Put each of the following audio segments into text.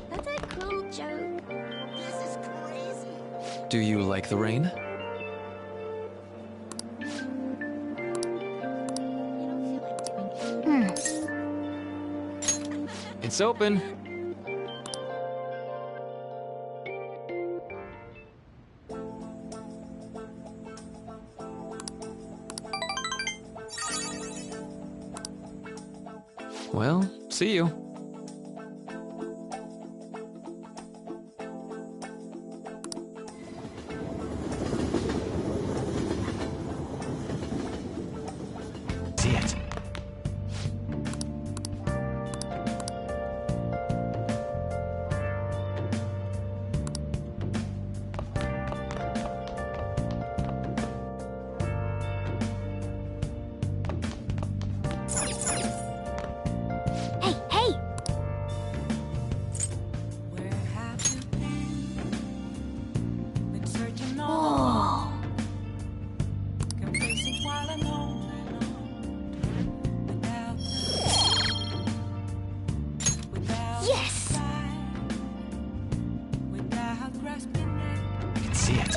That's a cruel joke. This is crazy. Do you like the rain? It's open. Well, see you. See it. Hey, hey! Oh. Yes! I can see it.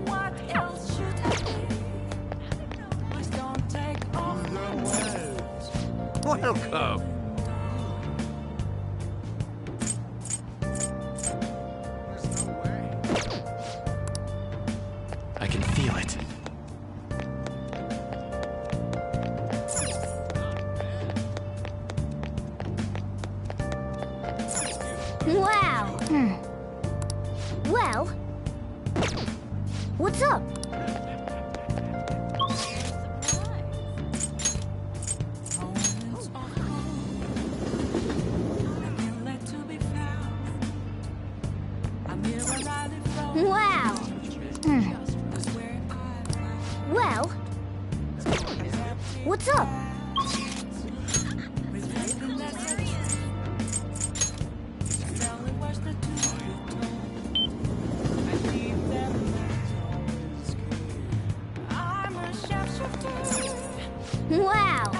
What else should I be? Please don't take off my words. Welcome. I can feel it. Wow! Well... What's up? Wow! Well... What's up? Wow!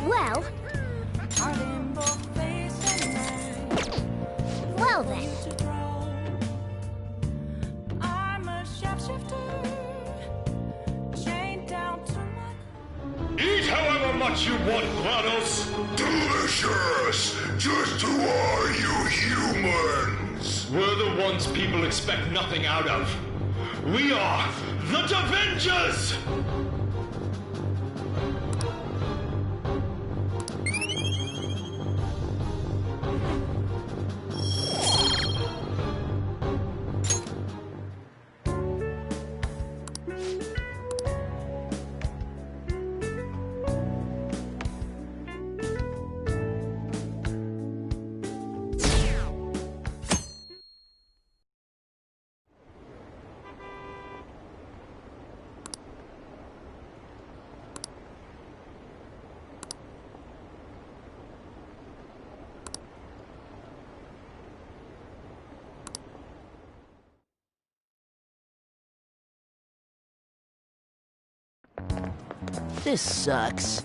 Well... Well then. Eat however much you want, GLaDOS! Delicious! Just who are you humans? We're the ones people expect nothing out of. We are the Davengers! This sucks.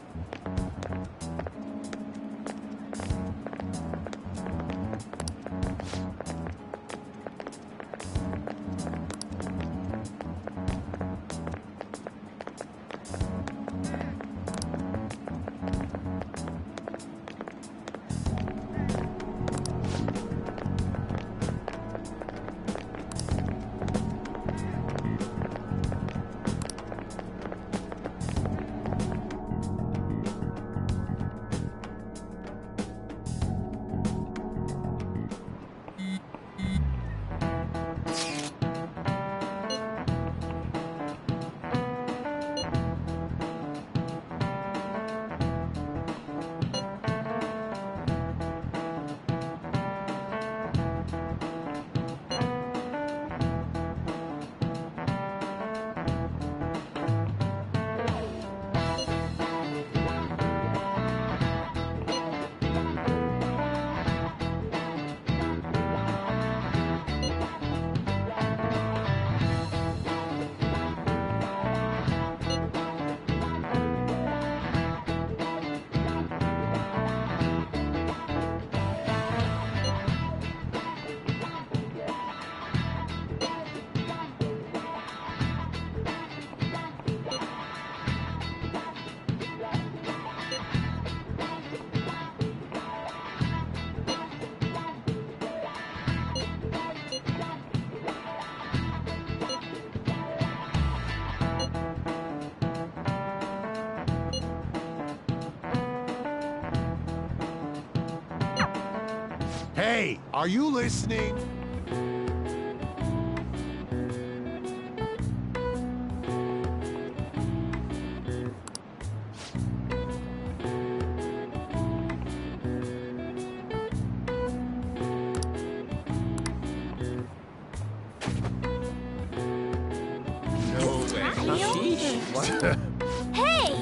Hey, are you listening? No way. Hey!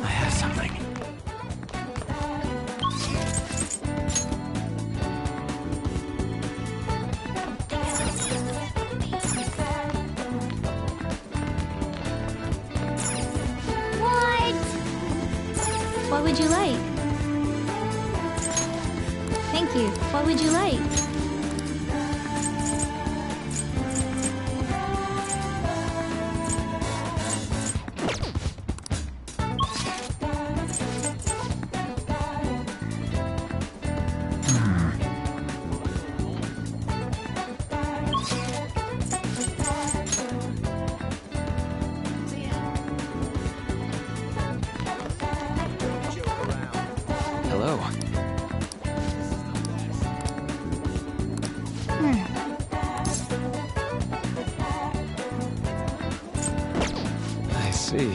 I have something. What? What would you like? Thank you. What would you like? Hello. I see.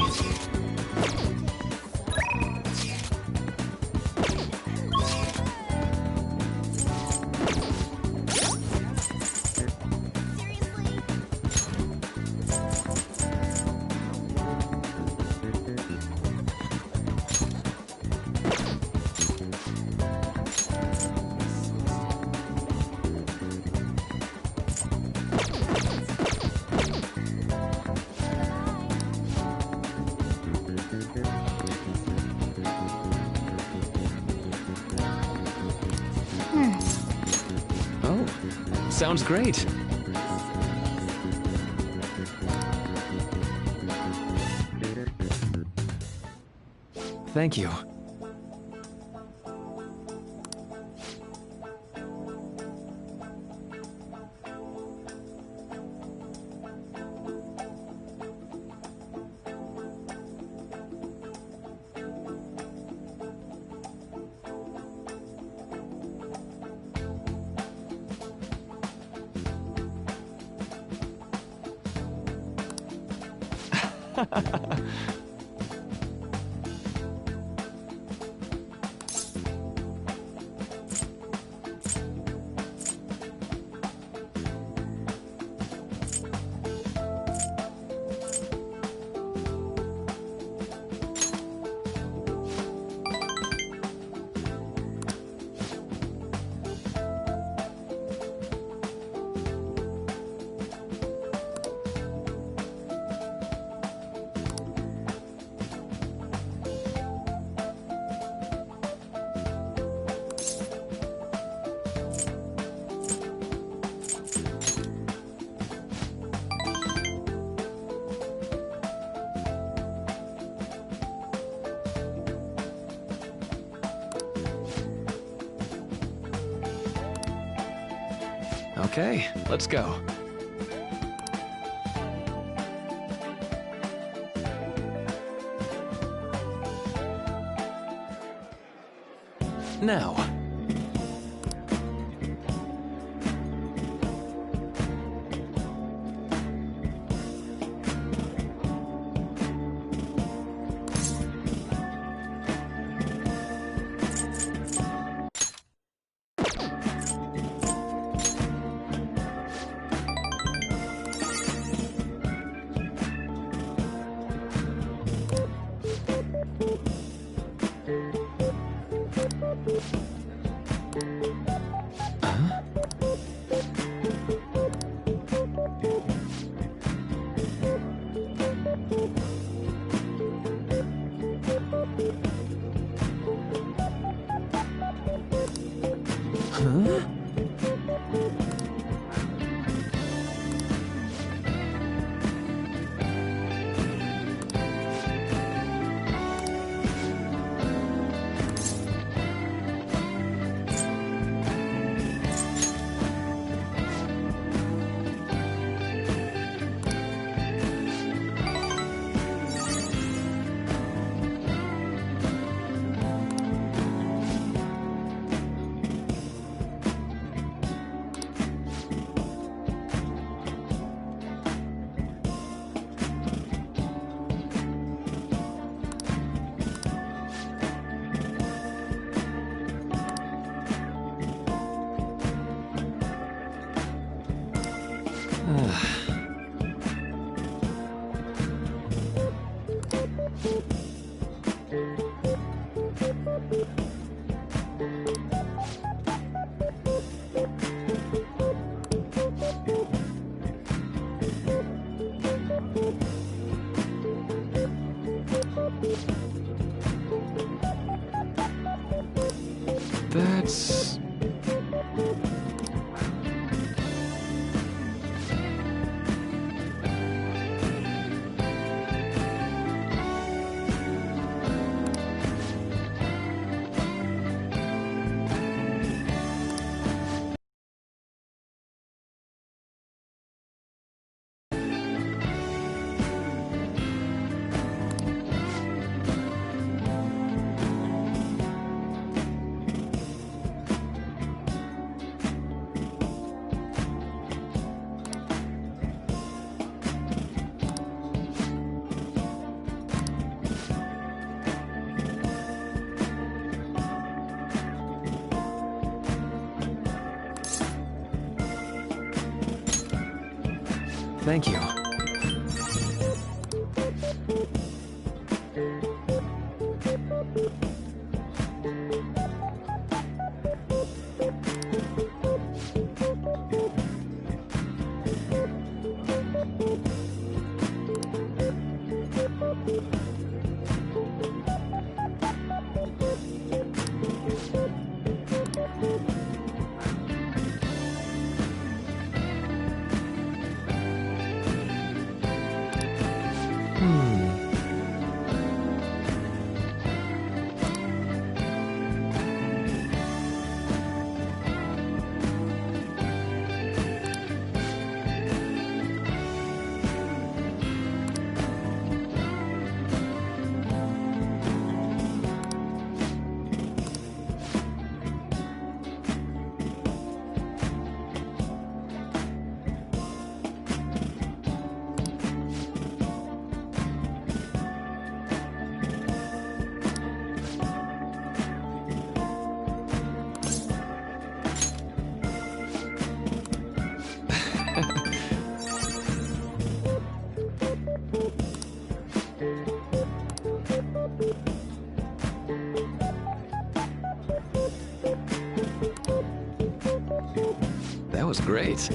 Oh, sounds great. Thank you. Okay, let's go. Now. Huh? That's... Thank you. That was great.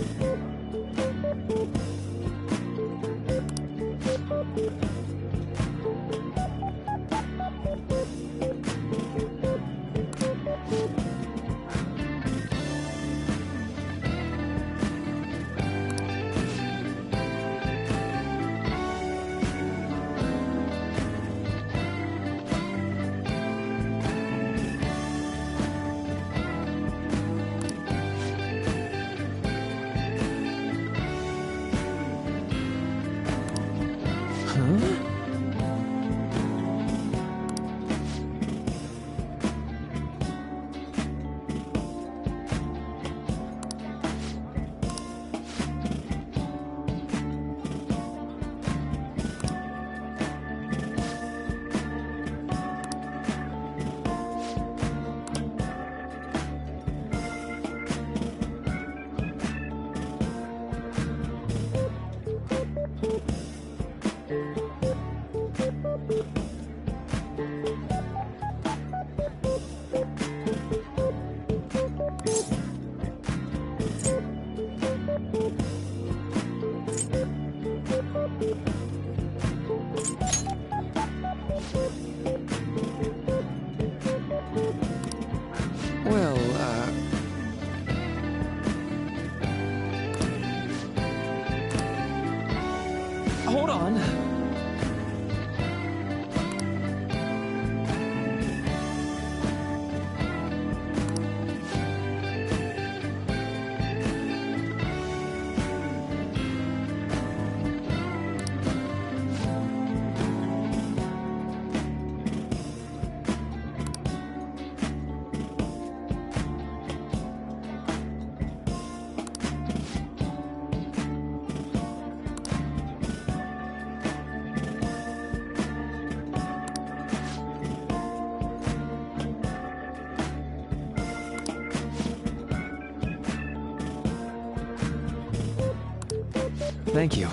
Thank you.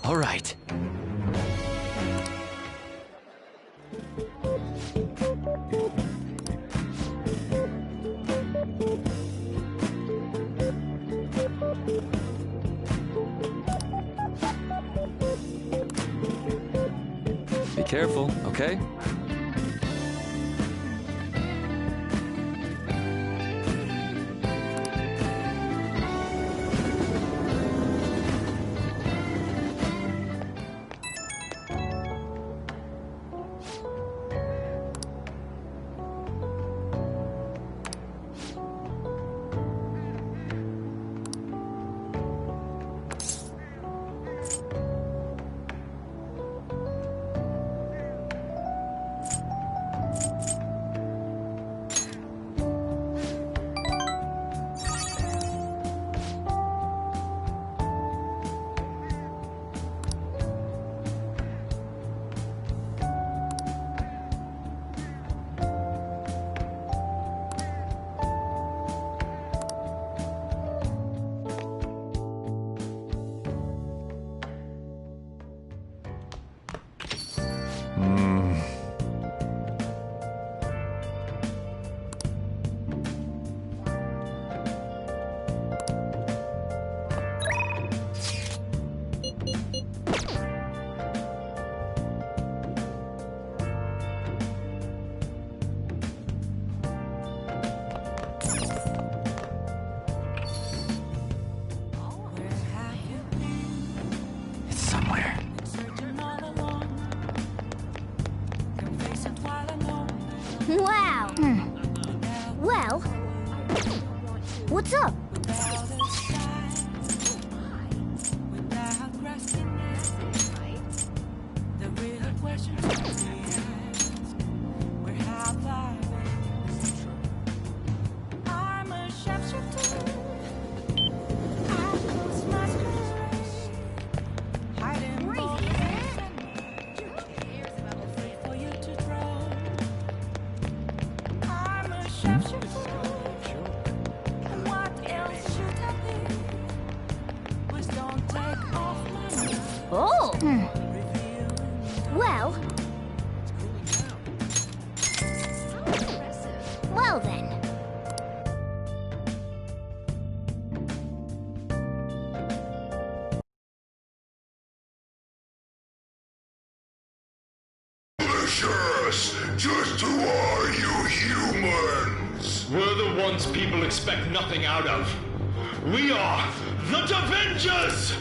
All right. Be careful, okay? It's somewhere. Wow. Well, what's up? Oh. Well. Well then. Delicious! Just who are you humans? We're the ones people expect nothing out of. We are the Devengers!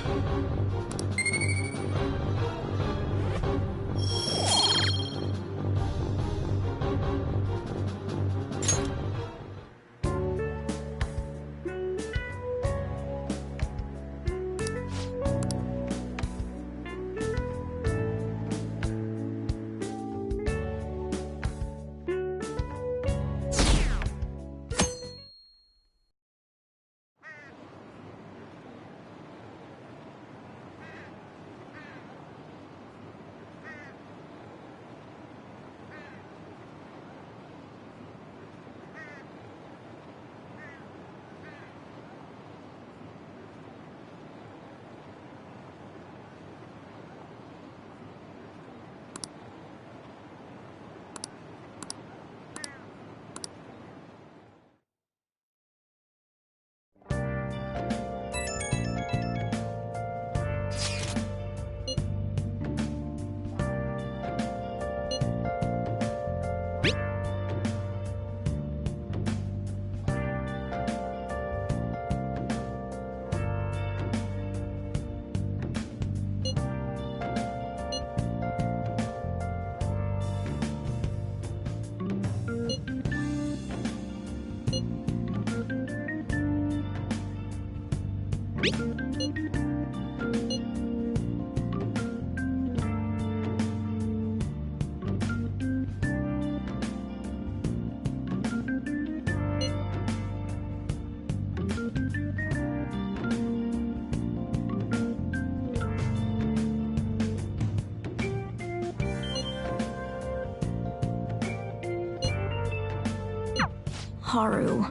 Haru.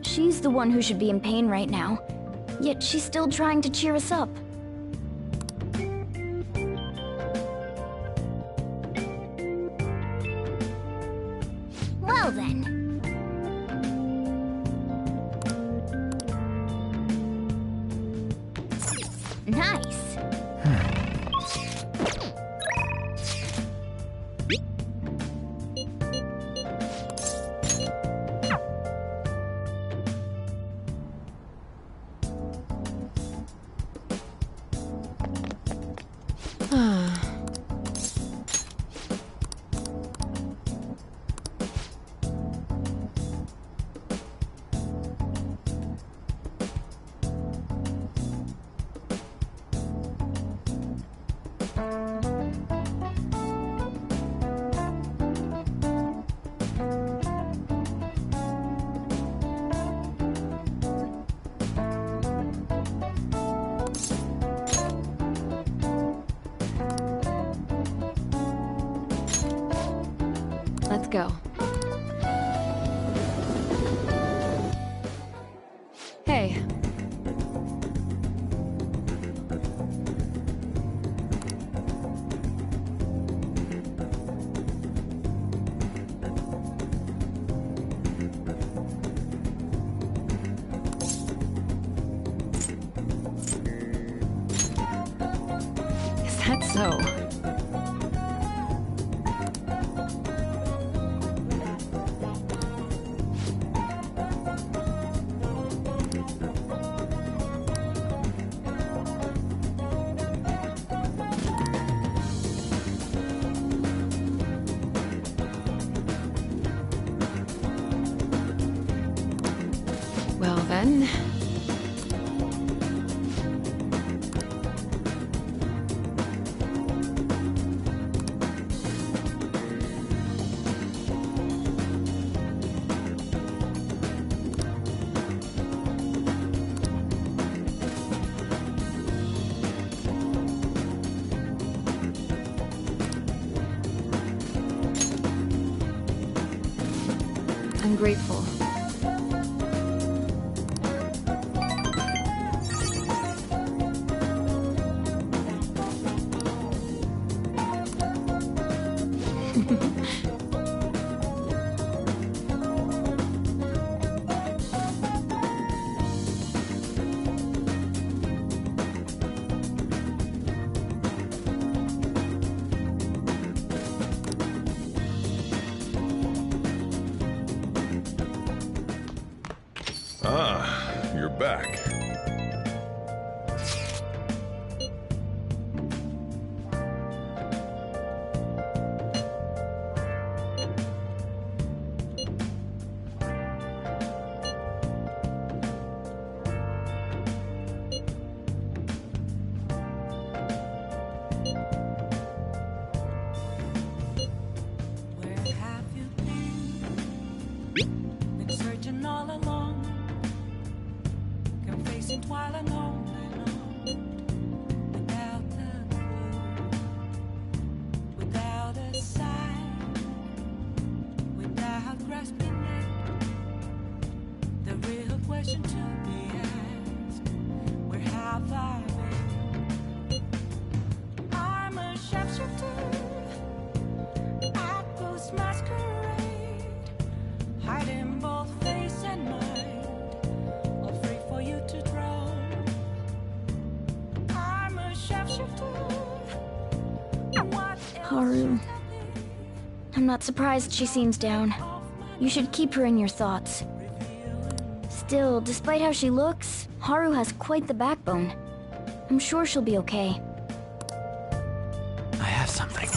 She's the one who should be in pain right now. Yet she's still trying to cheer us up. Well then. Nice. Let's go. Hey. Is that so? Well then. I'm grateful. Ah, you're back. Where have you been? Been searching all along, confessing while alone and on, without a clue, without a sign, without grasping it. The real question to be asked: where have I been? I'm a sharpshooter. Apples masquerade, hiding both face and mind, afraid for you to draw. I'm a sharpshooter. What else Haru. should I be? I'm not surprised she seems down. You should keep her in your thoughts. Still, despite how she looks, Haru has quite the backbone. I'm sure she'll be okay. I have something.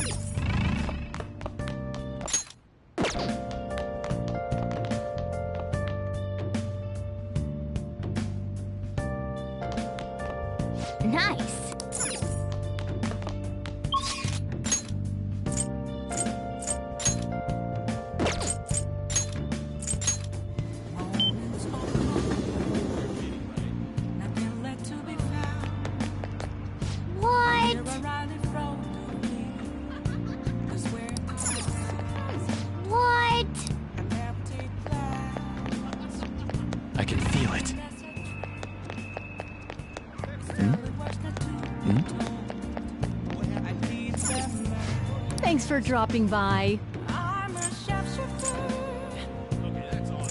Nice! Moments of calm, nothing left to be found. What? You're right in front of me. 'Cause where What? an empty glass, Thanks for dropping by. I'm a shapeshifter.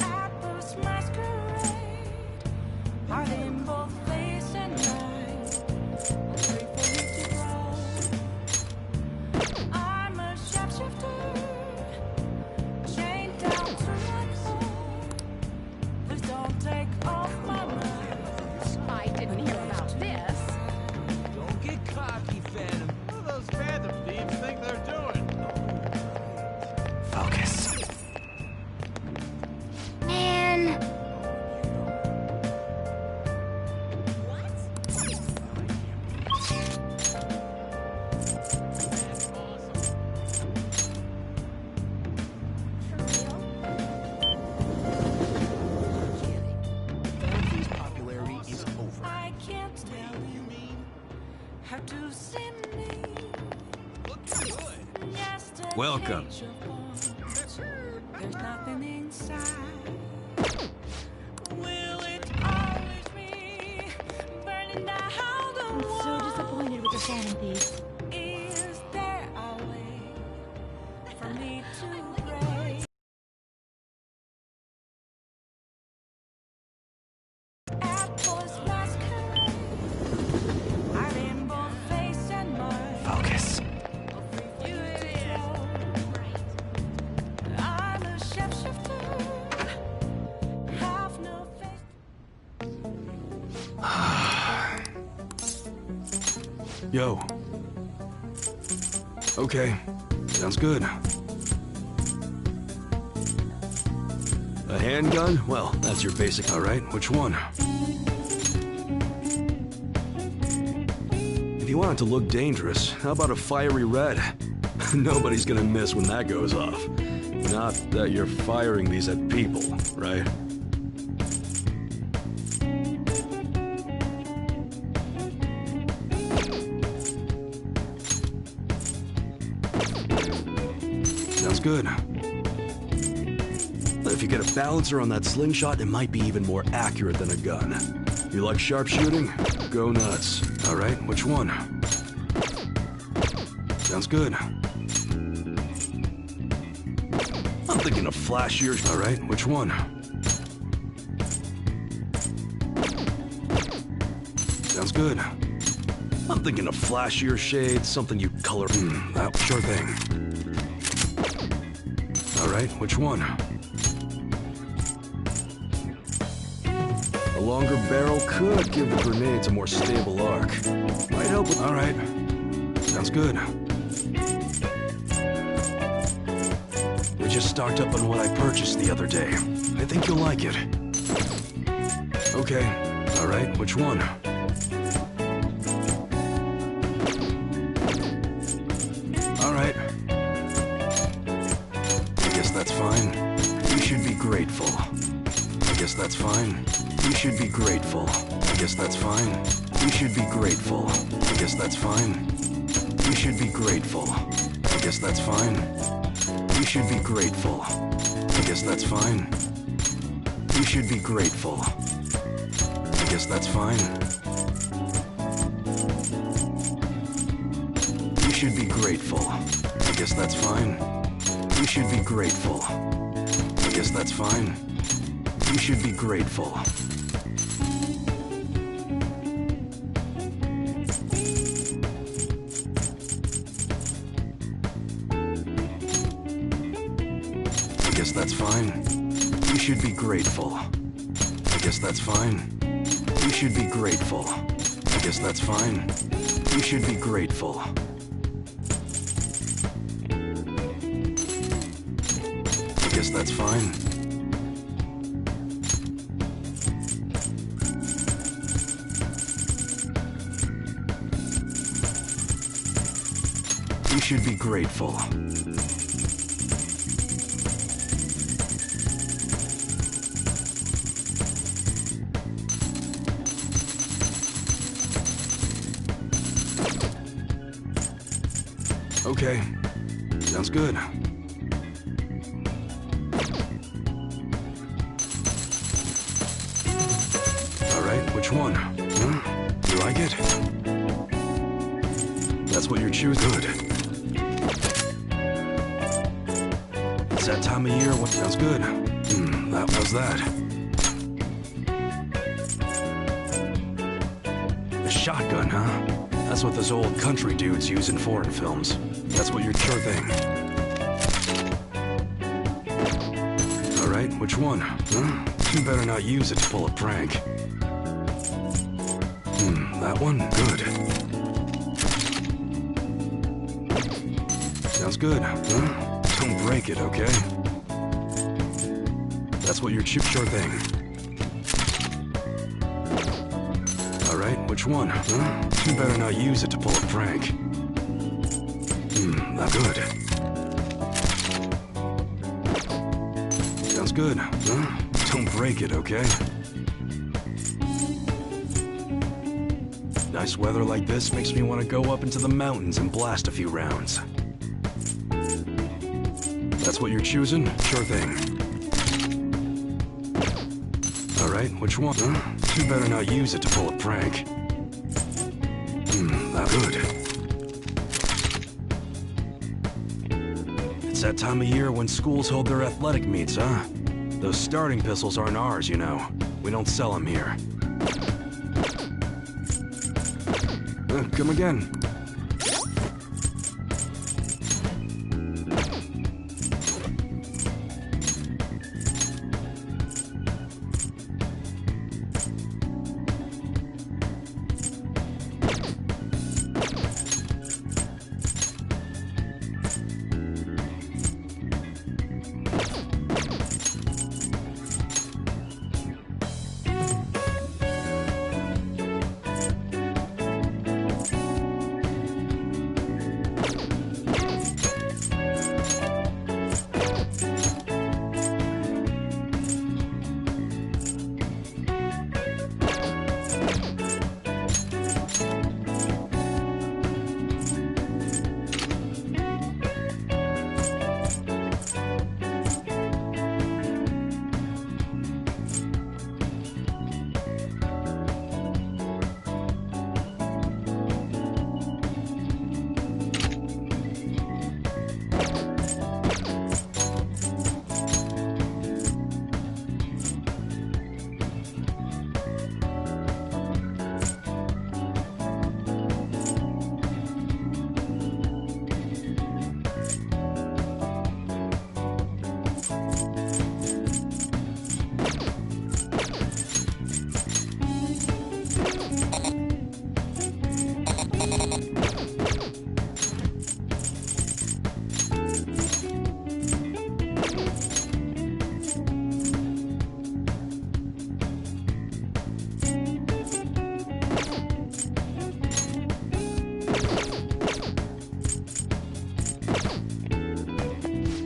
At this masquerade. Heart in both face and mind. Wait for you to grow. I'm a shapeshifter. Chained down to my core. Please don't take off my mind. I didn't hear about this. Don't get cocky, Phantom. What do those Phantom thieves think they're doing? Focus. Man. Dorothy's popularity is over. I can't tell you how to see me. Yesterday Welcome. There's nothing inside. Will it always be burning down the wall? So disappointed with the Phantom Thieves. Is there a way for me to break? At Boys Masquerade, I'm in both face and mind. Focus. You I'm a shapeshifter. Have no face. Yo. Okay, sounds good. A handgun? Well, that's your basic. All right, which one? If you want it to look dangerous, how about a fiery red? Nobody's gonna miss when that goes off. Not that you're firing these at people, right? Sounds good. If you get a balancer on that slingshot, it might be even more accurate than a gun. You like sharpshooting? Go nuts. All right, which one? Sounds good. I'm thinking of flashier. All right, which one? Sounds good. I'm thinking of flashier shades, something you color. That sure thing. All right, which one? A longer barrel could give the grenades a more stable arc. Might help with. All right, sounds good. We just stocked up on what I purchased the other day. I think you'll like it. Okay, all right, which one? All right. I guess that's fine. You should be grateful. I guess that's fine. You should be grateful. I guess that's fine. You should be grateful. I guess that's fine. You should be grateful. I guess that's fine. You should be grateful. I guess that's fine. You should be grateful. I guess that's fine. You should be grateful. I guess that's fine. You should be grateful. I guess that's fine. You should be grateful. I guess that's fine. You should be grateful. I guess that's fine. You should be grateful. I guess that's fine. You should be grateful. I guess that's fine. You should be grateful. Okay, sounds good. All right, which one? You like it? That's what you're choosing. Good. It's that time of year. What sounds good? That was that. A shotgun, huh? That's what those old country dudes use in foreign films. That's what you're sure thing. All right, which one? Huh? You better not use it to pull a prank. That one? Good. Sounds good, huh? Don't break it, okay? That's what you're sure thing. All right, which one? Huh? You better not use it to pull a prank. Not good. Sounds good, huh? Don't break it, okay? Nice weather like this makes me want to go up into the mountains and blast a few rounds. That's what you're choosing? Sure thing. All right, which one? Huh? You better not use it to pull a prank. Not good. It's that time of year when schools hold their athletic meets, huh? Those starting pistols aren't ours, you know. We don't sell them here. Come again.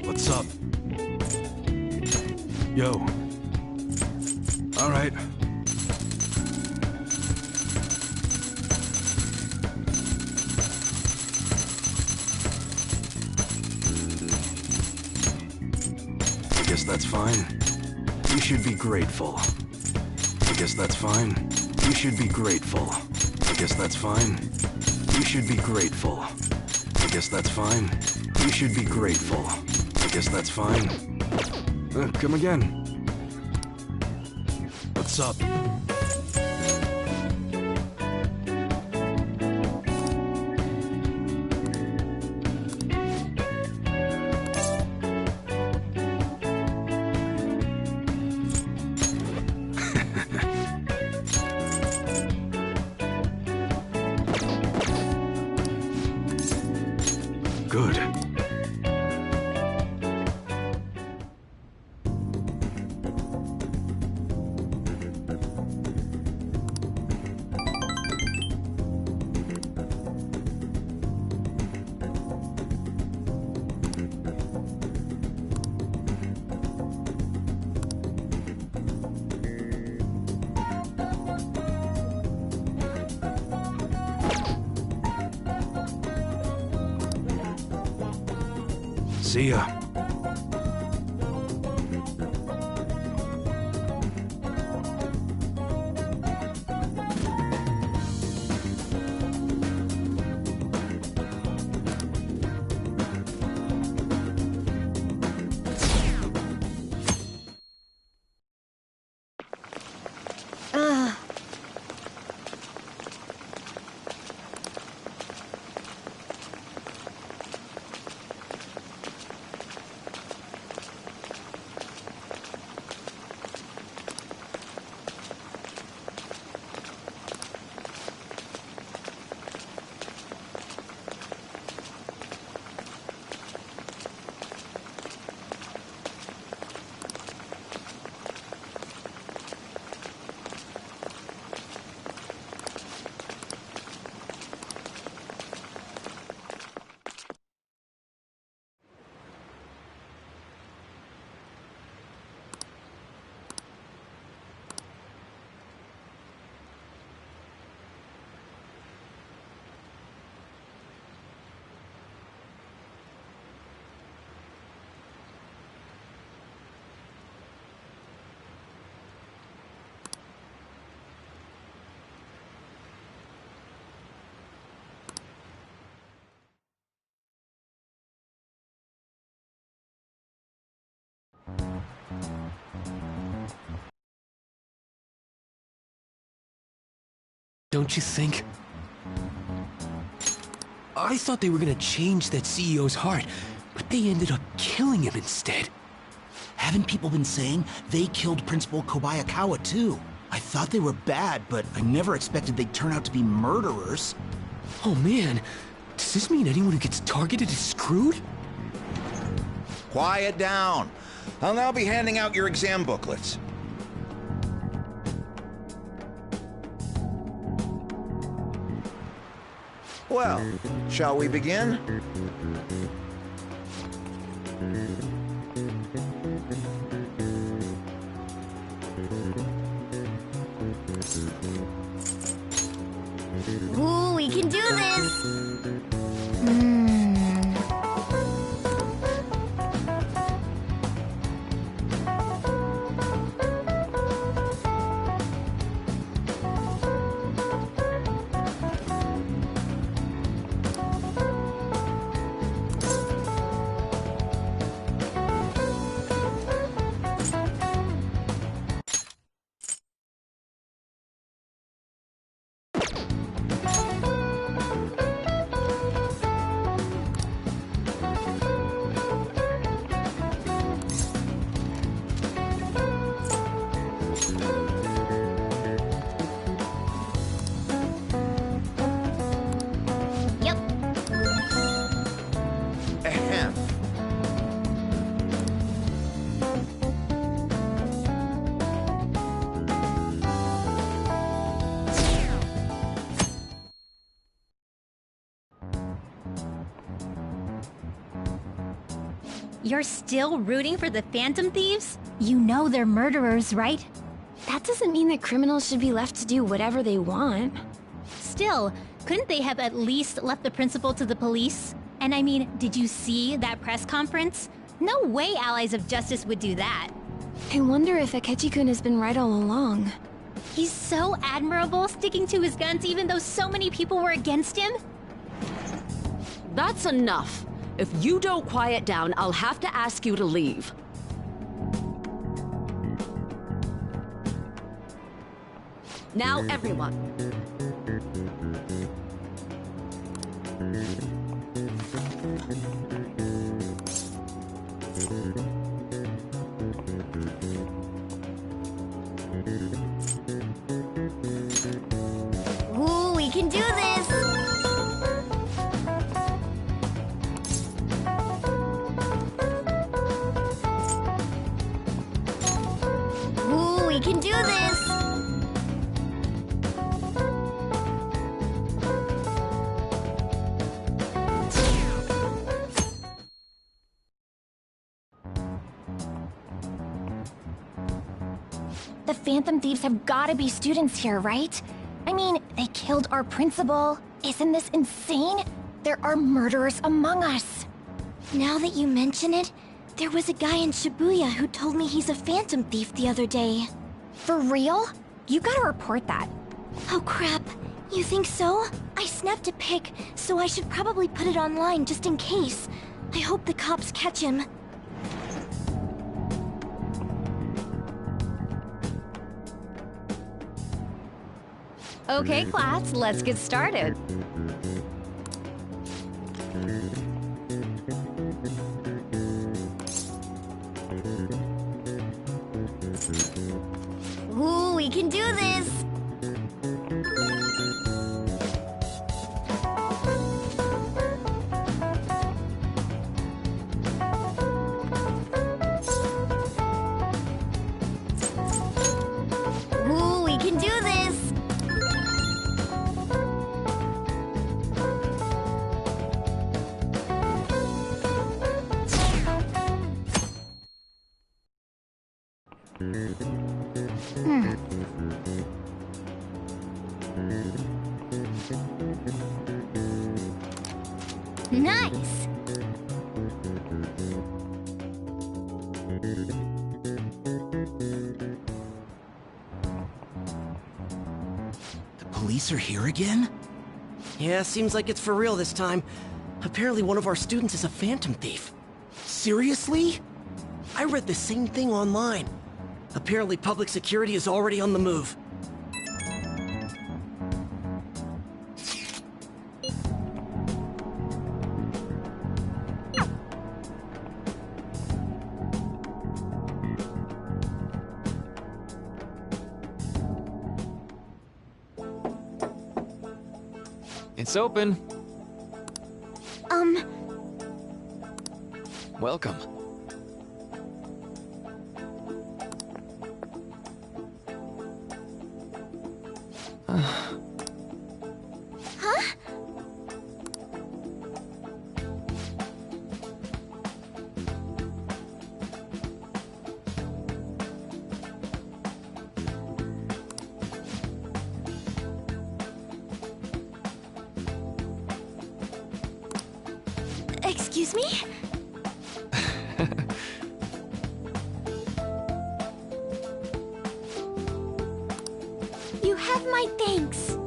What's up? Yo. All right. I guess that's fine. You should be grateful. I guess that's fine. You should be grateful. I guess that's fine. You should be grateful. I guess that's fine. You should be grateful. I guess that's fine. Come again. What's up? Good. See ya. don't you think? I thought they were gonna change that CEO's heart, but they ended up killing him instead. Haven't people been saying they killed Principal Kobayakawa too? I thought they were bad, but I never expected they'd turn out to be murderers. Oh man, does this mean anyone who gets targeted is screwed? Quiet down. I'll now be handing out your exam booklets. Well, shall we begin? Ooh, we can do this! Yep. Ahem. You're still rooting for the Phantom Thieves? You know they're murderers, right? That doesn't mean that criminals should be left to do whatever they want. Still, couldn't they have at least left the principal to the police? And I mean, did you see that press conference? No way Allies of Justice would do that. I wonder if Akechi-kun has been right all along. He's so admirable, sticking to his guns even though so many people were against him. That's enough. If you don't quiet down, I'll have to ask you to leave. Now, everyone. Ooh, we can do this! Ooh, we can do this! The Phantom Thieves have gotta be students here, right? I mean, they killed our principal. Isn't this insane? There are murderers among us. Now that you mention it, there was a guy in Shibuya who told me he's a Phantom Thief the other day. For real? You gotta report that. Oh crap. You think so? I snapped a pic, so I should probably put it online just in case. I hope the cops catch him. Okay, class, let's get started. Ooh, we can do this! Ooh, we can do this! Nice! The police are here again? Yeah, seems like it's for real this time. Apparently one of our students is a Phantom Thief. Seriously? I read the same thing online. Apparently public security is already on the move. It's open. Welcome. Huh? Excuse me? You have my thanks.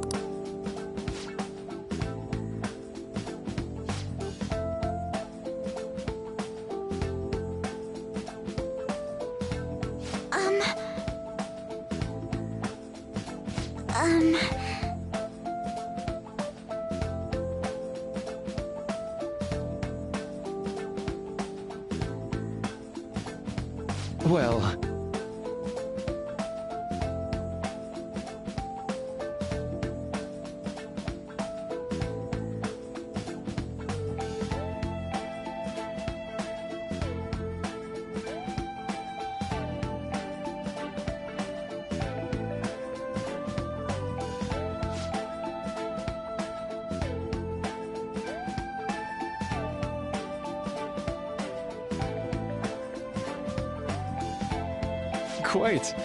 Well... Quite.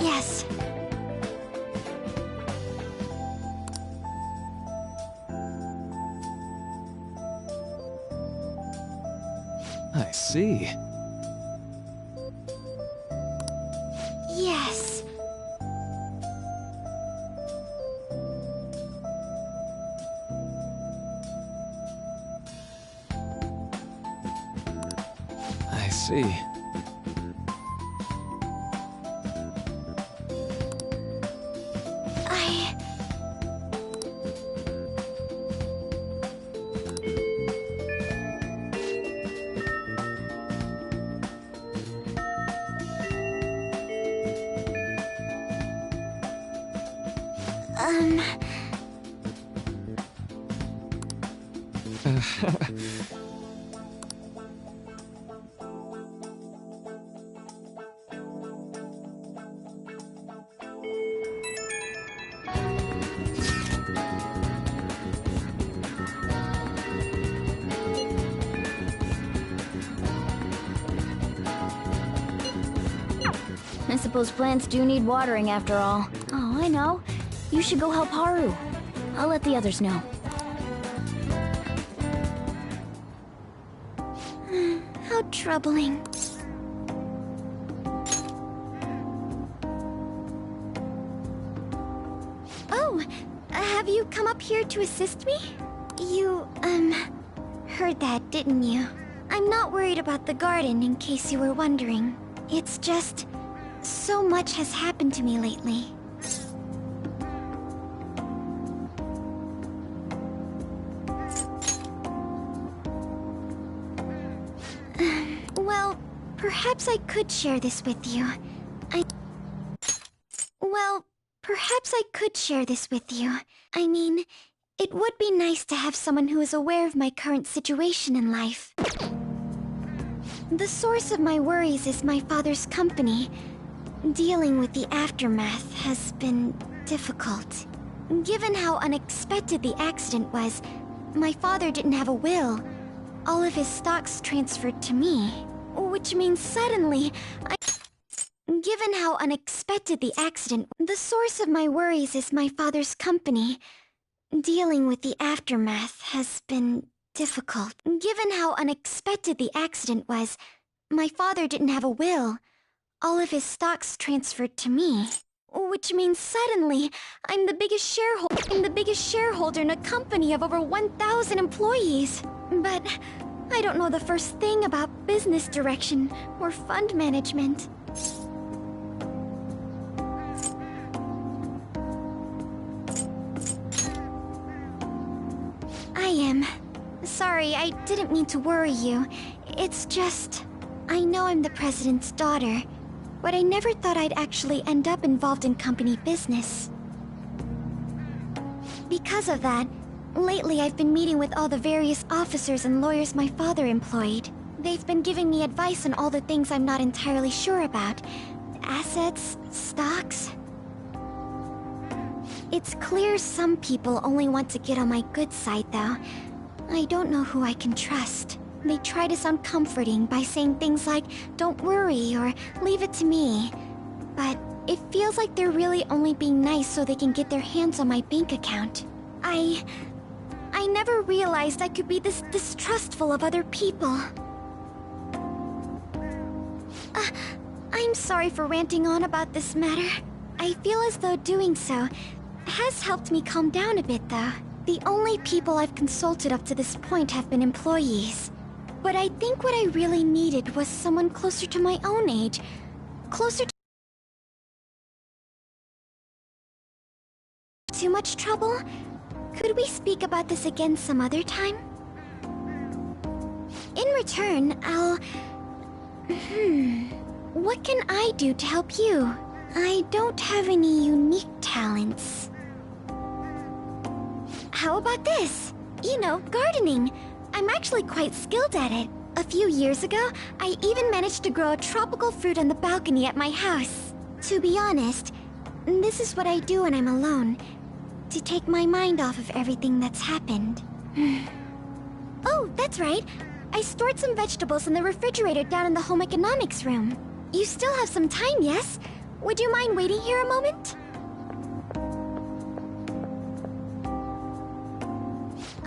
Yes. I see. Yes. I see. I suppose plants do need watering after all. Oh, I know. You should go help Haru. I'll let the others know. How troubling. Oh, have you come up here to assist me? You, heard that, didn't you? I'm not worried about the garden, in case you were wondering. It's just... so much has happened to me lately. Well, perhaps I could share this with you. I mean, it would be nice to have someone who is aware of my current situation in life. The source of my worries is my father's company. Dealing with the aftermath has been difficult. Given how unexpected the accident was, my father didn't have a will. All of his stocks transferred to me, which means suddenly Given how unexpected the accident, the source of my worries is my father's company. Dealing with the aftermath has been difficult. Given how unexpected the accident was, my father didn't have a will. All of his stocks transferred to me. Which means suddenly, I'm the biggest shareholder in a company of over 1,000 employees. But I don't know the first thing about business direction or fund management. I am. Sorry, I didn't mean to worry you. It's just... I know I'm the president's daughter, but I never thought I'd actually end up involved in company business. Because of that, lately I've been meeting with all the various officers and lawyers my father employed. They've been giving me advice on all the things I'm not entirely sure about. Assets, stocks... It's clear some people only want to get on my good side, though. I don't know who I can trust. They try to sound comforting by saying things like, "Don't worry," or "Leave it to me." But it feels like they're really only being nice so they can get their hands on my bank account. I never realized I could be this distrustful of other people. I'm sorry for ranting on about this matter. I feel as though doing so has helped me calm down a bit, though. The only people I've consulted up to this point have been employees. But I think what I really needed was someone closer to my own age. Closer to... Too much trouble? Could we speak about this again some other time? In return, I'll... What can I do to help you? I don't have any unique talents. How about this? You know, gardening. I'm actually quite skilled at it. A few years ago, I even managed to grow a tropical fruit on the balcony at my house. To be honest, this is what I do when I'm alone, to take my mind off of everything that's happened. Oh, that's right. I stored some vegetables in the refrigerator down in the home economics room. You still have some time, yes? Would you mind waiting here a moment?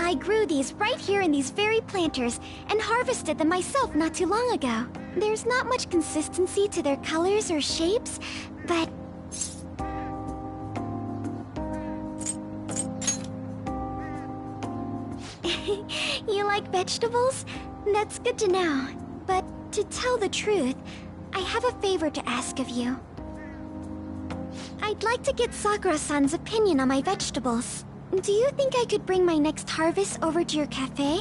I grew these right here in these very planters and harvested them myself not too long ago. There's not much consistency to their colors or shapes, but... You like vegetables? That's good to know. But to tell the truth, I have a favor to ask of you. I'd like to get Sakura-san's opinion on my vegetables. Do you think I could bring my next harvest over to your cafe?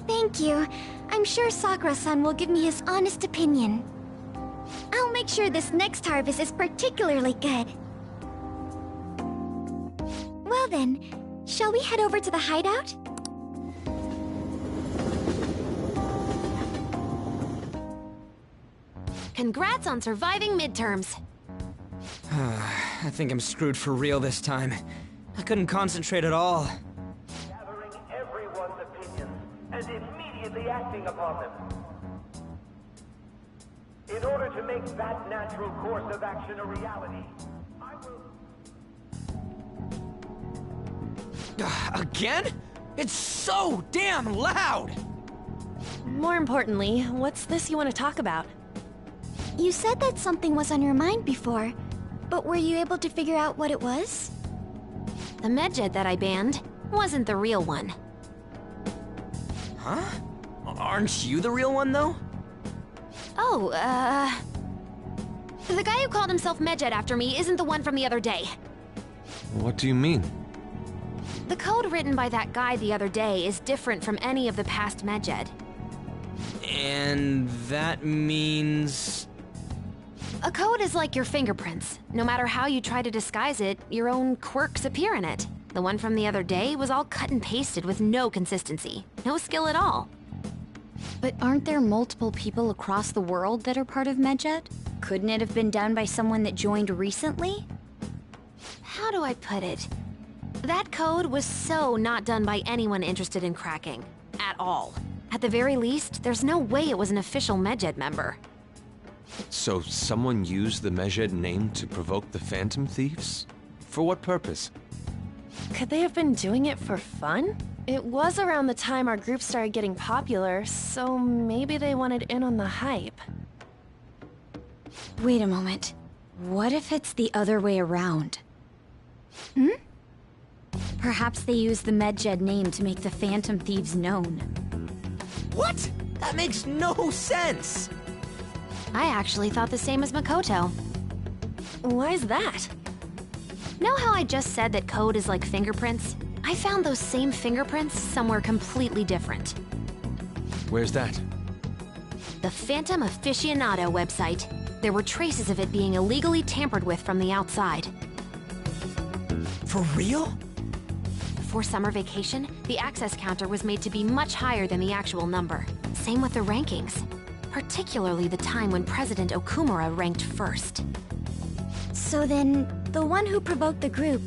Thank you. I'm sure Sakura-san will give me his honest opinion. I'll make sure this next harvest is particularly good. Well then, shall we head over to the hideout? Congrats on surviving midterms. I think I'm screwed for real this time. I couldn't concentrate at all. Gathering everyone's opinions and immediately acting upon them. In order to make that natural course of action a reality, I will... Again? It's so damn loud! More importantly, what's this you want to talk about? You said that something was on your mind before, but were you able to figure out what it was? The Medjed that I banned wasn't the real one. Huh? Aren't you the real one, though? Oh, the guy who called himself Medjed after me isn't the one from the other day. What do you mean? The code written by that guy the other day is different from any of the past Medjed. And that means... A code is like your fingerprints. No matter how you try to disguise it, your own quirks appear in it. The one from the other day was all cut and pasted with no consistency. No skill at all. But aren't there multiple people across the world that are part of Medjed? Couldn't it have been done by someone that joined recently? How do I put it? That code was so not done by anyone interested in cracking. At all. At the very least, there's no way it was an official Medjed member. So someone used the Medjed name to provoke the Phantom Thieves? For what purpose? Could they have been doing it for fun? It was around the time our group started getting popular, so maybe they wanted in on the hype. Wait a moment. What if it's the other way around? Perhaps they used the Medjed name to make the Phantom Thieves known. What? That makes no sense! I actually thought the same as Makoto. Why is that? Know how I just said that code is like fingerprints? I found those same fingerprints somewhere completely different. Where's that? The Phantom Aficionado website. There were traces of it being illegally tampered with from the outside. For real? Before summer vacation, the access counter was made to be much higher than the actual number. Same with the rankings. Particularly the time when President Okumura ranked first. So then, the one who provoked the group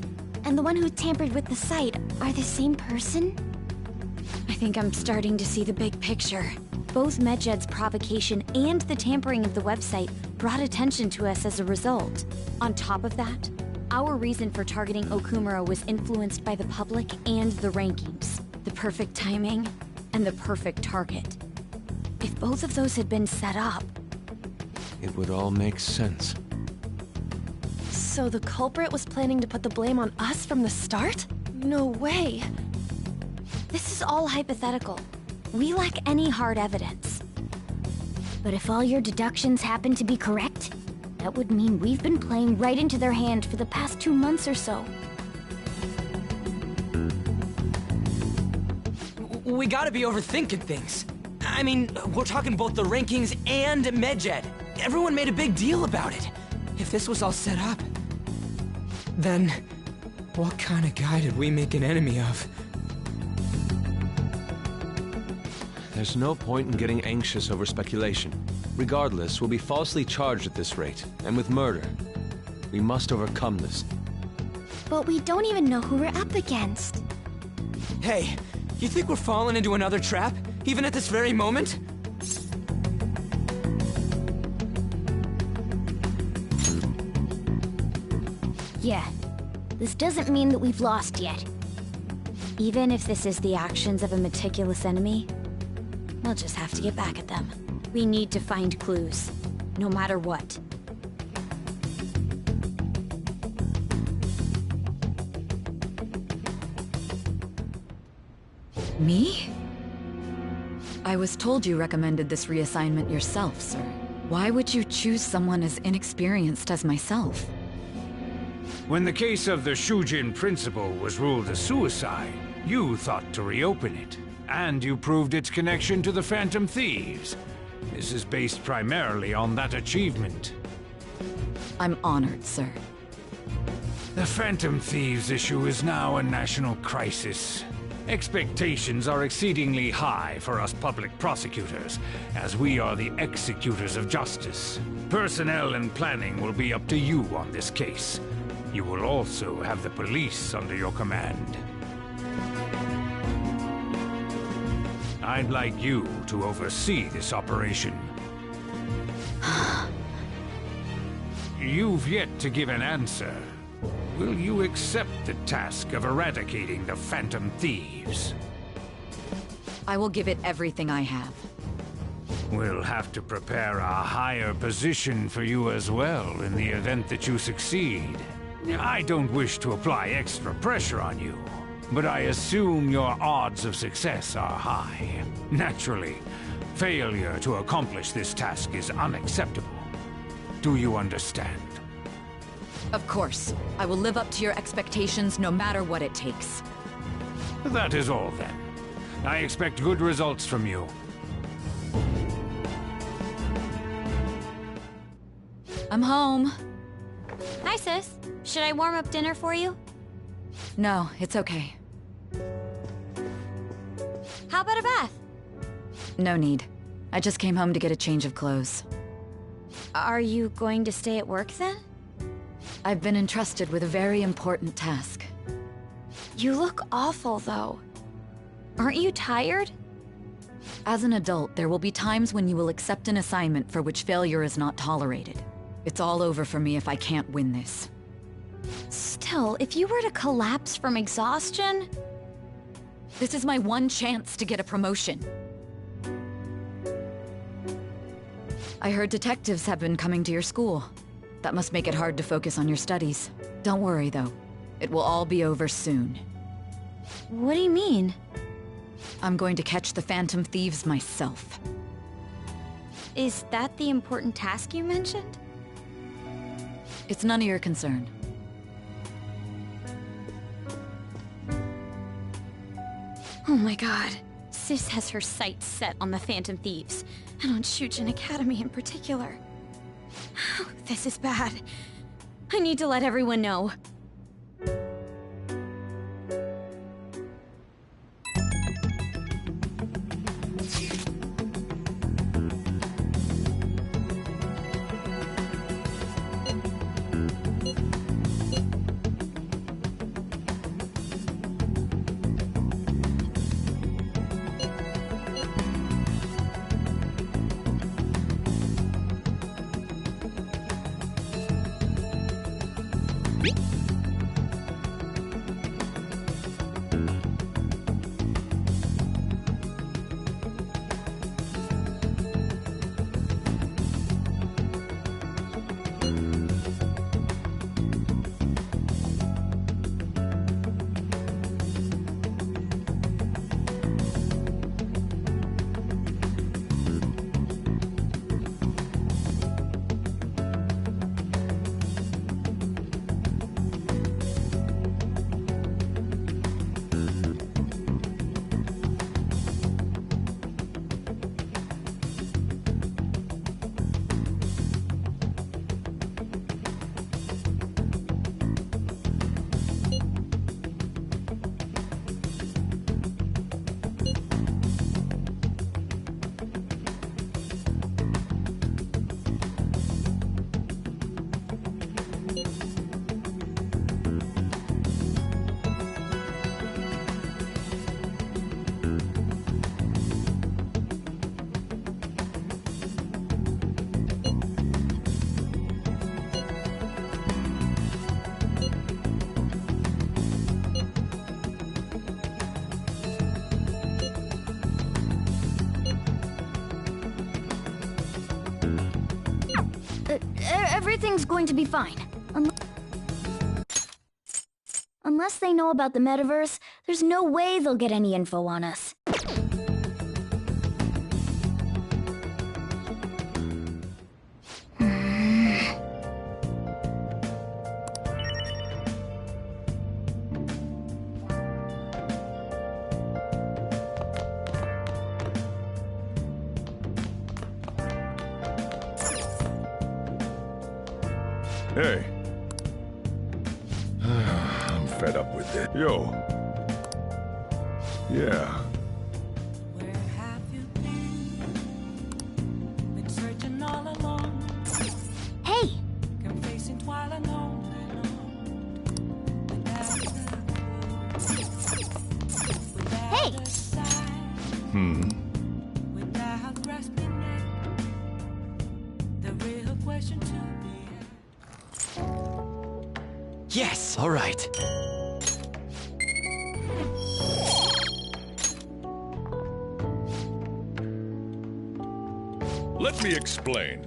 and the one who tampered with the site are the same person? I think I'm starting to see the big picture. Both Medjed's provocation and the tampering of the website brought attention to us as a result. On top of that, our reason for targeting Okumura was influenced by the public and the rankings. The perfect timing and the perfect target. If both of those had been set up... It would all make sense. So the culprit was planning to put the blame on us from the start? No way. This is all hypothetical. We lack any hard evidence. But if all your deductions happen to be correct, that would mean we've been playing right into their hand for the past 2 months or so. We gotta be overthinking things. I mean, we're talking both the rankings and Medjed. Everyone made a big deal about it. If this was all set up, then what kind of guy did we make an enemy of? There's no point in getting anxious over speculation. Regardless, we'll be falsely charged at this rate, and with murder. We must overcome this. But we don't even know who we're up against. Hey, you think we're falling into another trap, even at this very moment? Yeah, this doesn't mean that we've lost yet. Even if this is the actions of a meticulous enemy, we'll just have to get back at them. We need to find clues, no matter what. Me? I was told you recommended this reassignment yourself, sir. Why would you choose someone as inexperienced as myself? When the case of the Shujin principal was ruled a suicide, you thought to reopen it. And you proved its connection to the Phantom Thieves. This is based primarily on that achievement. I'm honored, sir. The Phantom Thieves issue is now a national crisis. Expectations are exceedingly high for us public prosecutors, as we are the executors of justice. Personnel and planning will be up to you on this case. You will also have the police under your command. I'd like you to oversee this operation. You've yet to give an answer. Will you accept the task of eradicating the Phantom Thieves? I will give it everything I have. We'll have to prepare a higher position for you as well in the event that you succeed. I don't wish to apply extra pressure on you, but I assume your odds of success are high. Naturally, failure to accomplish this task is unacceptable. Do you understand? Of course. I will live up to your expectations no matter what it takes. That is all then. I expect good results from you. I'm home. Hi, sis. Should I warm up dinner for you? No, it's okay. How about a bath? No need. I just came home to get a change of clothes. Are you going to stay at work then? I've been entrusted with a very important task. You look awful, though. Aren't you tired? As an adult, there will be times when you will accept an assignment for which failure is not tolerated. It's all over for me if I can't win this. Still, if you were to collapse from exhaustion... This is my one chance to get a promotion. I heard detectives have been coming to your school. That must make it hard to focus on your studies. Don't worry, though. It will all be over soon. What do you mean? I'm going to catch the Phantom Thieves myself. Is that the important task you mentioned? It's none of your concern. Oh my god. Sis has her sights set on the Phantom Thieves, and on Shujin Academy in particular. This is bad. I need to let everyone know. Everything's going to be fine. Unless they know about the metaverse, there's no way they'll get any info on us. Hey. I'm fed up with it. Yo. Yeah. Hey! Hey! Yes, all right. Let me explain.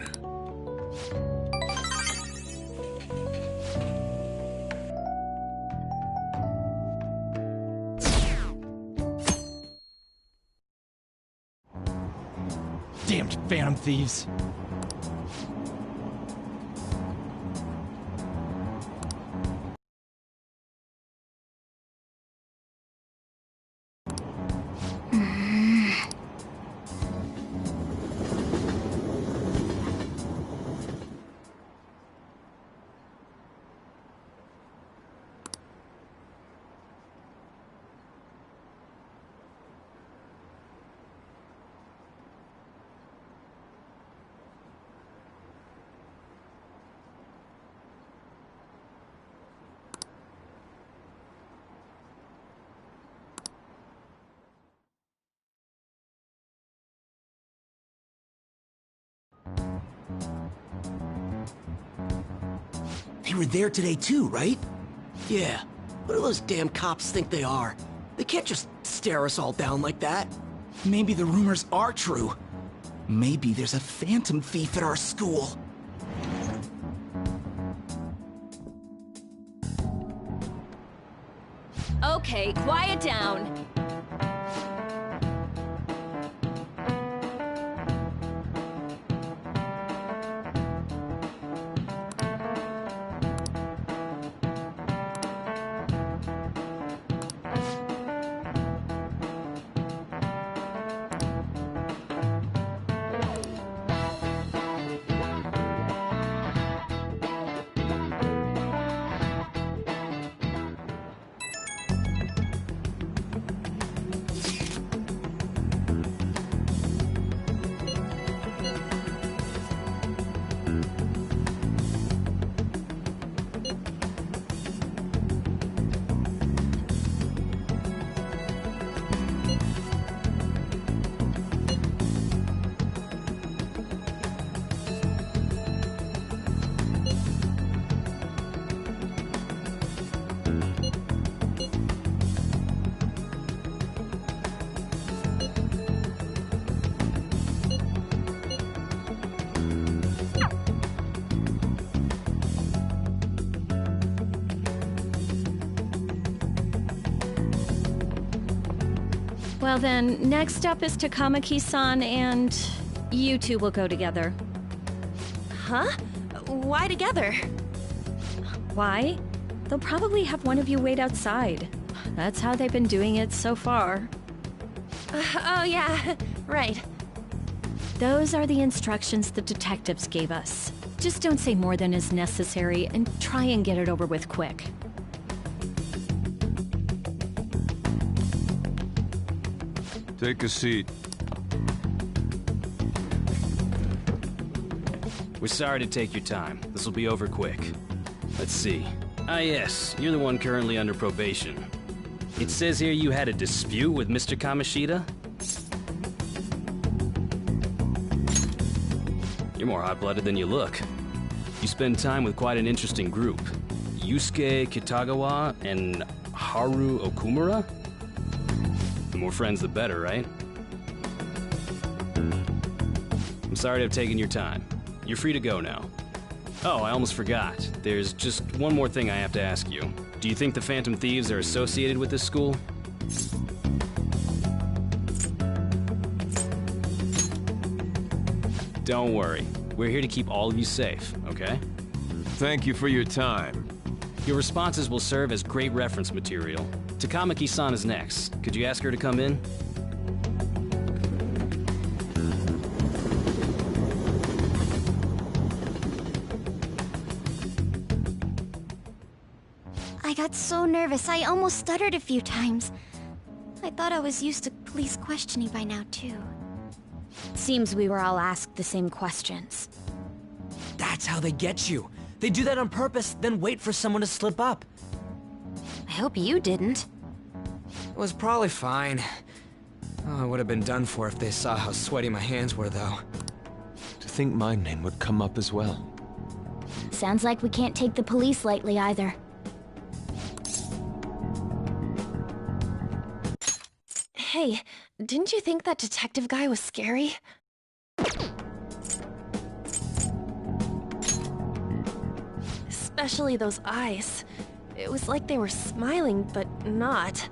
Damned Phantom Thieves. They were there today too, right? Yeah. What do those damn cops think they are? They can't just stare us all down like that. Maybe the rumors are true. Maybe there's a Phantom Thief at our school. Okay, quiet down. Well then, next up is Takamaki-san, and you two will go together. Huh? Why together? Why? They'll probably have one of you wait outside. That's how they've been doing it so far. Oh yeah, right. Those are the instructions the detectives gave us. Just don't say more than is necessary and try and get it over with quick. Take a seat. We're sorry to take your time. This will be over quick. Let's see. Ah yes, you're the one currently under probation. It says here you had a dispute with Mr. Kamoshida? You're more hot-blooded than you look. You spend time with quite an interesting group. Yusuke Kitagawa and Haru Okumura? The more friends, the better, right? I'm sorry to have taken your time. You're free to go now. Oh, I almost forgot. There's just one more thing I have to ask you. Do you think the Phantom Thieves are associated with this school? Don't worry. We're here to keep all of you safe, okay? Thank you for your time. Your responses will serve as great reference material. Takamaki-san is next. Could you ask her to come in? I got so nervous, I almost stuttered a few times. I thought I was used to police questioning by now, too. Seems we were all asked the same questions. That's how they get you. They do that on purpose, then wait for someone to slip up. I hope you didn't. It was probably fine. Oh, I would have been done for if they saw how sweaty my hands were, though. To think my name would come up as well. Sounds like we can't take the police lightly either. Hey, didn't you think that detective guy was scary? Especially those eyes. It was like they were smiling, but not.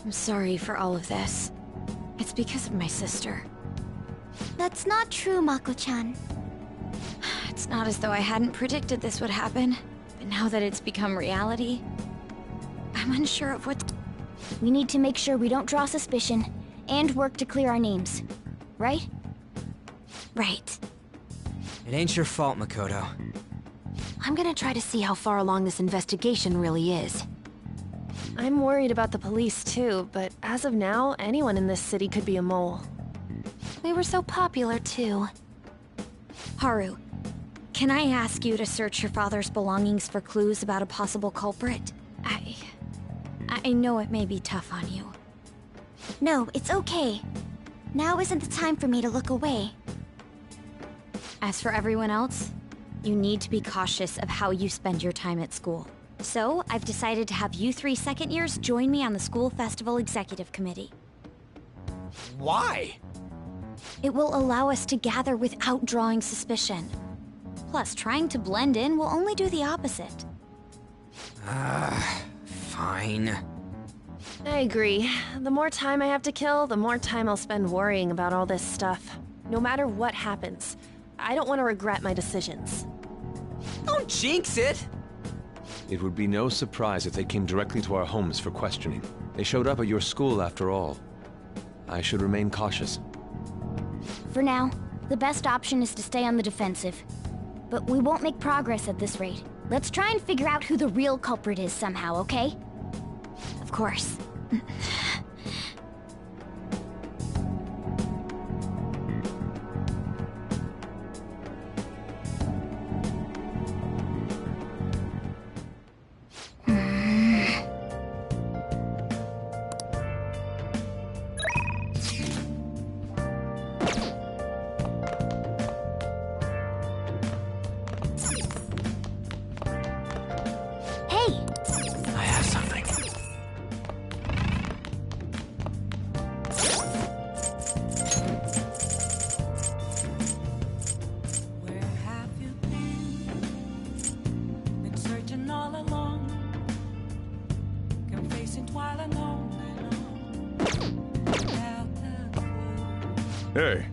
I'm sorry for all of this. It's because of my sister. That's not true, Mako-chan. It's not as though I hadn't predicted this would happen, but now that it's become reality, I'm unsure of what... We need to make sure we don't draw suspicion, and work to clear our names. Right? Right. It ain't your fault, Makoto. I'm gonna try to see how far along this investigation really is. I'm worried about the police too, but as of now, anyone in this city could be a mole. We were so popular too. Haru, can I ask you to search your father's belongings for clues about a possible culprit? I know it may be tough on you. No, it's okay. Now isn't the time for me to look away. As for everyone else, you need to be cautious of how you spend your time at school. So, I've decided to have you 3 second years join me on the School Festival Executive Committee. Why? It will allow us to gather without drawing suspicion. Plus, trying to blend in will only do the opposite. Fine. I agree. The more time I have to kill, the more time I'll spend worrying about all this stuff. No matter what happens, I don't want to regret my decisions. Don't jinx it! It would be no surprise if they came directly to our homes for questioning. They showed up at your school after all. I should remain cautious. For now, the best option is to stay on the defensive. But we won't make progress at this rate. Let's try and figure out who the real culprit is somehow, okay? Of course. Hey.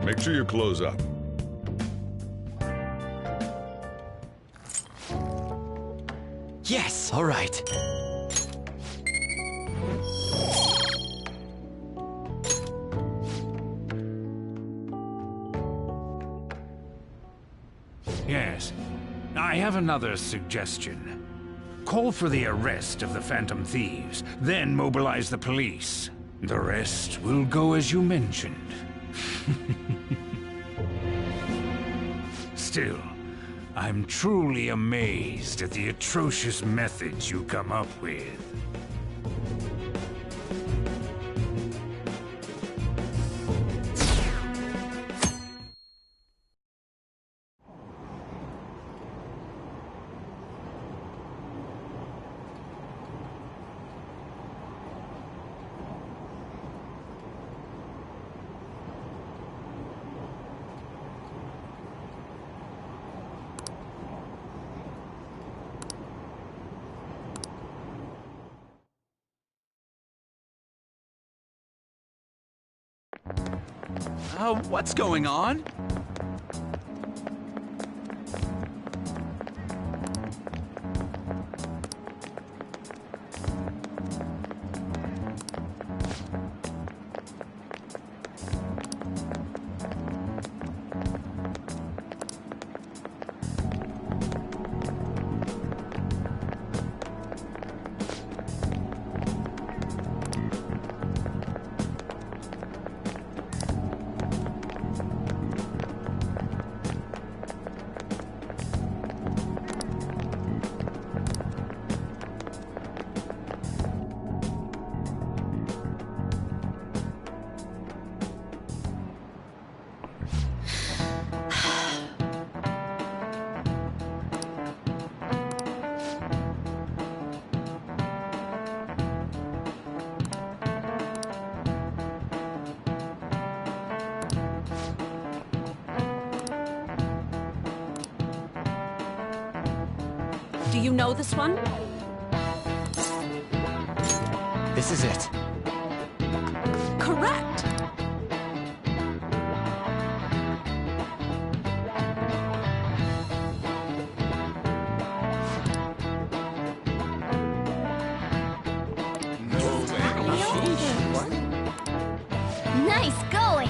Make sure you close up. Yes, all right. Yes. I have another suggestion. Call for the arrest of the Phantom Thieves, then mobilize the police. The rest will go as you mentioned. Still, I'm truly amazed at the atrocious methods you come up with. What's going on? Do you know this one? This is it. Correct! Nice going!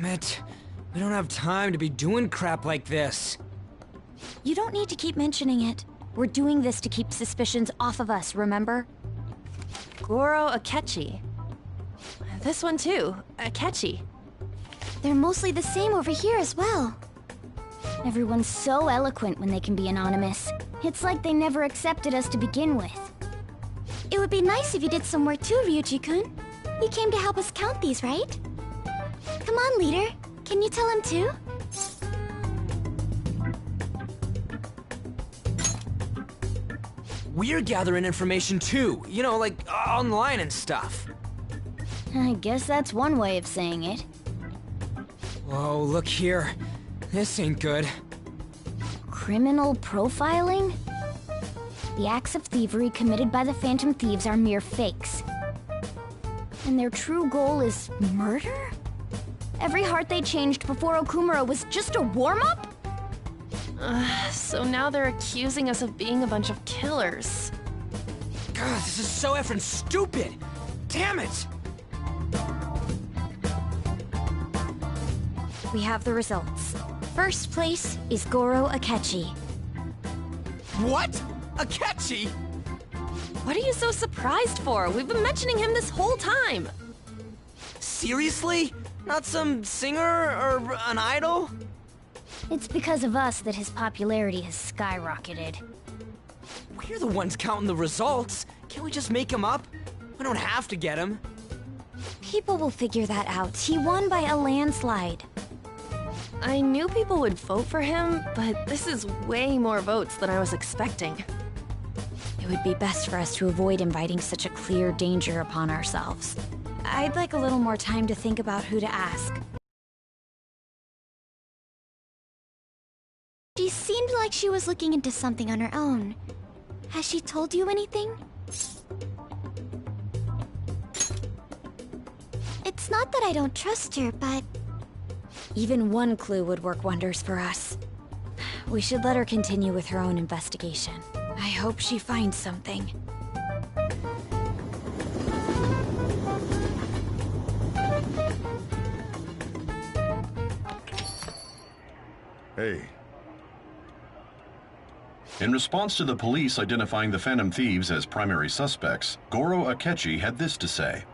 Damn it. We don't have time to be doing crap like this. You don't need to keep mentioning it. We're doing this to keep suspicions off of us, remember? Goro Akechi. This one too, Akechi. They're mostly the same over here as well. Everyone's so eloquent when they can be anonymous. It's like they never accepted us to begin with. It would be nice if you did some work too, Ryuji-kun. You came to help us count these, right? Come on, leader. Can you tell him too? We're gathering information too, you know, like online and stuff. I guess that's one way of saying it. Whoa, look here. This ain't good. Criminal profiling? The acts of thievery committed by the Phantom Thieves are mere fakes. And their true goal is murder? Every heart they changed before Okumura was just a warm-up? So now they're accusing us of being a bunch of killers. God, this is so effing stupid! Damn it! We have the results. First place is Goro Akechi. What? Akechi? What are you so surprised for? We've been mentioning him this whole time. Seriously? Not some singer or an idol? It's because of us that his popularity has skyrocketed. We're the ones counting the results. Can't we just make him up? We don't have to get him. People will figure that out. He won by a landslide. I knew people would vote for him, but this is way more votes than I was expecting. It would be best for us to avoid inviting such a clear danger upon ourselves. I'd like a little more time to think about who to ask. She seemed like she was looking into something on her own. Has she told you anything? It's not that I don't trust her, but... Even one clue would work wonders for us. We should let her continue with her own investigation. I hope she finds something. Hey. In response to the police identifying the Phantom Thieves as primary suspects, Goro Akechi had this to say.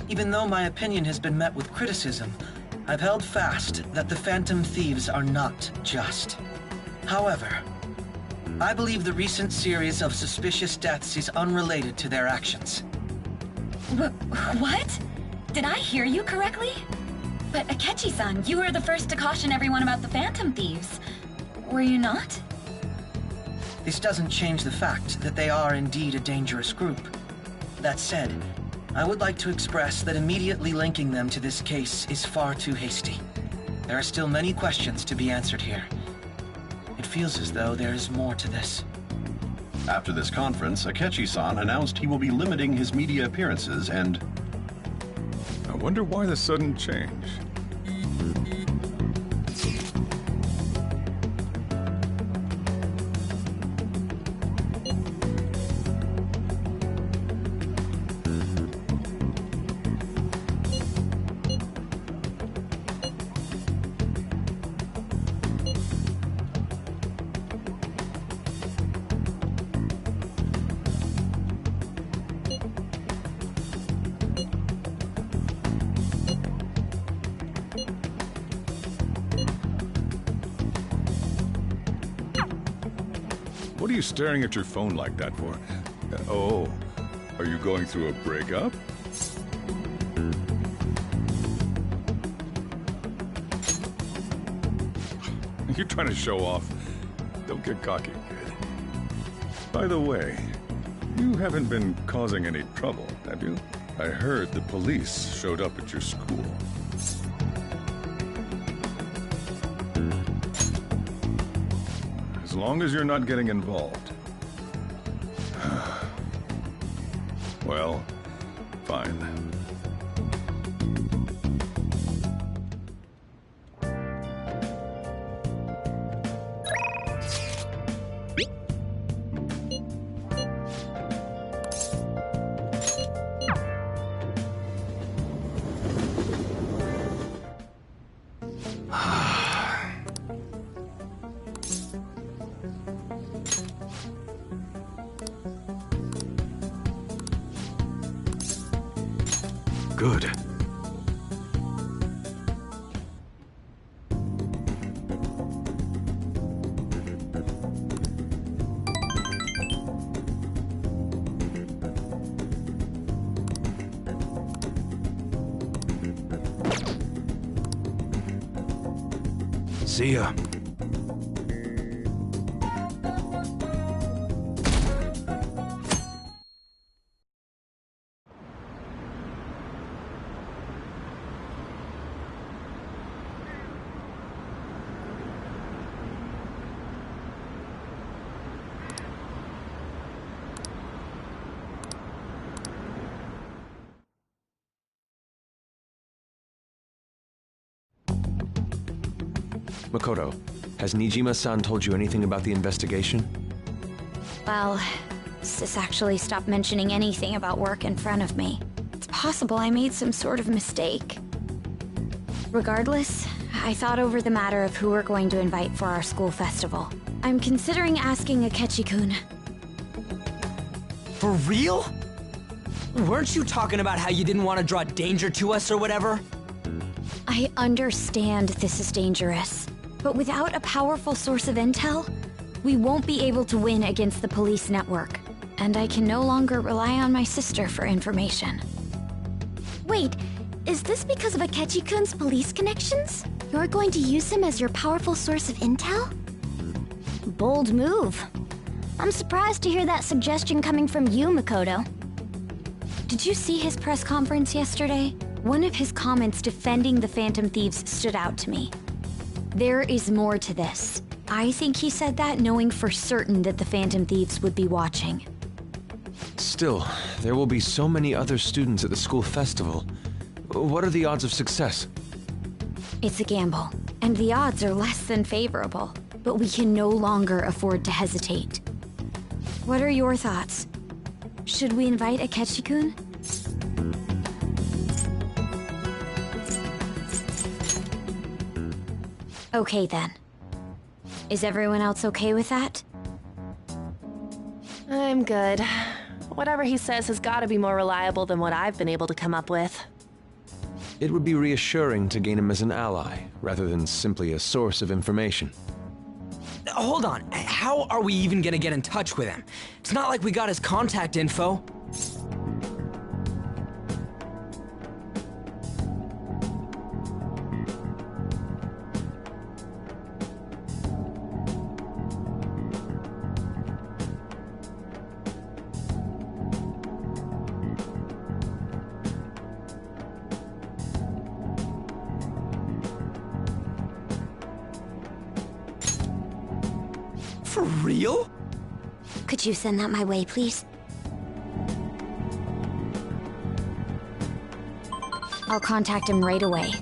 Even though my opinion has been met with criticism, I've held fast that the Phantom Thieves are not just. However, I believe the recent series of suspicious deaths is unrelated to their actions. What? Did I hear you correctly? But Akechi-san, you were the first to caution everyone about the Phantom Thieves. Were you not? This doesn't change the fact that they are indeed a dangerous group. That said, I would like to express that immediately linking them to this case is far too hasty. There are still many questions to be answered here. It feels as though there is more to this. After this conference, Akechi-san announced he will be limiting his media appearances and... I wonder why the sudden change. What are you staring at your phone like that for? Oh, are you going through a breakup? You're trying to show off. Don't get cocky, kid. By the way, you haven't been causing any trouble, have you? I heard the police showed up at your school. As long as you're not getting involved. Well, fine then. good. See ya. Makoto, has Nijima-san told you anything about the investigation? Well, Sis actually stopped mentioning anything about work in front of me. It's possible I made some sort of mistake. Regardless, I thought over the matter of who we're going to invite for our school festival. I'm considering asking Akechi-kun. For real? Weren't you talking about how you didn't want to draw danger to us or whatever? I understand this is dangerous, but without a powerful source of intel, we won't be able to win against the police network, and I can no longer rely on my sister for information. Wait, is this because of Akechi-kun's police connections? You're going to use him as your powerful source of intel? Bold move. I'm surprised to hear that suggestion coming from you, Makoto. Did you see his press conference yesterday? One of his comments defending the Phantom Thieves stood out to me. There is more to this. I think he said that knowing for certain that the Phantom Thieves would be watching. Still, there will be so many other students at the school festival. What are the odds of success? It's a gamble, and the odds are less than favorable, but we can no longer afford to hesitate. What are your thoughts? Should we invite Akechi-kun? Okay then. Is everyone else okay with that? I'm good. Whatever he says has got to be more reliable than what I've been able to come up with. It would be reassuring to gain him as an ally, rather than simply a source of information. Hold on, how are we even gonna get in touch with him? It's not like we got his contact info. For real? Could you send that my way, please? I'll contact him right away.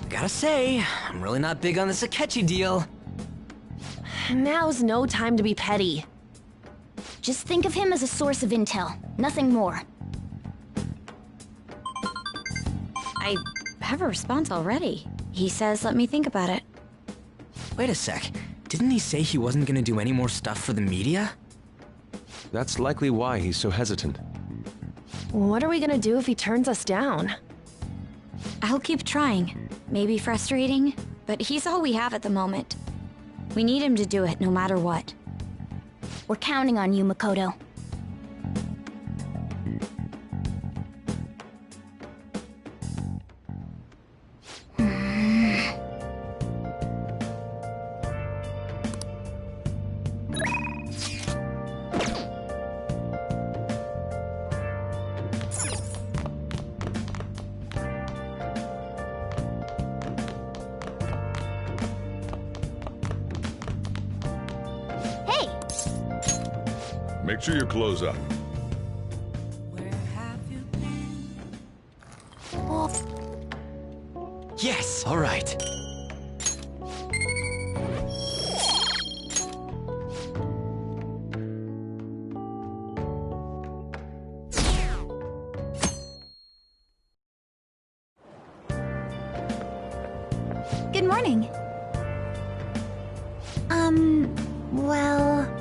Gotta say, I'm really not big on this Akechi deal. Now's no time to be petty. Just think of him as a source of intel, nothing more. I have a response already. He says let me think about it. Wait a sec. Didn't he say he wasn't gonna do any more stuff for the media? That's likely why he's so hesitant. What are we gonna do if he turns us down? I'll keep trying. Maybe frustrating, but he's all we have at the moment. We need him to do it no matter what. We're counting on you, Makoto. Make sure you close up. Yes, all right. Good morning. Well...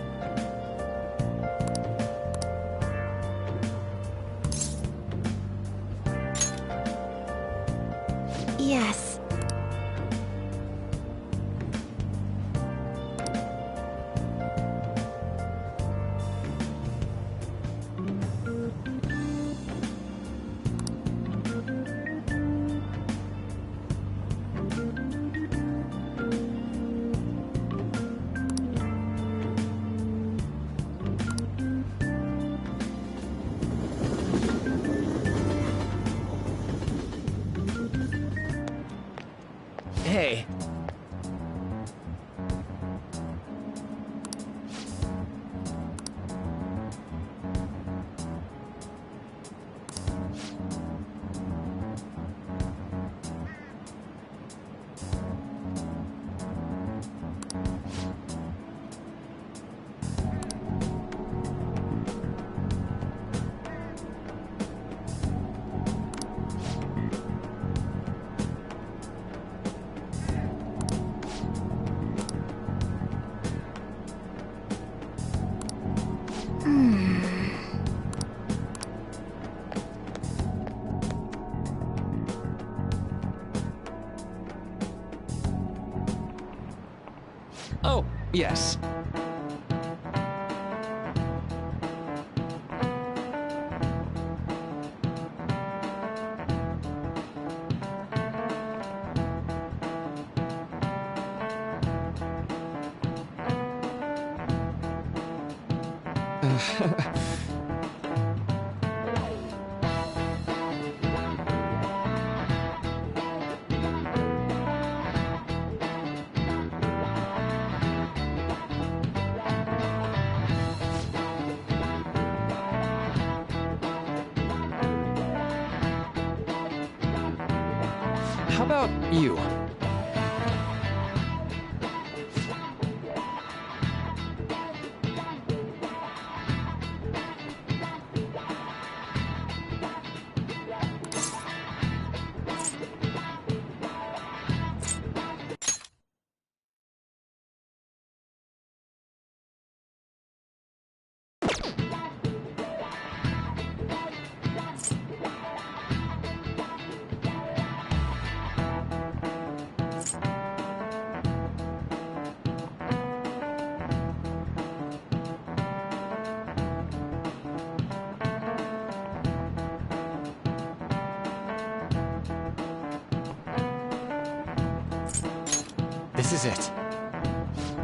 Hey. Oh, yes. How about you? This is it.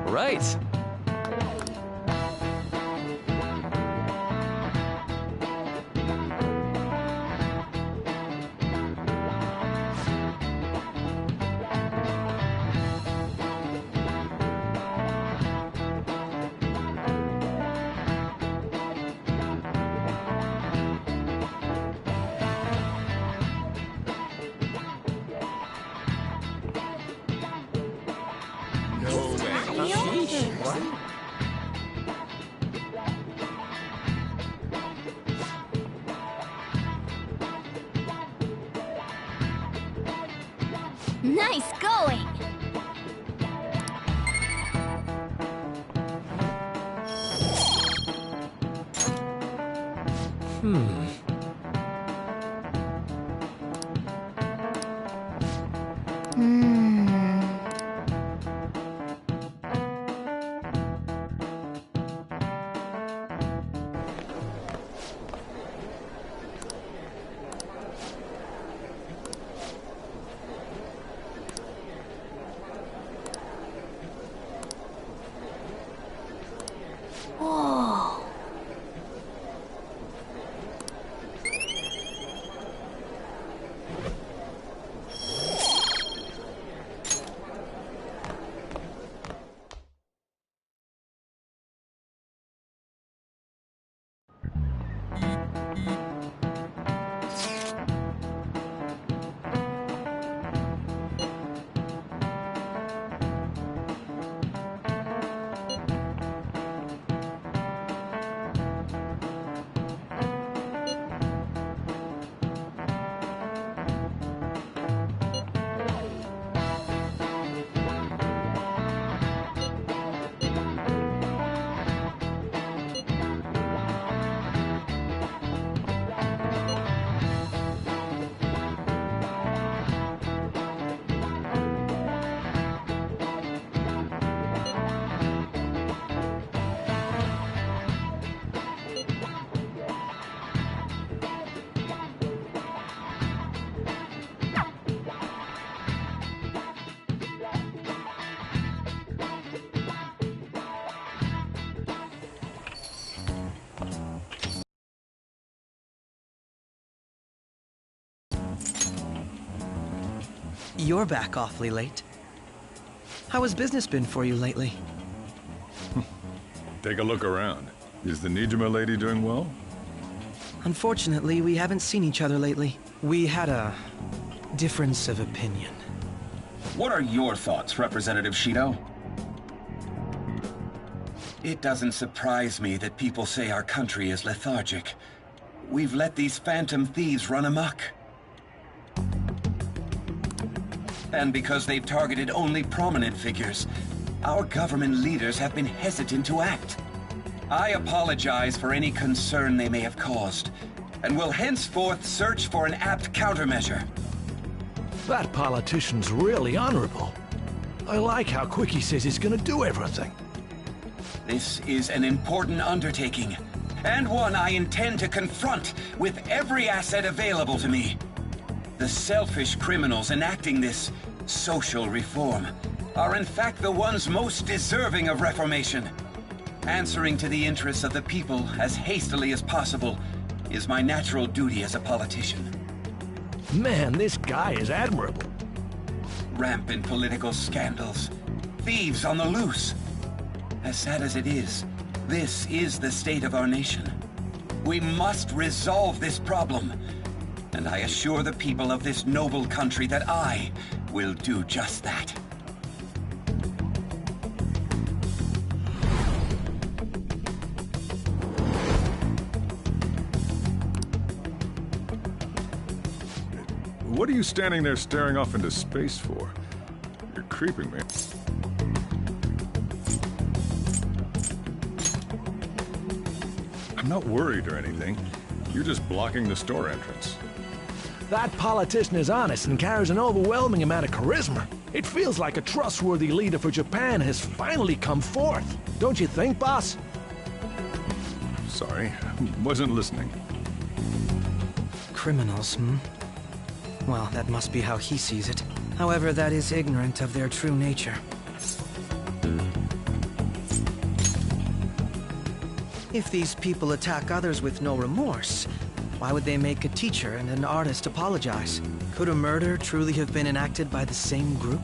Right. Nice going! Whoa. You're back awfully late. How has business been for you lately? Take a look around. Is the Nijima lady doing well? Unfortunately, we haven't seen each other lately. We had a difference of opinion. What are your thoughts, Representative Shido? It doesn't surprise me that people say our country is lethargic. We've let these phantom thieves run amok. And because they've targeted only prominent figures, our government leaders have been hesitant to act. I apologize for any concern they may have caused, and will henceforth search for an apt countermeasure. That politician's really honorable. I like how quick he says he's gonna do everything. This is an important undertaking, and one I intend to confront with every asset available to me. The selfish criminals enacting this social reform are in fact the ones most deserving of reformation. Answering to the interests of the people as hastily as possible is my natural duty as a politician. Man, this guy is admirable. Rampant political scandals, thieves on the loose. As sad as it is, this is the state of our nation. We must resolve this problem, and I assure the people of this noble country that I will do just that. What are you standing there staring off into space for? You're creeping me. I'm not worried or anything. You're just blocking the store entrance. That politician is honest and carries an overwhelming amount of charisma. It feels like a trustworthy leader for Japan has finally come forth. Don't you think, boss? Sorry, wasn't listening. Criminals, hmm? Well, that must be how he sees it. However, that is ignorant of their true nature. If these people attack others with no remorse, why would they make a teacher and an artist apologize? Could a murder truly have been enacted by the same group?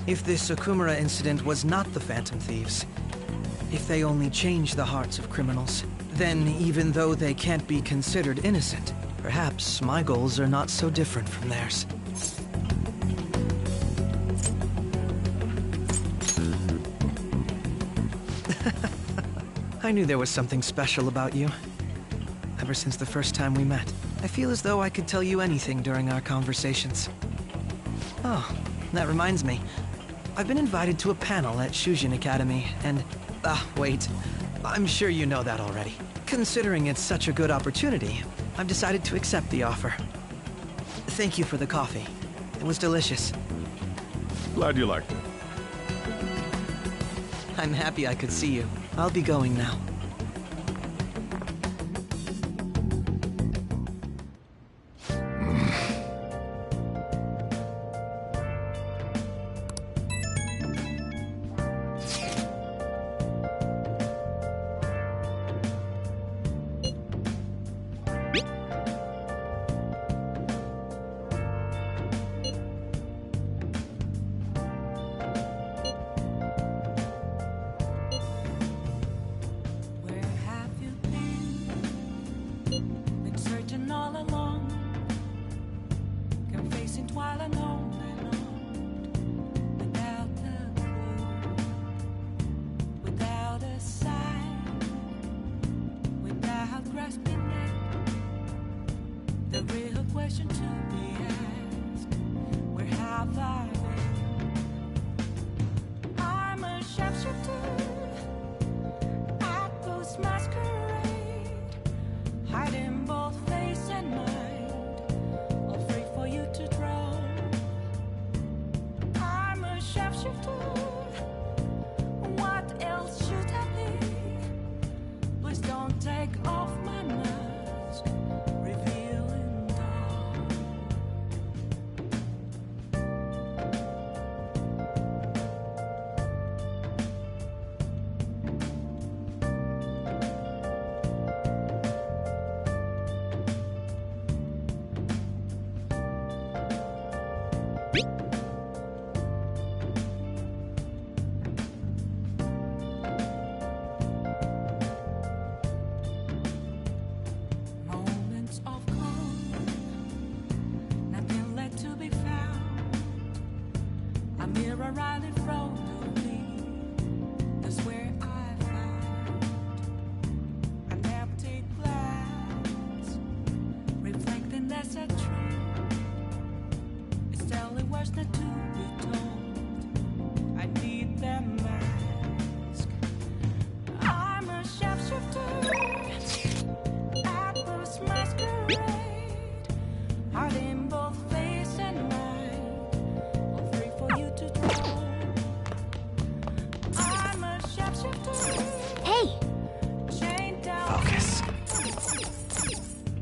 If this Okumura incident was not the Phantom Thieves, if they only change the hearts of criminals, then even though they can't be considered innocent, perhaps my goals are not so different from theirs. I knew there was something special about you. Ever since the first time we met, I feel as though I could tell you anything during our conversations. Oh, that reminds me. I've been invited to a panel at Shujin Academy, and... wait. I'm sure you know that already. Considering it's such a good opportunity, I've decided to accept the offer. Thank you for the coffee. It was delicious. Glad you liked it. I'm happy I could see you. I'll be going now. A mirror right in front of me. That's where I found an empty glass, reflecting that's a truth. It's telling words not to be told. I need that mask. I'm a shapeshifter at this masquerade, heart in both face and mind, all three for you to draw. I'm a shapeshifter. Hey! Chained down. Focus.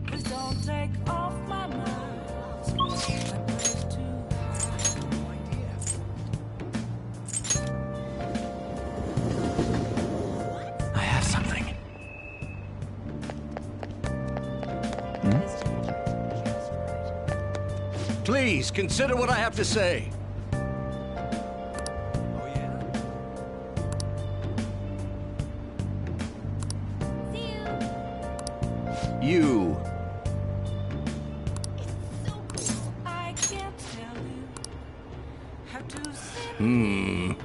Please don't take off my mask. My place to I have something. Please, consider what I have to say. You. I can't tell you how to sit.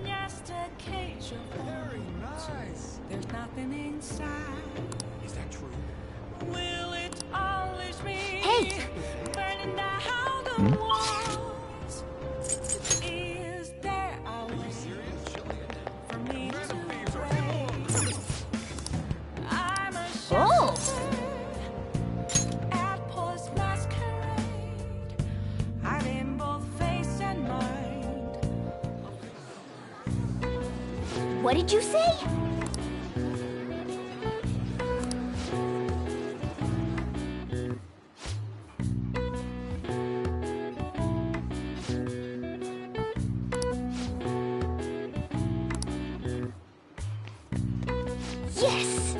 Just a cage of words. There's nothing inside. Is that true? Will it always be Hey! burning down the walls? Is there a way for me to break? I'm a Oh! at Paul's masquerade, hiding both face and mind. What did you say? Yes!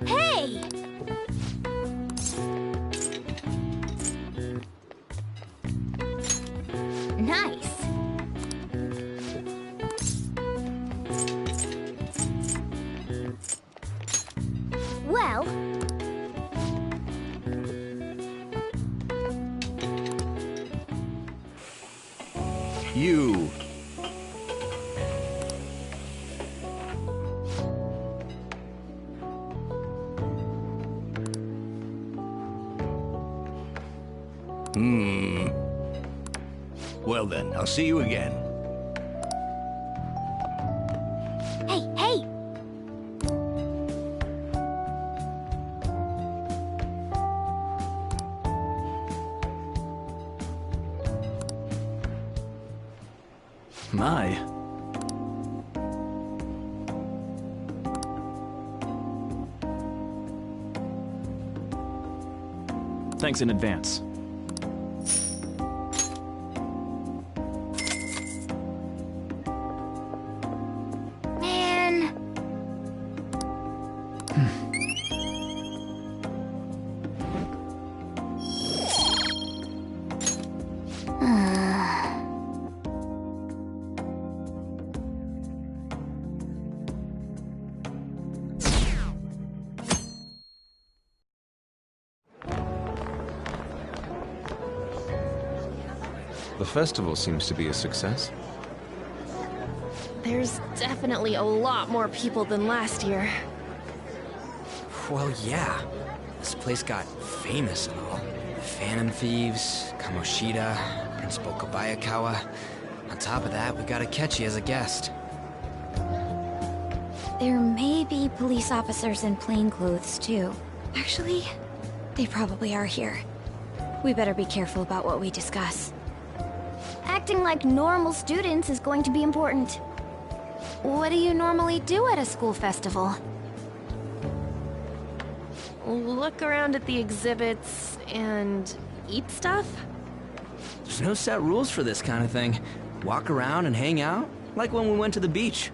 Hey! Nice. Well, You. Well then, I'll see you again. hey, hey! My. Thanks in advance. Man. The festival seems to be a success. There's definitely a lot more people than last year. Well, yeah. This place got famous and all. Phantom Thieves, Kamoshida, Principal Kobayakawa. On top of that, we got Akechi as a guest. There may be police officers in plainclothes, too. Actually, they probably are here. We better be careful about what we discuss. Acting like normal students is going to be important. What do you normally do at a school festival? Look around at the exhibits and eat stuff? There's no set rules for this kind of thing. Walk around and hang out, like when we went to the beach.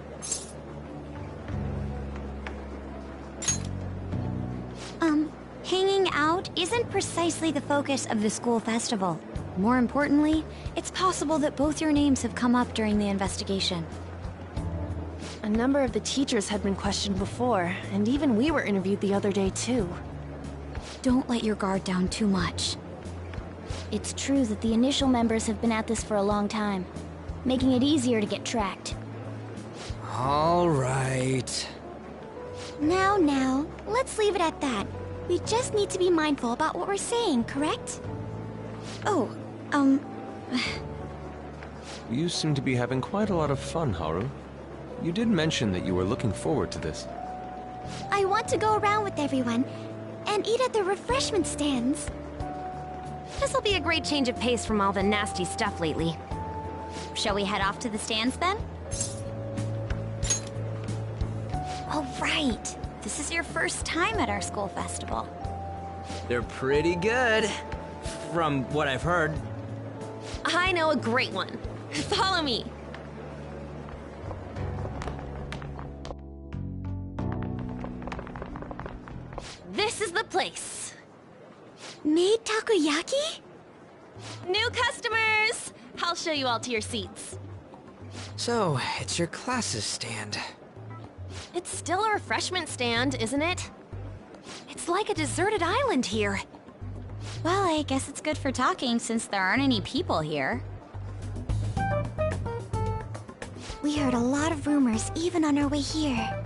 Hanging out isn't precisely the focus of the school festival. More importantly, it's possible that both your names have come up during the investigation. A number of the teachers had been questioned before, and even we were interviewed the other day too. Don't let your guard down too much. It's true that the initial members have been at this for a long time, making it easier to get tracked. All right. Now, let's leave it at that. We just need to be mindful about what we're saying, correct? Oh, You seem to be having quite a lot of fun, Haru. You did mention that you were looking forward to this. I want to go around with everyone and eat at the refreshment stands. This'll be a great change of pace from all the nasty stuff lately. Shall we head off to the stands then? Oh, right. This is your first time at our school festival. They're pretty good, from what I've heard. I know a great one. Follow me. This is the place. Made takoyaki? New customers! I'll show you all to your seats. So, it's your class's stand. It's still a refreshment stand, isn't it? It's like a deserted island here. Well, I guess it's good for talking since there aren't any people here. We heard a lot of rumors even on our way here.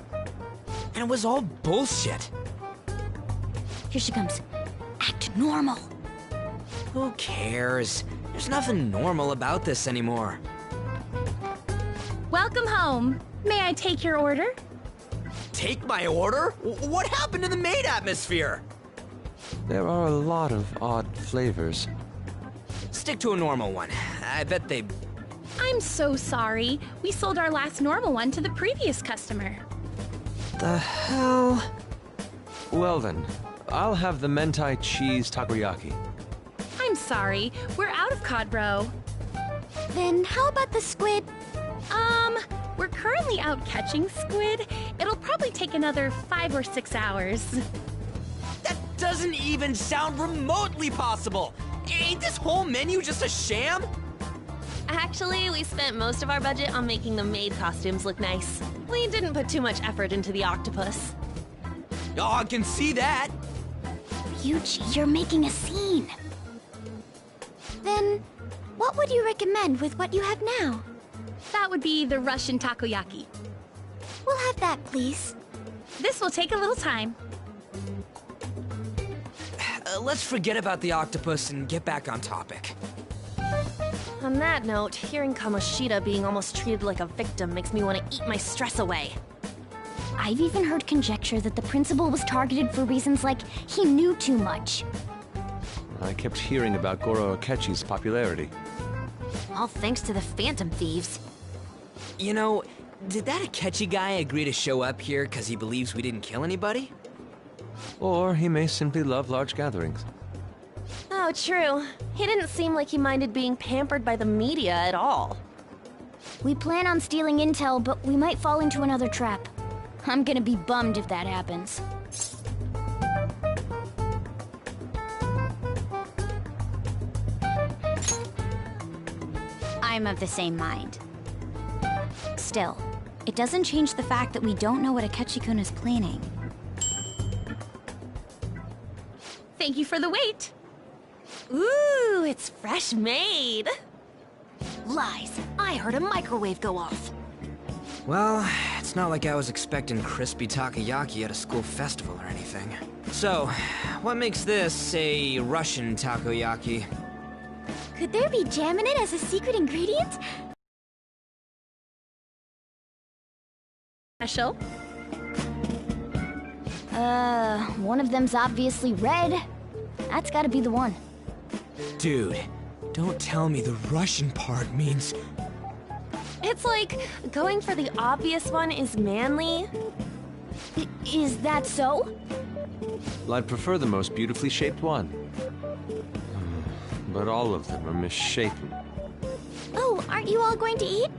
And it was all bullshit. Here she comes. Act normal. Who cares? There's nothing normal about this anymore. Welcome home. May I take your order? Take my order? What happened to the maid atmosphere? There are a lot of odd flavors. Stick to a normal one. I bet they... I'm so sorry. We sold our last normal one to the previous customer. The hell? Well then, I'll have the mentai cheese takoyaki. I'm sorry. We're out of cod roe. Then how about the squid? We're currently out catching squid. It'll probably take another 5 or 6 hours. That doesn't even sound remotely possible! Ain't this whole menu just a sham? Actually, we spent most of our budget on making the maid costumes look nice. We didn't put too much effort into the octopus. Oh, I can see that! Ryuji, you're making a scene. Then, what would you recommend with what you have now? That would be the Russian takoyaki. We'll have that, please. This will take a little time. Let's forget about the octopus and get back on topic. On that note, hearing Kamoshida being almost treated like a victim makes me want to eat my stress away. I've even heard conjecture that the principal was targeted for reasons like he knew too much. I kept hearing about Goro Akechi's popularity. All thanks to the Phantom Thieves. You know, did that Akechi guy agree to show up here because he believes we didn't kill anybody? Or he may simply love large gatherings. Oh, true. He didn't seem like he minded being pampered by the media at all. We plan on stealing intel, but we might fall into another trap. I'm gonna be bummed if that happens. I'm of the same mind. Still, it doesn't change the fact that we don't know what Akechi-kun is planning. Thank you for the wait. Ooh, it's fresh made. Lies. I heard a microwave go off. Well, it's not like I was expecting crispy takoyaki at a school festival or anything. So, what makes this a Russian takoyaki? Could there be jam in it as a secret ingredient? Special? One of them's obviously red. That's gotta be the one. Dude, don't tell me the Russian part means... It's like going for the obvious one is manly. Is that so? Well, I'd prefer the most beautifully shaped one. But all of them are misshapen. Oh, aren't you all going to eat?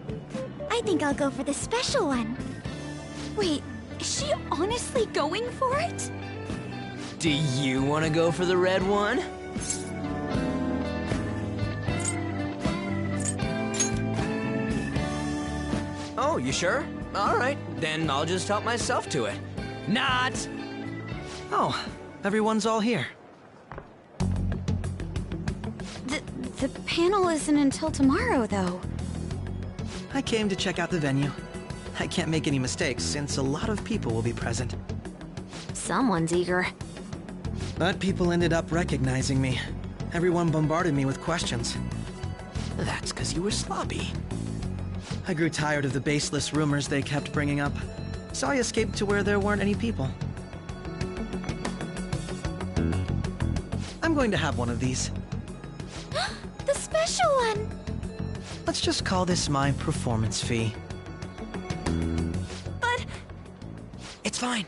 I think I'll go for the special one. Wait, is she honestly going for it? Do you want to go for the red one? Oh, you sure? All right, then I'll just help myself to it. Not! Oh, everyone's all here. The panel isn't until tomorrow, though. I came to check out the venue. I can't make any mistakes since a lot of people will be present. Someone's eager. But people ended up recognizing me. Everyone bombarded me with questions. That's because you were sloppy. I grew tired of the baseless rumors they kept bringing up, so I escaped to where there weren't any people. I'm going to have one of these. The special one! Let's just call this my performance fee. But... It's fine.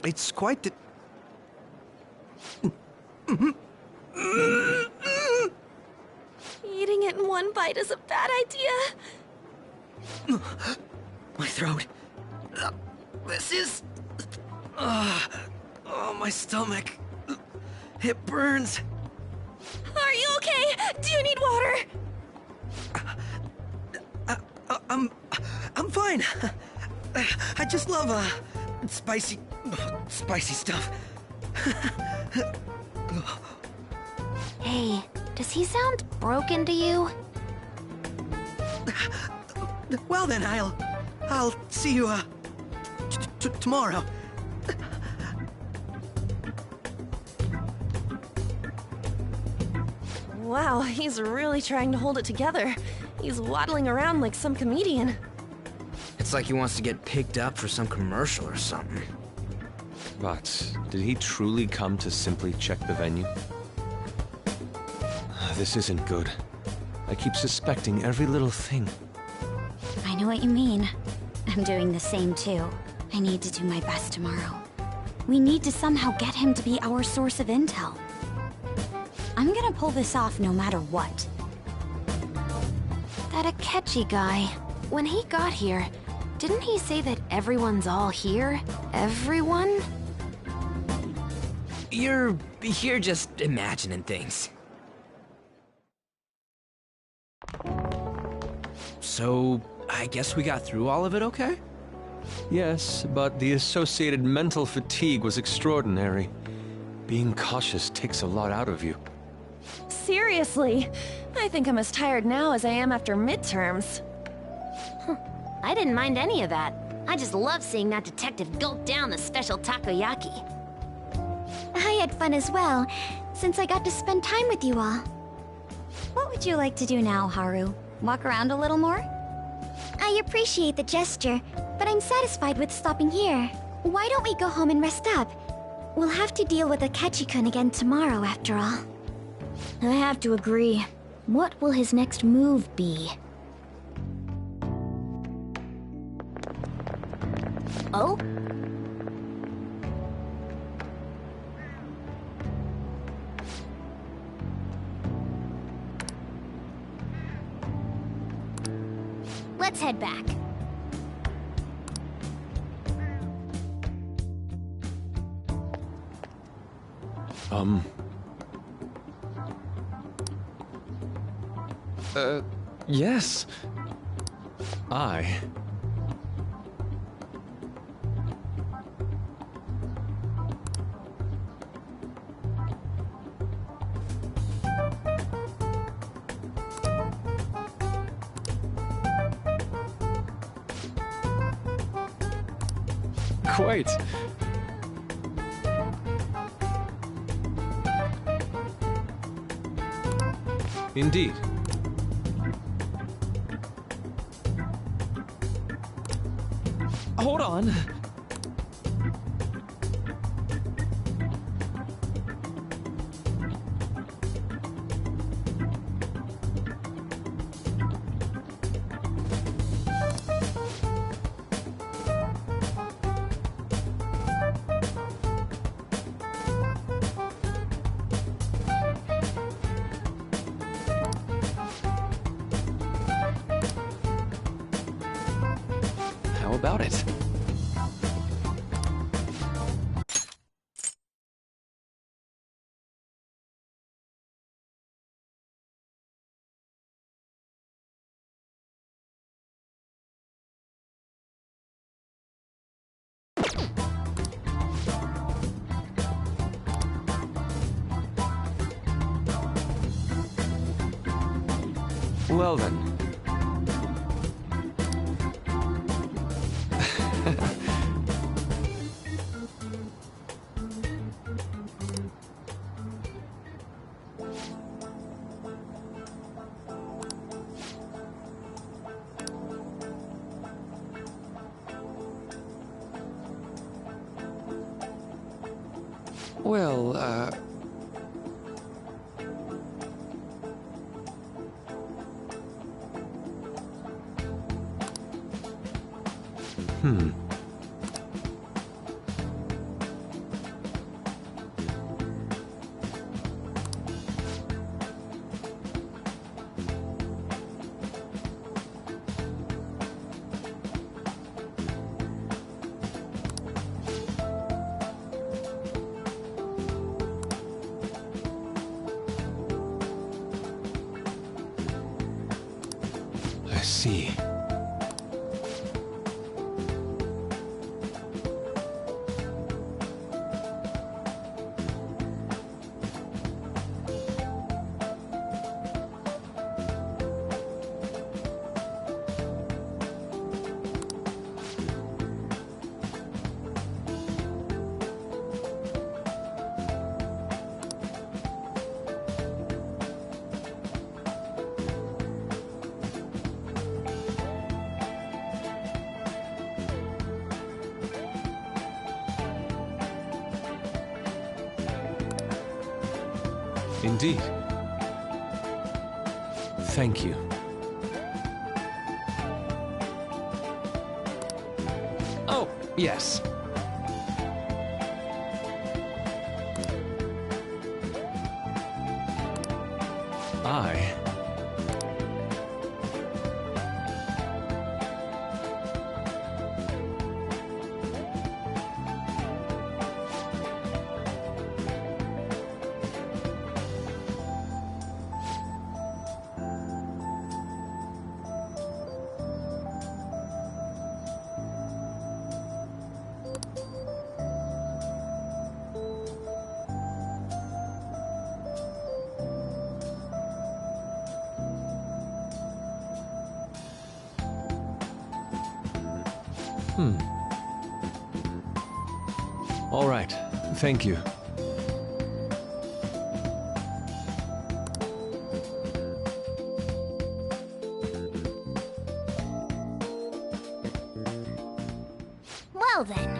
It's quite the... Eating it in one bite is a bad idea. My throat. This is... oh, my stomach. It burns. Are you okay? Do you need water? I'm fine. I just love, spicy stuff. Hey, does he sound broken to you? Well then, I'll see you, tomorrow. Wow, he's really trying to hold it together. He's waddling around like some comedian. It's like he wants to get picked up for some commercial or something. But did he truly come to simply check the venue? This isn't good. I keep suspecting every little thing. I know what you mean. I'm doing the same too. I need to do my best tomorrow. We need to somehow get him to be our source of intel. I'm gonna pull this off no matter what. That Akechi guy, when he got here, didn't he say that everyone's all here? Everyone? You're just imagining things. So, I guess we got through all of it okay? Yes, but the associated mental fatigue was extraordinary. Being cautious takes a lot out of you. Seriously, I think I'm as tired now as I am after midterms. I didn't mind any of that. I just love seeing that detective gulp down the special takoyaki. I had fun as well, since I got to spend time with you all. What would you like to do now, Haru? Walk around a little more? I appreciate the gesture, but I'm satisfied with stopping here. Why don't we go home and rest up? We'll have to deal with Akechi-kun again tomorrow, after all. I have to agree. What will his next move be? Oh? Let's head back. Yes. Quite. Indeed. Hold on. How about it? Well then. Well, I see. Indeed. Thank you. Oh, yes. All right. Thank you. Well then.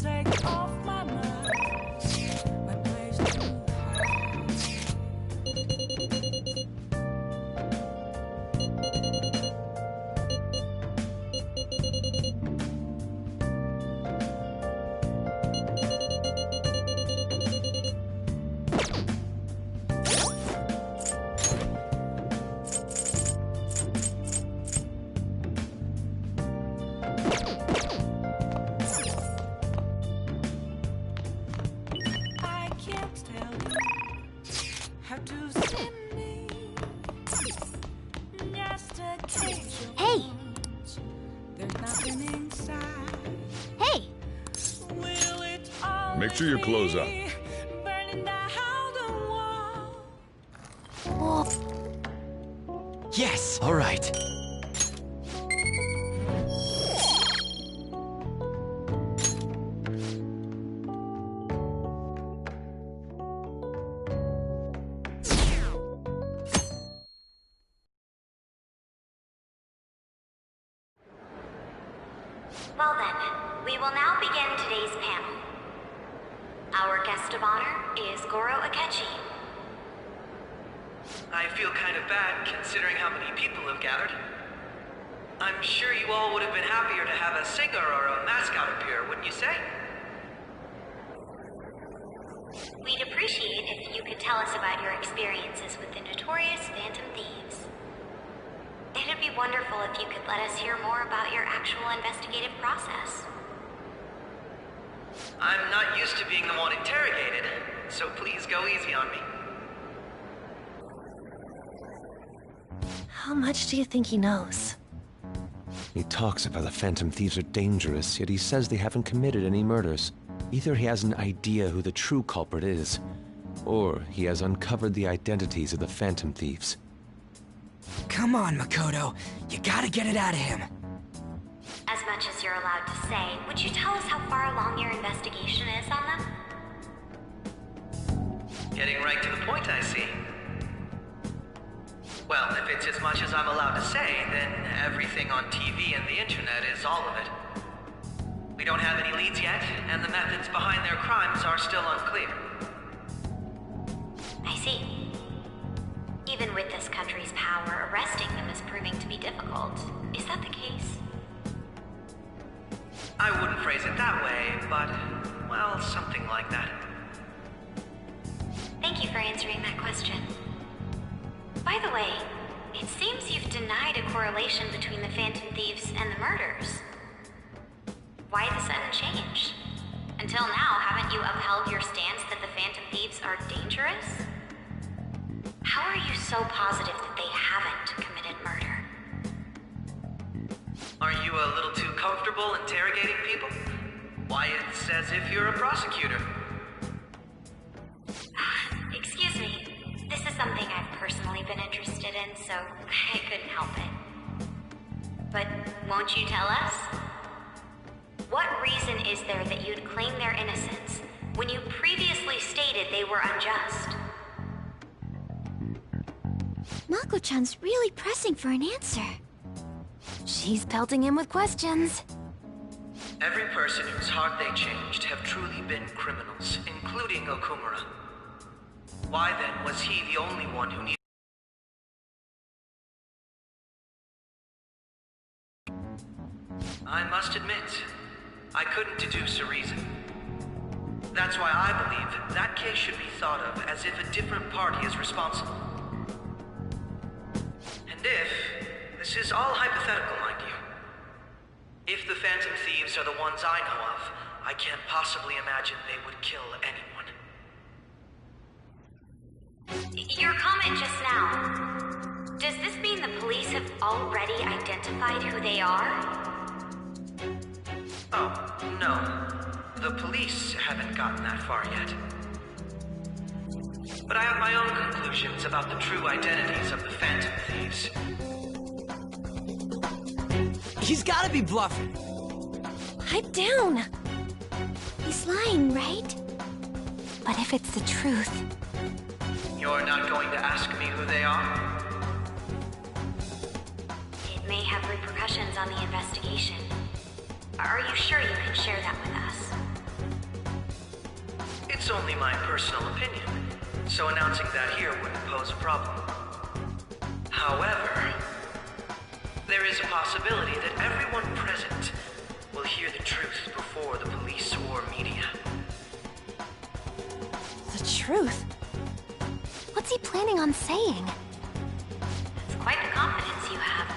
take off my mind. My place to I can't tell you how to see me. Just a cage of Hey! wounds. There's nothing inside. Hey! Will it always Make sure you close up. be burning down the wall? Yes! All right. Well then, we will now begin today's panel. Our guest of honor is Goro Akechi. I feel kind of bad considering how many people have gathered. I'm sure you all would have been happier to have a singer or a mascot appear, wouldn't you say? We'd appreciate if you could tell us about your experiences with the notorious Phantom Thieves. It'd be wonderful if you could let us hear more about your actual investigative process. I'm not used to being the one interrogated, so please go easy on me. How much do you think he knows? He talks about the Phantom Thieves are dangerous, yet he says they haven't committed any murders. Either he has an idea who the true culprit is, or he has uncovered the identities of the Phantom Thieves. Come on, Makoto. You gotta get it out of him. As much as you're allowed to say, would you tell us how far along your investigation is on them? Getting right to the point, I see. Well, if it's as much as I'm allowed to say, then everything on TV and the internet is all of it. We don't have any leads yet, and the methods behind their crimes are still unclear. I see. Even with this country's power, arresting them is proving to be difficult. Is that the case? I wouldn't phrase it that way, but, well, something like that. Thank you for answering that question. By the way, it seems you've denied a correlation between the Phantom Thieves and the murders. Why the sudden change? Until now, haven't you upheld your stance that the Phantom Thieves are dangerous? How are you so positive that they haven't committed murder? Are you a little too comfortable interrogating people? Why, it's as if you're a prosecutor. Excuse me. This is something I've personally been interested in, so I couldn't help it. But won't you tell us? What reason is there that you'd claim their innocence when you previously stated they were unjust? Mako-chan's really pressing for an answer. She's pelting him with questions. Every person whose heart they changed have truly been criminals, including Okumura. Why then was he the only one who needed... I must admit, I couldn't deduce a reason. That's why I believe that case should be thought of as if a different party is responsible. And if, this is all hypothetical, mind you, if the Phantom Thieves are the ones I know of, I can't possibly imagine they would kill anyone. Your comment just now, does this mean the police have already identified who they are? Oh, no. The police haven't gotten that far yet. But I have my own conclusions about the true identities of the Phantom Thieves. He's gotta be bluffing. Pipe down. He's lying, right? But if it's the truth... You're not going to ask me who they are? It may have repercussions on the investigation. Are you sure you can share that with us? It's only my personal opinion, so announcing that here wouldn't pose a problem. However, there is a possibility that everyone present will hear the truth before the police or media. The truth? What's he planning on saying? It's quite the confidence you have.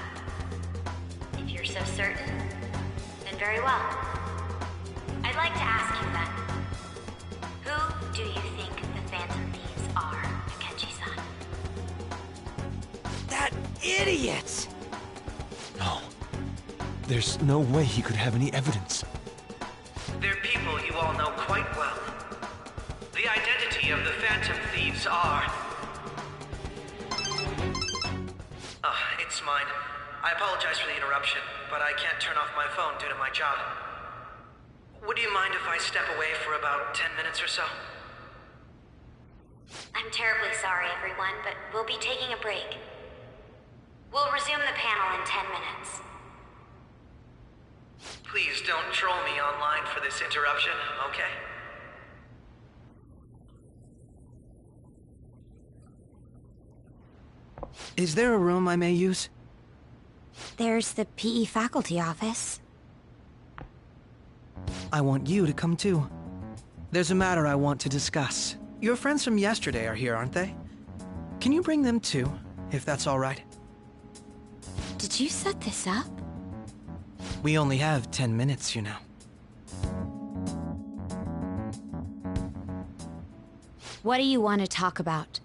If you're so certain, then very well. I'd like to ask you then, who do you think the Phantom Thieves are, Akechi-san? That idiot! No. There's no way he could have any evidence. They're people you all know quite well. The identity of the Phantom Thieves are... it's mine. I apologize for the interruption, but I can't turn off my phone due to my job. Would you mind if I step away for about 10 minutes or so? I'm terribly sorry, everyone, but we'll be taking a break. We'll resume the panel in 10 minutes. Please don't troll me online for this interruption, okay? Is there a room I may use? There's the PE faculty office. I want you to come too. There's a matter I want to discuss. Your friends from yesterday are here, aren't they? Can you bring them too, if that's all right? Did you set this up? We only have 10 minutes, you know. What do you want to talk about?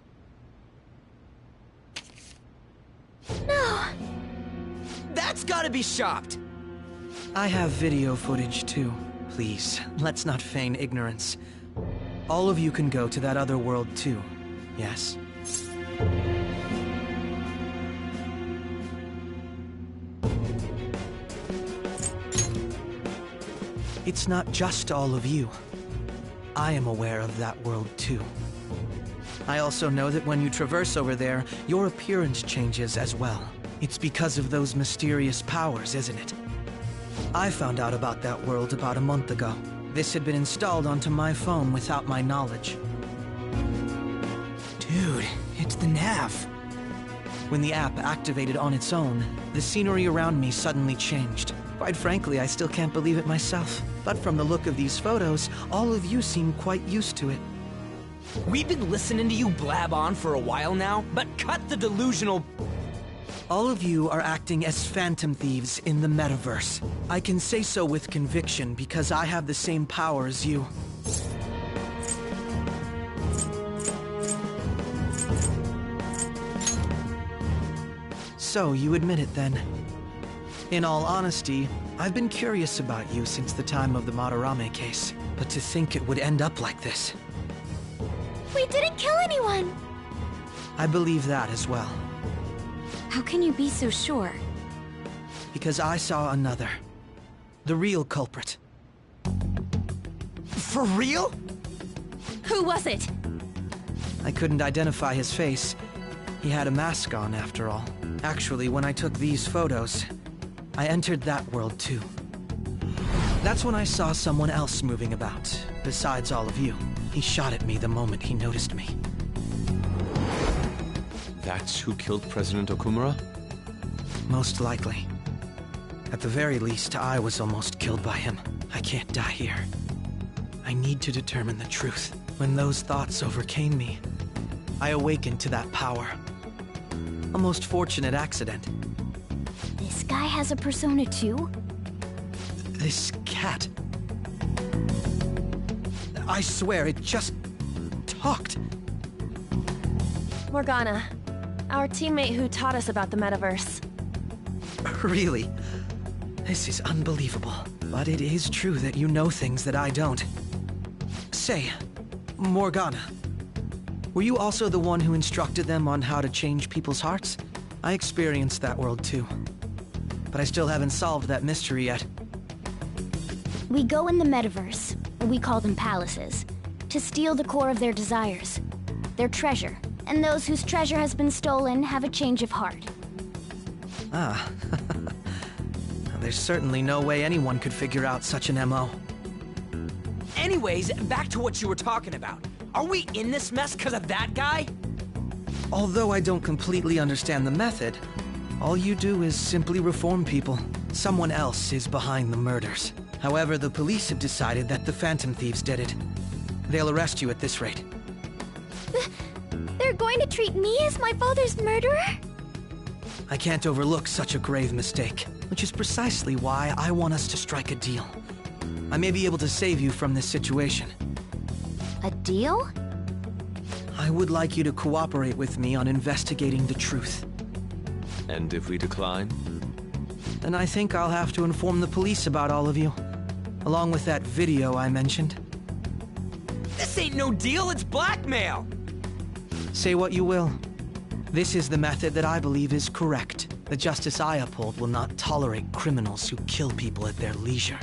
No! That's gotta be shopped! I have video footage too. Please, let's not feign ignorance. All of you can go to that other world too, yes? It's not just all of you. I am aware of that world too. I also know that when you traverse over there, your appearance changes as well. It's because of those mysterious powers, isn't it? I found out about that world about a month ago. This had been installed onto my phone without my knowledge. Dude, it's the nav. When the app activated on its own, the scenery around me suddenly changed. Quite frankly, I still can't believe it myself. But from the look of these photos, all of you seem quite used to it. We've been listening to you blab on for a while now, but cut the delusional... All of you are acting as Phantom Thieves in the metaverse. I can say so with conviction because I have the same power as you. So, you admit it then. In all honesty, I've been curious about you since the time of the Madarame case, but to think it would end up like this. We didn't kill anyone! I believe that as well. How can you be so sure? Because I saw another. The real culprit. For real? Who was it? I couldn't identify his face. He had a mask on, after all. Actually, when I took these photos, I entered that world too. That's when I saw someone else moving about, besides all of you. He shot at me the moment he noticed me. That's who killed President Okumura? Most likely. At the very least, I was almost killed by him. I can't die here. I need to determine the truth. When those thoughts overcame me, I awakened to that power. A most fortunate accident. This guy has a persona too? This cat. I swear, it just talked. Morgana, our teammate who taught us about the metaverse. Really? This is unbelievable. But it is true that you know things that I don't. Say, Morgana, were you also the one who instructed them on how to change people's hearts? I experienced that world too. But I still haven't solved that mystery yet. We go in the metaverse, or we call them palaces, to steal the core of their desires, their treasure. And those whose treasure has been stolen have a change of heart. Ah. There's certainly no way anyone could figure out such an MO. Anyways, back to what you were talking about. Are we in this mess because of that guy? Although I don't completely understand the method, all you do is simply reform people. Someone else is behind the murders. However, the police have decided that the Phantom Thieves did it. They'll arrest you at this rate. They're going to treat me as my father's murderer? I can't overlook such a grave mistake, which is precisely why I want us to strike a deal. I may be able to save you from this situation. A deal? I would like you to cooperate with me on investigating the truth. And if we decline? Then I think I'll have to inform the police about all of you, along with that video I mentioned. This ain't no deal, it's blackmail! Say what you will. This is the method that I believe is correct. The justice I uphold will not tolerate criminals who kill people at their leisure.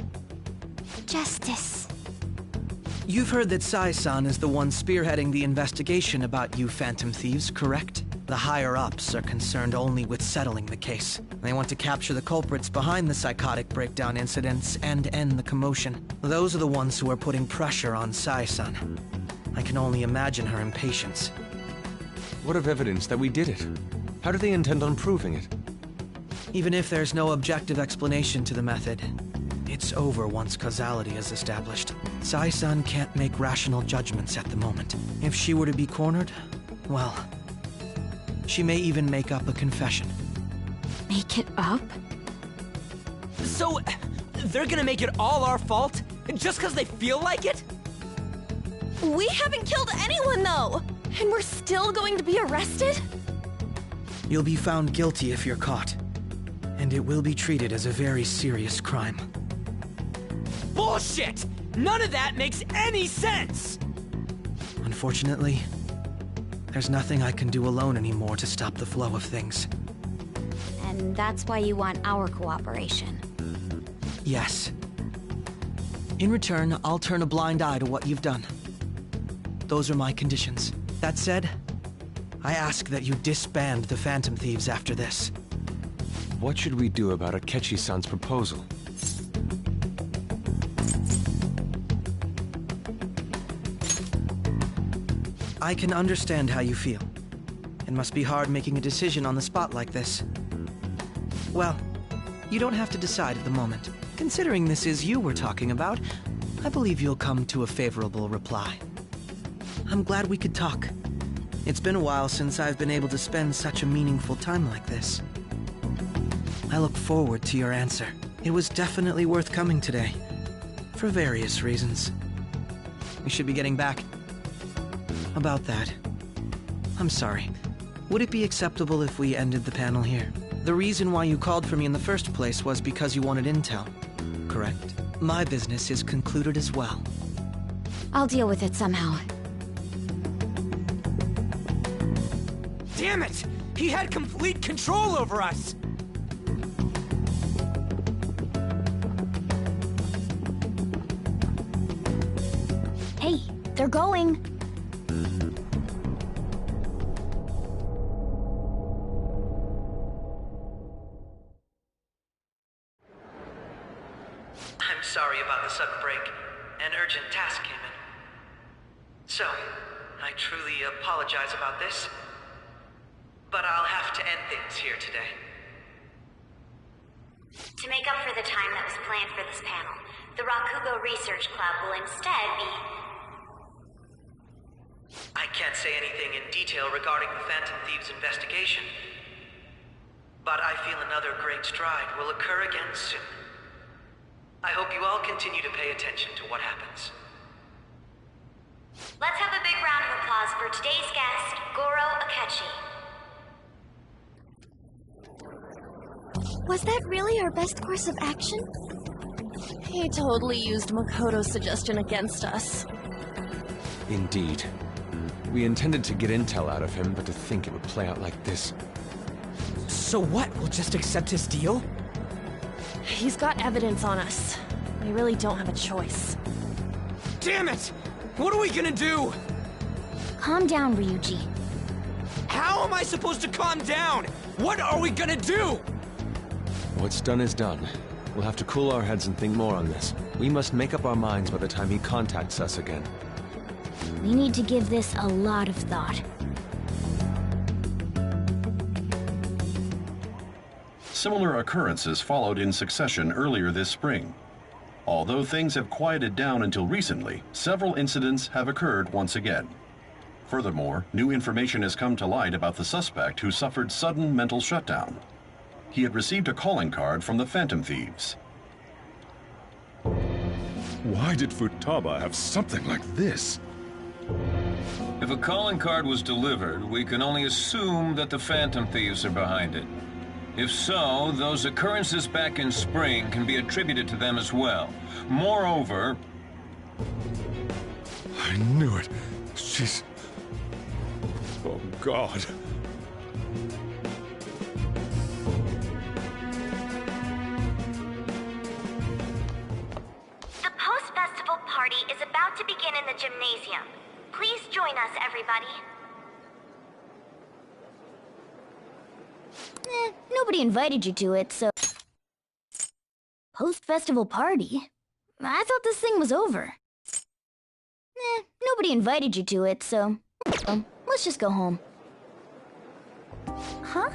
Justice. You've heard that Sai-san is the one spearheading the investigation about you Phantom Thieves, correct? The higher-ups are concerned only with settling the case. They want to capture the culprits behind the psychotic breakdown incidents and end the commotion. Those are the ones who are putting pressure on Sai-san. I can only imagine her impatience. What of evidence that we did it? How do they intend on proving it? Even if there's no objective explanation to the method, it's over once causality is established. Sai-san can't make rational judgments at the moment. If she were to be cornered, well, she may even make up a confession. Make it up? So, they're gonna make it all our fault? Just because they feel like it? We haven't killed anyone, though! And we're still going to be arrested? You'll be found guilty if you're caught. And it will be treated as a very serious crime. Bullshit! None of that makes any sense! Unfortunately, there's nothing I can do alone anymore to stop the flow of things. And that's why you want our cooperation. Yes. In return, I'll turn a blind eye to what you've done. Those are my conditions. That said, I ask that you disband the Phantom Thieves after this. What should we do about Akechi-san's proposal? I can understand how you feel. It must be hard making a decision on the spot like this. Well, you don't have to decide at the moment. Considering this is you we're talking about, I believe you'll come to a favorable reply. I'm glad we could talk. It's been a while since I've been able to spend such a meaningful time like this. I look forward to your answer. It was definitely worth coming today, for various reasons. We should be getting back. About that, I'm sorry. Would it be acceptable if we ended the panel here? The reason why you called for me in the first place was because you wanted intel, correct? My business is concluded as well. I'll deal with it somehow. Damn it! He had complete control over us! Hey, they're going! I'm sorry about the sudden break. An urgent task came in. So, I truly apologize about this. But I'll have to end things here today. To make up for the time that was planned for this panel, the Rakugo Research Club will instead be... I can't say anything in detail regarding the Phantom Thieves investigation. But I feel another great stride will occur again soon. I hope you all continue to pay attention to what happens. Let's have a big round of applause for today's guest, Goro Akechi. Was that really our best course of action? He totally used Makoto's suggestion against us. Indeed. We intended to get intel out of him, but to think it would play out like this. So what? We'll just accept his deal? He's got evidence on us. We really don't have a choice. Damn it! What are we gonna do? Calm down, Ryuji. How am I supposed to calm down? What are we gonna do? What's done is done. We'll have to cool our heads and think more on this. We must make up our minds by the time he contacts us again. We need to give this a lot of thought. Similar occurrences followed in succession earlier this spring. Although things have quieted down until recently, several incidents have occurred once again. Furthermore, new information has come to light about the suspect who suffered sudden mental shutdown. He had received a calling card from the Phantom Thieves. Why did Futaba have something like this? If a calling card was delivered, we can only assume that the Phantom Thieves are behind it. If so, those occurrences back in spring can be attributed to them as well. Moreover... I knew it. She's... Oh, God. The post-festival party is about to begin in the gymnasium. Please join us, everybody. Nobody invited you to it, so... Post-festival party? I thought this thing was over. Nobody invited you to it, so... let's just go home. Huh?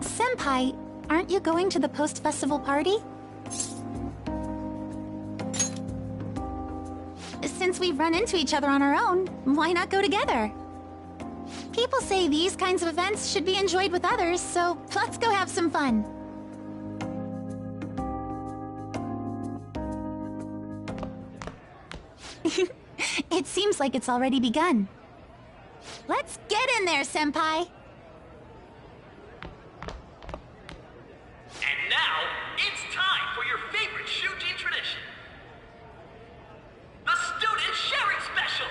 Senpai, aren't you going to the post-festival party? Since we've run into each other on our own, why not go together? People say these kinds of events should be enjoyed with others, so let's go have some fun. It seems like it's already begun. Let's get in there, Senpai! And now, it's time for your favorite Shuji tradition. The Student Sharing Special!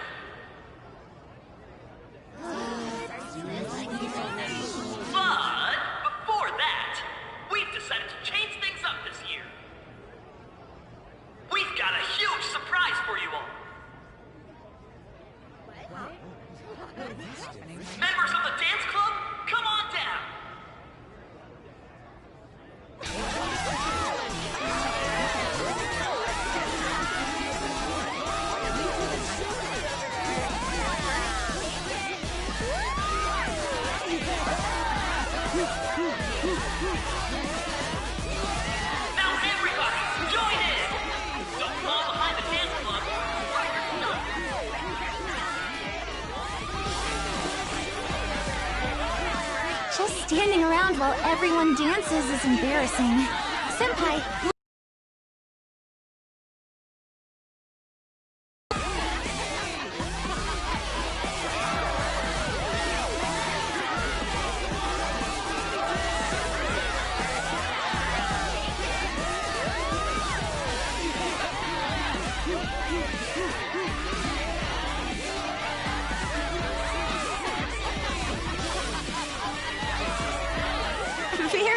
But before that, we've decided to change things up this year. We've got a huge surprise for you all. Members of the dance club, come on down. Now everybody, join in! Don't fall behind the dance club, or you're stuck! Just standing around while everyone dances is embarrassing. Senpai,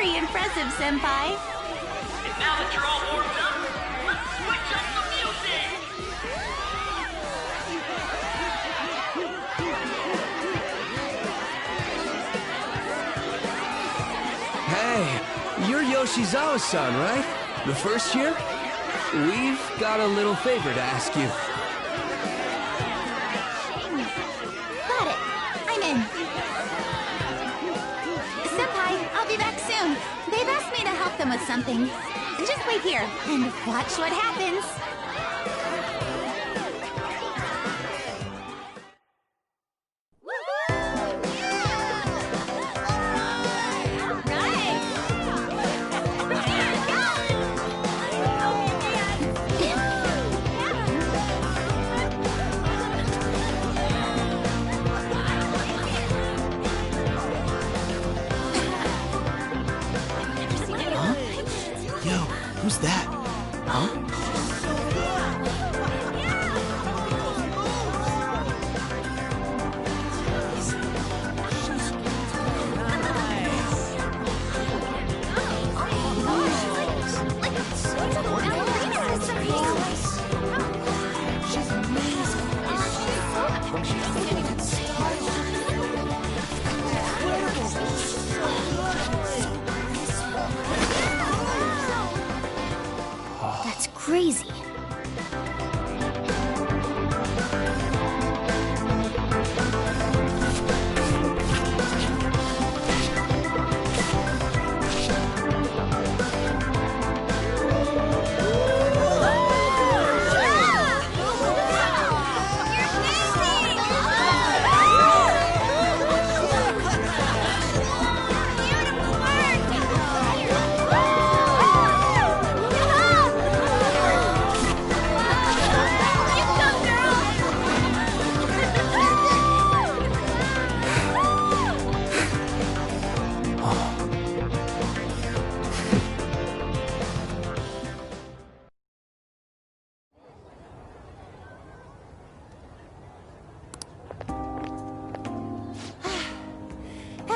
very impressive, Senpai. And now that you're all warmed up, let's switch up the music! Hey, you're Yoshizawa-san, right? The first year? We've got a little favor to ask you. Got it. I'm in. Senpai, I'll be back soon. They've asked me to help them with something. Just wait here and watch what happens. Who's that? Huh?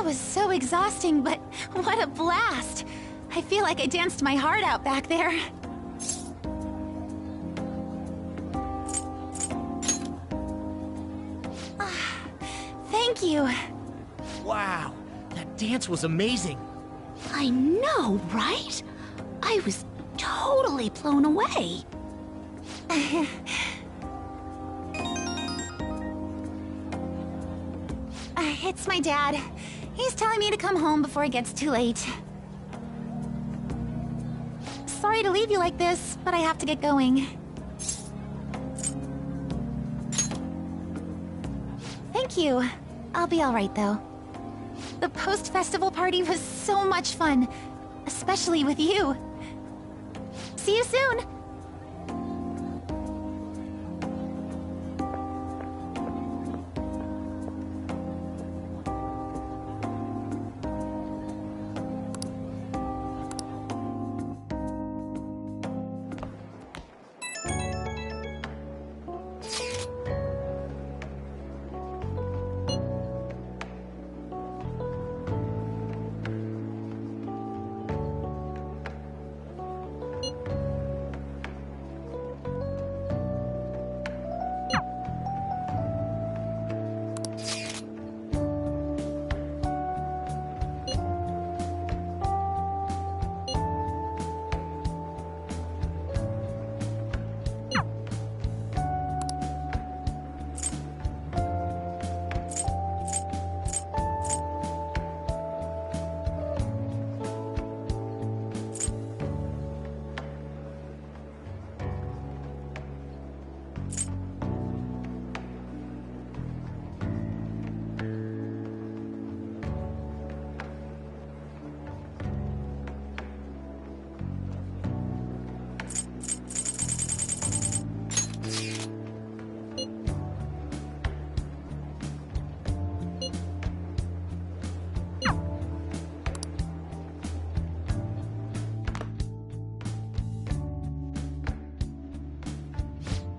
That was so exhausting, but what a blast! I feel like I danced my heart out back there. Thank you. Wow, that dance was amazing. I know, right? I was totally blown away. It's my dad. He's telling me to come home before it gets too late. Sorry to leave you like this, but I have to get going. Thank you. I'll be alright, though. The post-festival party was so much fun, especially with you. See you soon!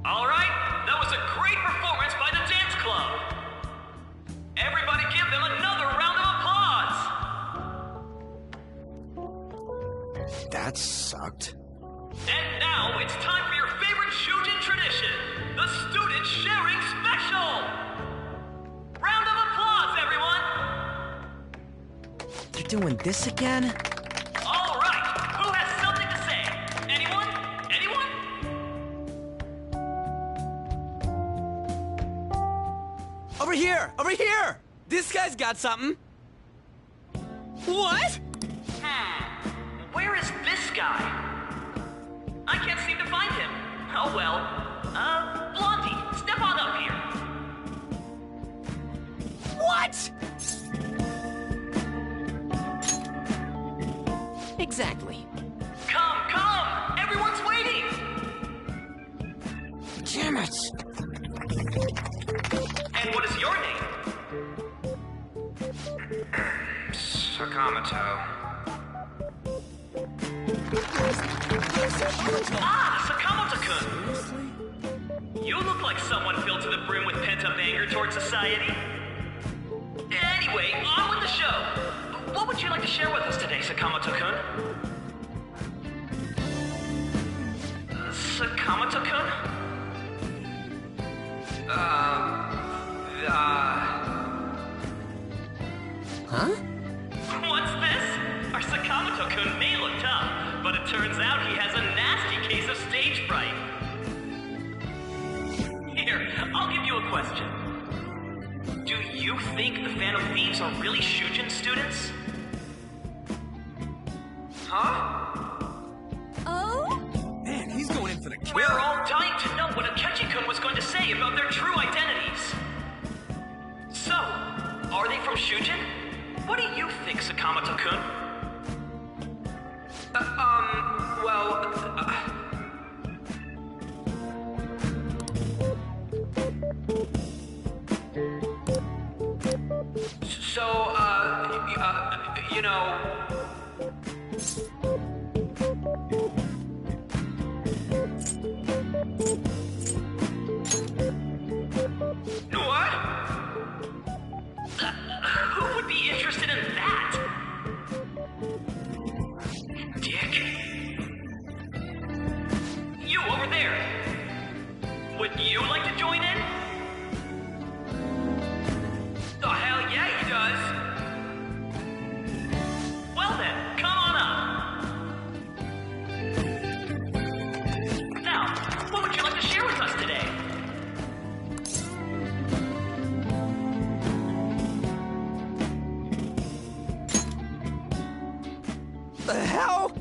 All right, that was a great performance by the dance club. Everybody give them another round of applause. That sucked. And now it's time for your favorite Shujin tradition, the Student Sharing Special. Round of applause, everyone. They're doing this again? All right, who has something to say? Anyone? Anyone? Over here! Over here! This guy's got something. What? Where is this guy? I can't seem to find him. Oh well. Blondie, step on up here. What? Exactly. Come! Everyone's waiting! Damn it! And what is your name? Sakamoto. Sakamoto-kun! You look like someone filled to the brim with pent-up anger towards society. Anyway, on with the show. What would you like to share with us today, Sakamoto-kun? Sakamoto-kun? Huh? What's this? Our Sakamoto-kun may look tough, but it turns out he has a nasty case of stage fright. Here, I'll give you a question. Do you think the Phantom Thieves are really Shujin students? Huh? Oh? Man, he's going in for the kill. We're all dying to know what Akechi-kun was going to say about their true identities. So, are they from Shujin? What do you think, Sakamoto-kun? You know... What? Who would be interested in hell?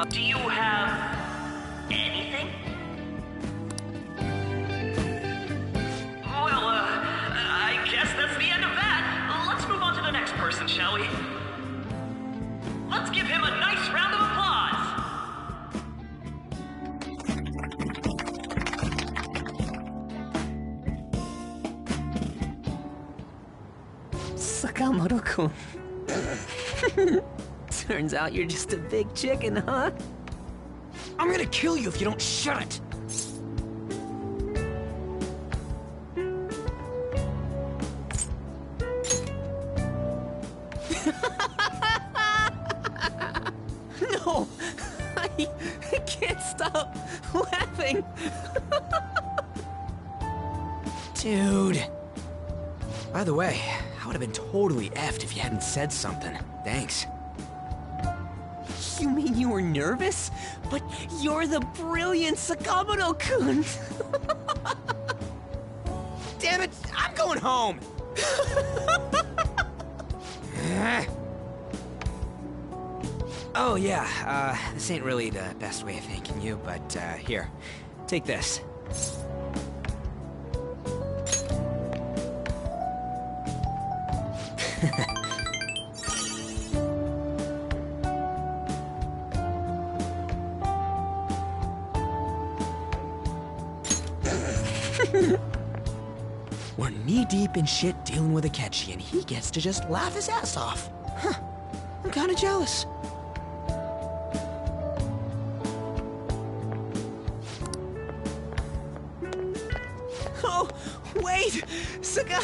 Do you have anything? Well, I guess that's the end of that. Let's move on to the next person, shall we? Let's give him a nice round of applause. Sakamoto-kun. Turns out you're just a big chicken, huh? I'm gonna kill you if you don't shut it! No! I can't stop laughing! Dude. By the way, I would have been totally effed if you hadn't said something. Thanks. You mean you were nervous? But you're the brilliant Sakamoto-kun! Damn it! I'm going home! Oh yeah, this ain't really the best way of thanking you, but here, take this. We're knee-deep in shit dealing with Akechi, and he gets to just laugh his ass off. Huh. I'm kinda jealous. Oh, wait! Saka...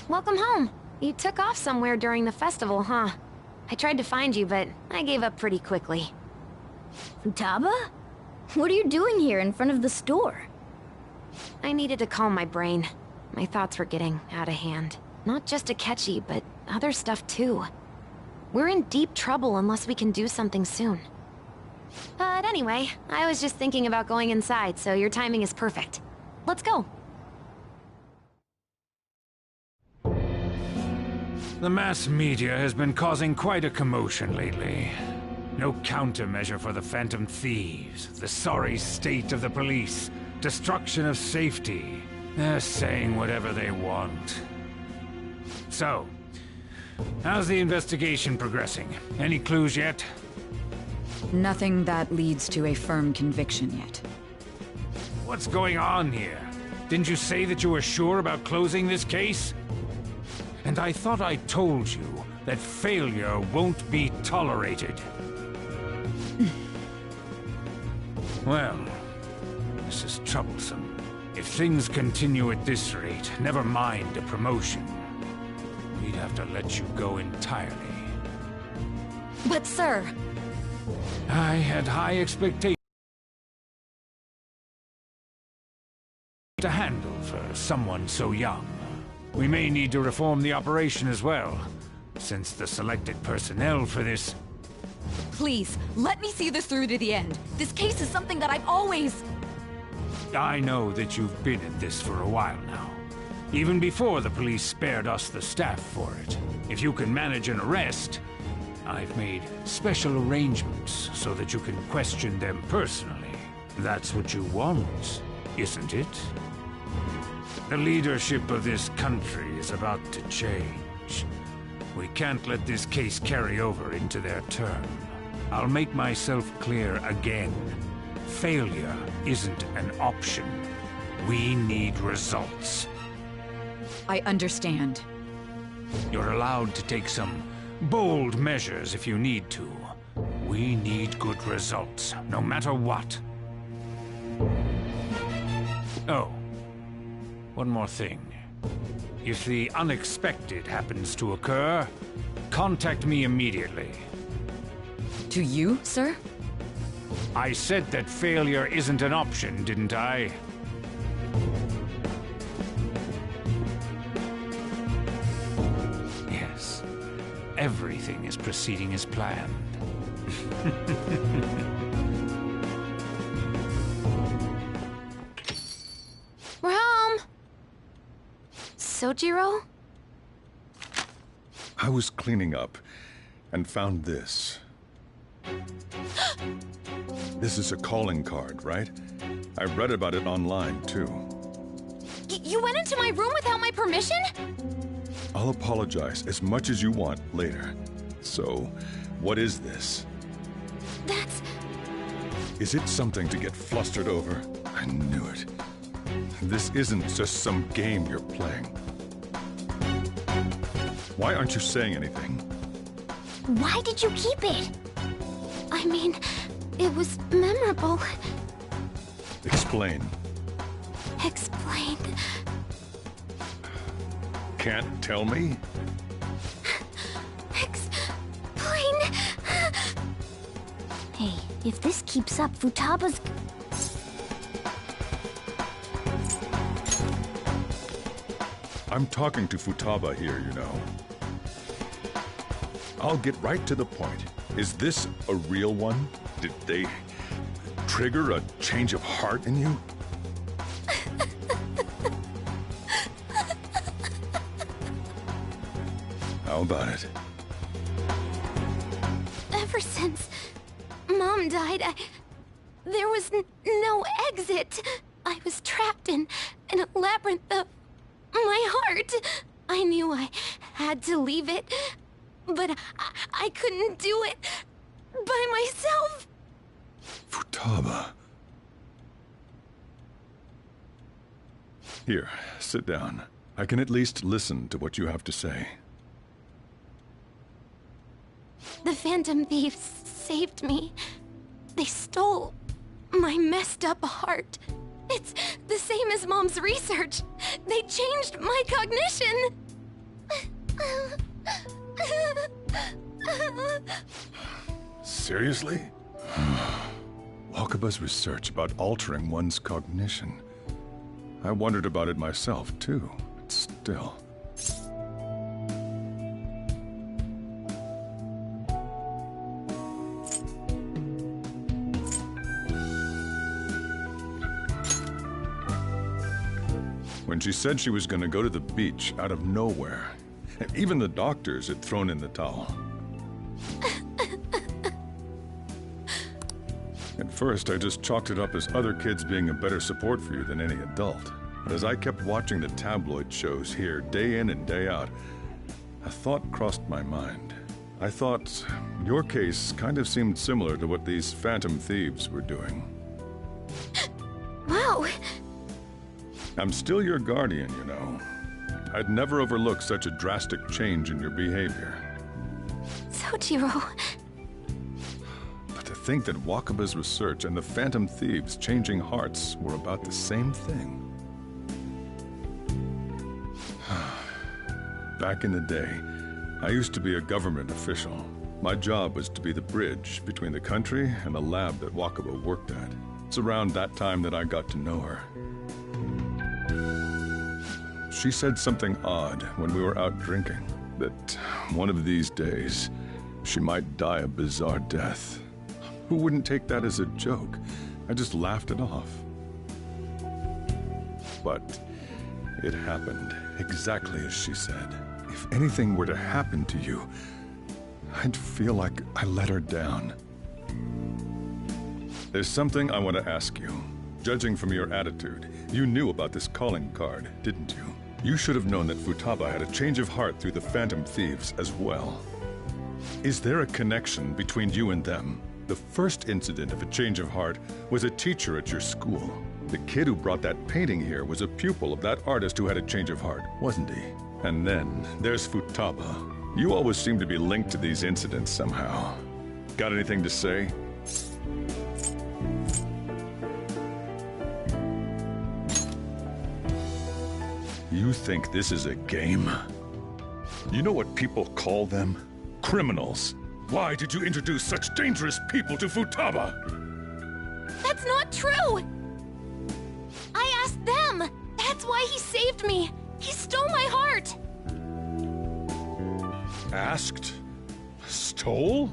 Welcome home. You took off somewhere during the festival, huh? I tried to find you, but I gave up pretty quickly. Futaba? What are you doing here in front of the store? I needed to calm my brain. My thoughts were getting out of hand. Not just Akechi, but other stuff too. We're in deep trouble unless we can do something soon. But anyway, I was just thinking about going inside, so your timing is perfect. Let's go. The mass media has been causing quite a commotion lately. No countermeasure for the Phantom Thieves, the sorry state of the police, destruction of safety. They're saying whatever they want. So, how's the investigation progressing? Any clues yet? Nothing that leads to a firm conviction yet. What's going on here? Didn't you say that you were sure about closing this case? And I thought I told you that failure won't be tolerated. Well, this is troublesome. If things continue at this rate, never mind a promotion. We'd have to let you go entirely. But sir... I had high expectations to handle for someone so young. We may need to reform the operation as well. since the selected personnel for this... Please, let me see this through to the end. This case is something that I've always... I know that you've been at this for a while now. Even before the police spared us the staff for it. If you can manage an arrest, I've made special arrangements so that you can question them personally. That's what you want, isn't it? The leadership of this country is about to change. We can't let this case carry over into their term. I'll make myself clear again. Failure isn't an option. We need results. I understand. You're allowed to take some bold measures if you need to. We need good results, no matter what. Oh, one more thing. If the unexpected happens to occur, contact me immediately. To you, sir? I said that failure isn't an option, didn't I? Yes. Everything is proceeding as planned. We're home! Sojiro? I was cleaning up and found this. This is a calling card, right? I read about it online, too. You went into my room without my permission? I'll apologize as much as you want later. So, what is this? That's... Is it something to get flustered over? I knew it. This isn't just some game you're playing. Why aren't you saying anything? Why did you keep it? I mean, it was memorable. Explain. Explain. Can't tell me? Explain. Hey, if this keeps up, Futaba's... I'm talking to Futaba here, you know. I'll get right to the point. Is this a real one? Did they trigger a change of heart in you? How about it? Ever since Mom died, there was no exit. I was trapped in a labyrinth of my heart. I knew I had to leave it, but I couldn't do it by myself. Futaba. Here, sit down. I can at least listen to what you have to say. The Phantom Thieves saved me. They stole my messed up heart. It's the same as Mom's research. They changed my cognition. Seriously? Wakaba's research about altering one's cognition. I wondered about it myself, too, but still. When she said she was going to go to the beach out of nowhere, even the doctors had thrown in the towel. At first, I just chalked it up as other kids being a better support for you than any adult. But as I kept watching the tabloid shows here day in and day out, a thought crossed my mind. I thought your case kind of seemed similar to what these Phantom Thieves were doing. Wow. I'm still your guardian, you know. I'd never overlook such a drastic change in your behavior. Sojiro. But to think that Wakaba's research and the Phantom Thieves changing hearts were about the same thing. Back in the day, I used to be a government official. My job was to be the bridge between the country and the lab that Wakaba worked at. It's around that time that I got to know her. She said something odd when we were out drinking. that one of these days, she might die a bizarre death. Who wouldn't take that as a joke? I just laughed it off. But it happened exactly as she said. If anything were to happen to you, I'd feel like I let her down. There's something I want to ask you. Judging from your attitude, you knew about this calling card, didn't you? You should have known that Futaba had a change of heart through the Phantom Thieves as well. Is there a connection between you and them? The first incident of a change of heart was a teacher at your school. The kid who brought that painting here was a pupil of that artist who had a change of heart, wasn't he? And then there's Futaba. You always seem to be linked to these incidents somehow. Got anything to say? You think this is a game? You know what people call them? Criminals. Why did you introduce such dangerous people to Futaba? That's not true! I asked them! That's why he saved me! He stole my heart! Asked? Stole?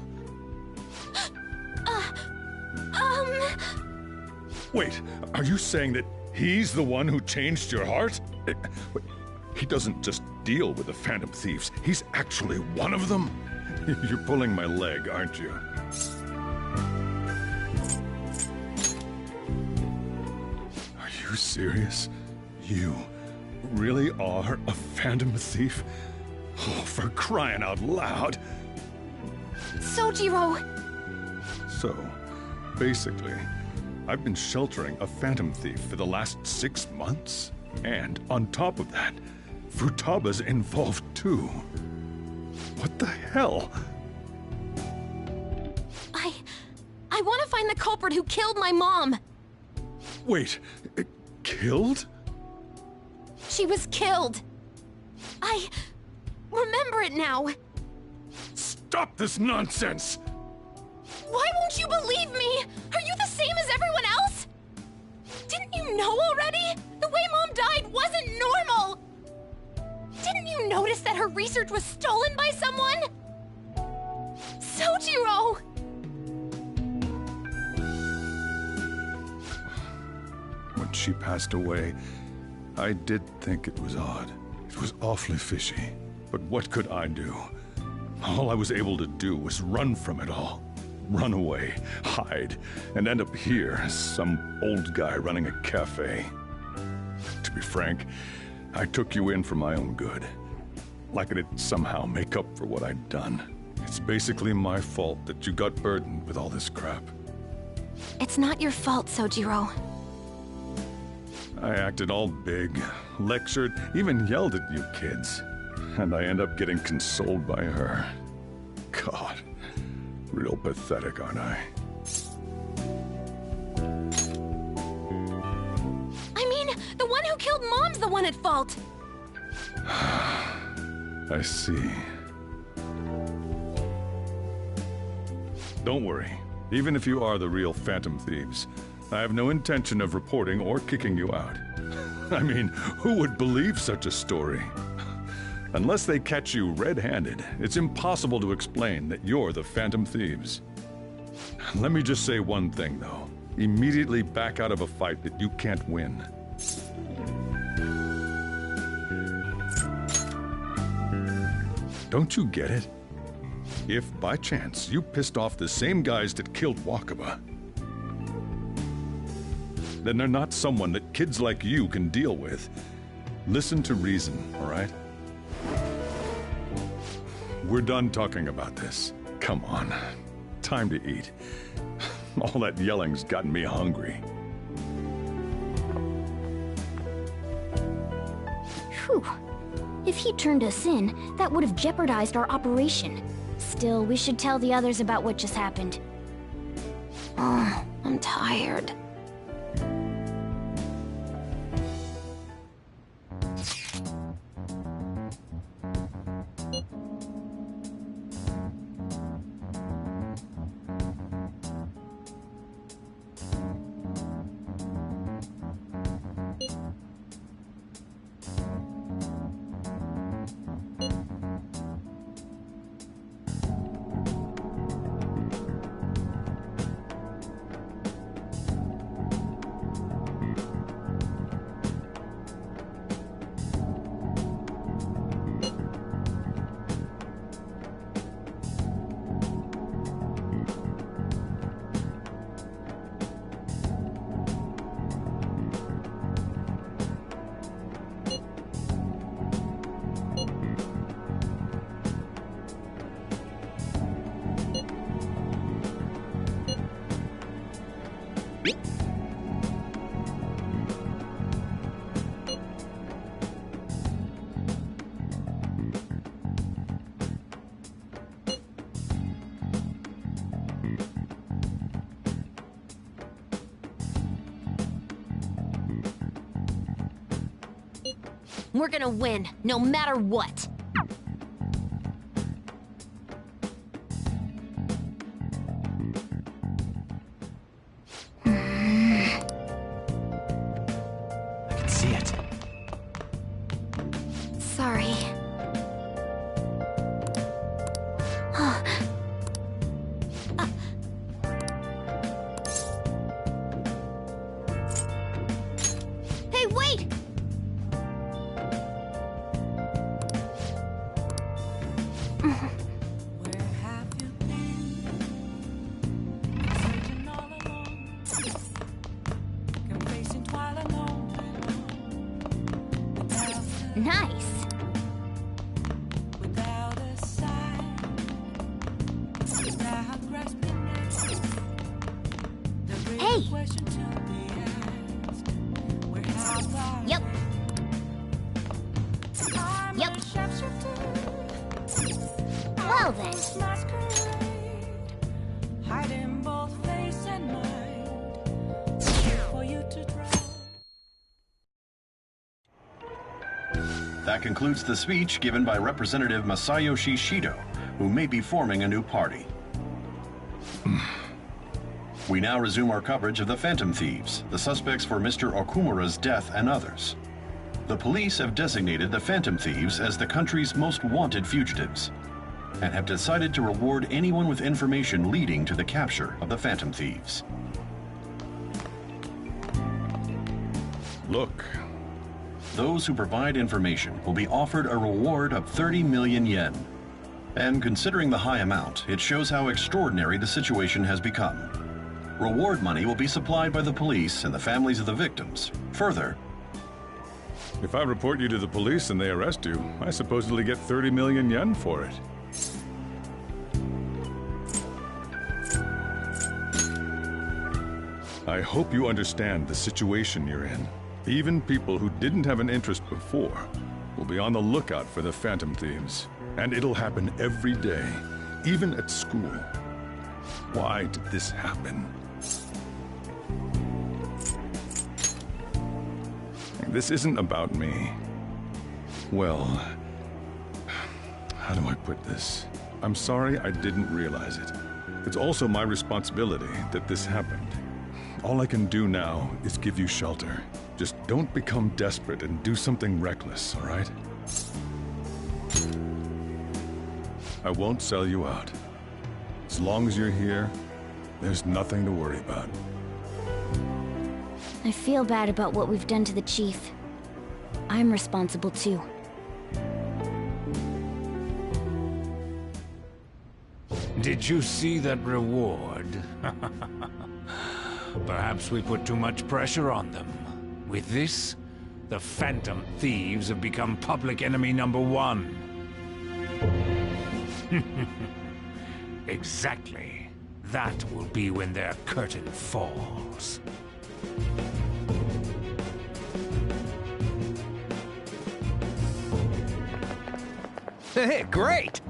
Wait, are you saying that he's the one who changed your heart? He doesn't just deal with the Phantom Thieves, he's actually one of them? You're pulling my leg, aren't you? Are you serious? You really are a Phantom Thief? Oh, for crying out loud! Sojiro! So, basically, I've been sheltering a Phantom Thief for the last 6 months. And on top of that, Futaba's involved too. What the hell? I want to find the culprit who killed my mom! Wait, killed? She was killed! I remember it now! Stop this nonsense! Why won't you believe me? Are you the same as everyone else? Didn't you know already? The way Mom died wasn't normal! Didn't you notice that her research was stolen by someone? Sojiro! When she passed away, I did think it was odd. It was awfully fishy. But what could I do? All I was able to do was run from it all. Run away, hide, and end up here as some old guy running a cafe. To be frank, I took you in for my own good. Like it'd somehow make up for what I'd done. It's basically my fault that you got burdened with all this crap. It's not your fault, Sojiro. I acted all big, lectured, even yelled at you kids. And I end up getting consoled by her. God, real pathetic, aren't I? I mean, the one who killed Mom's the one at fault! I see. Don't worry. Even if you are the real Phantom Thieves, I have no intention of reporting or kicking you out. I mean, who would believe such a story? Unless they catch you red-handed, it's impossible to explain that you're the Phantom Thieves. Let me just say one thing, though. Immediately back out of a fight that you can't win. Don't you get it? If, by chance, you pissed off the same guys that killed Wakaba, then they're not someone that kids like you can deal with. Listen to reason, all right? We're done talking about this. Come on. Time to eat. All that yelling's gotten me hungry. Whew. If he turned us in, that would have jeopardized our operation. Still, we should tell the others about what just happened. Oh, I'm tired. We're gonna win, no matter what. I can see it. Sorry. Hey, wait! Nice. Hey! Yep. Yep. Well then. That concludes the speech given by Representative Masayoshi Shido, who may be forming a new party. We now resume our coverage of the Phantom Thieves, the suspects for Mr. Okumura's death and others. The police have designated the Phantom Thieves as the country's most wanted fugitives, and have decided to reward anyone with information leading to the capture of the Phantom Thieves. Look. Those who provide information will be offered a reward of 30 million yen. And considering the high amount, it shows how extraordinary the situation has become. Reward money will be supplied by the police and the families of the victims. Further, If I report you to the police and they arrest you, I supposedly get 30 million yen for it. I hope you understand the situation you're in. Even people who didn't have an interest before will be on the lookout for the Phantom Thieves. And it'll happen every day, even at school. Why did this happen? This isn't about me. Well, how do I put this? I'm sorry I didn't realize it. It's also my responsibility that this happened. All I can do now is give you shelter. Just don't become desperate and do something reckless, all right? I won't sell you out. As long as you're here, there's nothing to worry about. I feel bad about what we've done to the chief. I'm responsible too. Did you see that reward? Perhaps we put too much pressure on them. With this, the Phantom Thieves have become public enemy #1. Exactly. That will be when their curtain falls. Hey, great!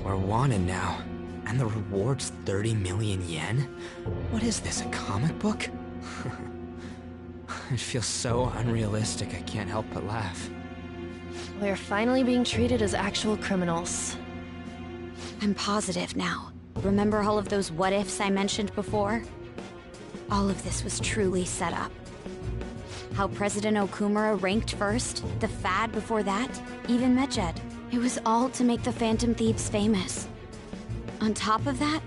We're wanted now, and the reward's 30 million yen? What is this, a comic book? It feels so unrealistic I can't help but laugh. We're finally being treated as actual criminals. I'm positive now. Remember all of those what-ifs I mentioned before? All of this was truly set up. How President Okumura ranked first, the Fad before that, even Medjed. It was all to make the Phantom Thieves famous. On top of that,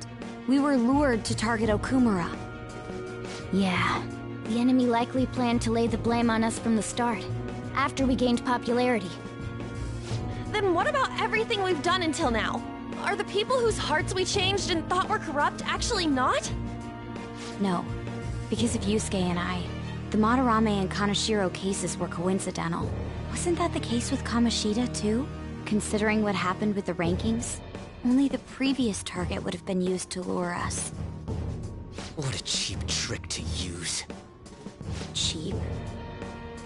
we were lured to target Okumura. Yeah, the enemy likely planned to lay the blame on us from the start, after we gained popularity. Then what about everything we've done until now? Are the people whose hearts we changed and thought were corrupt actually not? No, because of Yusuke and I, the Madarame and Kaneshiro cases were coincidental. Wasn't that the case with Kamoshida, too? Considering what happened with the rankings, only the previous target would have been used to lure us. What a cheap trick to use. Cheap?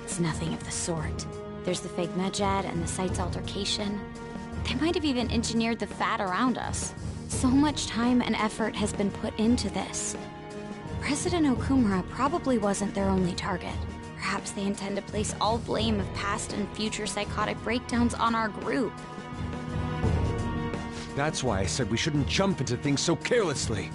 It's nothing of the sort. There's the fake Medjed and the site's altercation. They might have even engineered the Fad around us. So much time and effort has been put into this. President Okumura probably wasn't their only target. Perhaps they intend to place all blame of past and future psychotic breakdowns on our group. That's why I said we shouldn't jump into things so carelessly.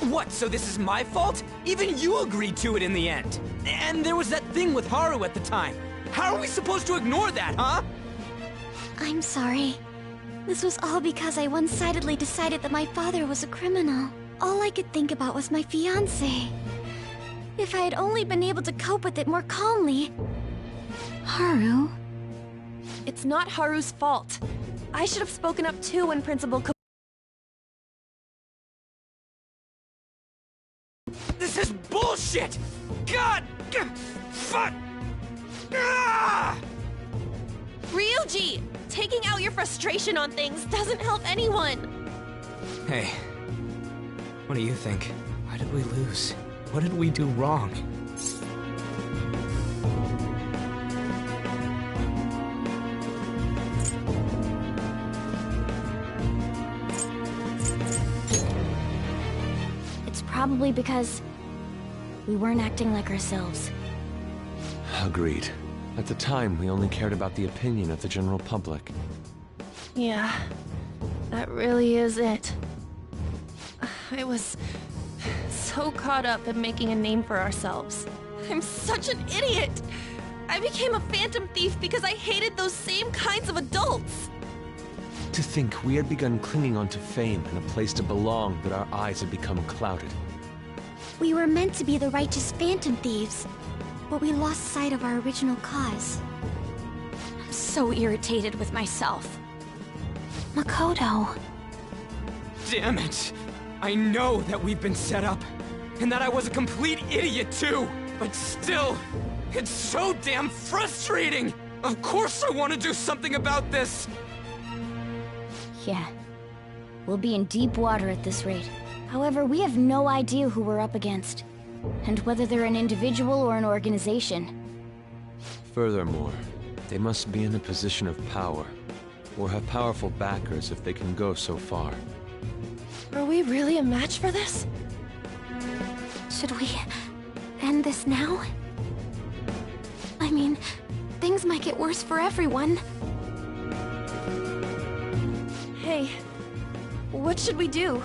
What, so this is my fault? Even you agreed to it in the end. And there was that thing with Haru at the time. How are we supposed to ignore that, huh? I'm sorry. This was all because I one-sidedly decided that my father was a criminal. All I could think about was my fiancé. If I had only been able to cope with it more calmly... Haru? It's not Haru's fault. I should have spoken up too when Principal This is bullshit! God! Fuck! Ah! Ryuji! Taking out your frustration on things doesn't help anyone! Hey, what do you think? Why did we lose? What did we do wrong? It's probably because we weren't acting like ourselves. Agreed. At the time, we only cared about the opinion of the general public. Yeah, that really is it. I was so caught up in making a name for ourselves. I'm such an idiot! I became a phantom thief because I hated those same kinds of adults! To think we had begun clinging onto fame and a place to belong, but our eyes had become clouded. We were meant to be the righteous Phantom Thieves, but we lost sight of our original cause. I'm so irritated with myself. Makoto. Damn it! I know that we've been set up, and that I was a complete idiot too! But still, it's so damn frustrating! Of course I want to do something about this! Yeah. We'll be in deep water at this rate. However, we have no idea who we're up against, and whether they're an individual or an organization. Furthermore, they must be in a position of power, or have powerful backers if they can go so far. Are we really a match for this? Should we end this now? I mean, things might get worse for everyone. Hey, what should we do?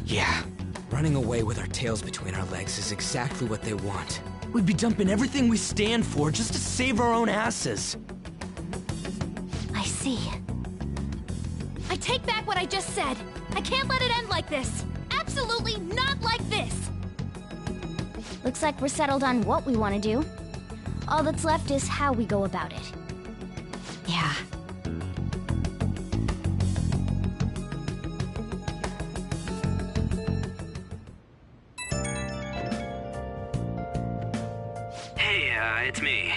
Yeah, running away with our tails between our legs is exactly what they want. We'd be dumping everything we stand for just to save our own asses. I see. I take back what I just said. I can't let it end like this. Absolutely not like this. Looks like we're settled on what we want to do. All that's left is how we go about it. Yeah. Hey, it's me.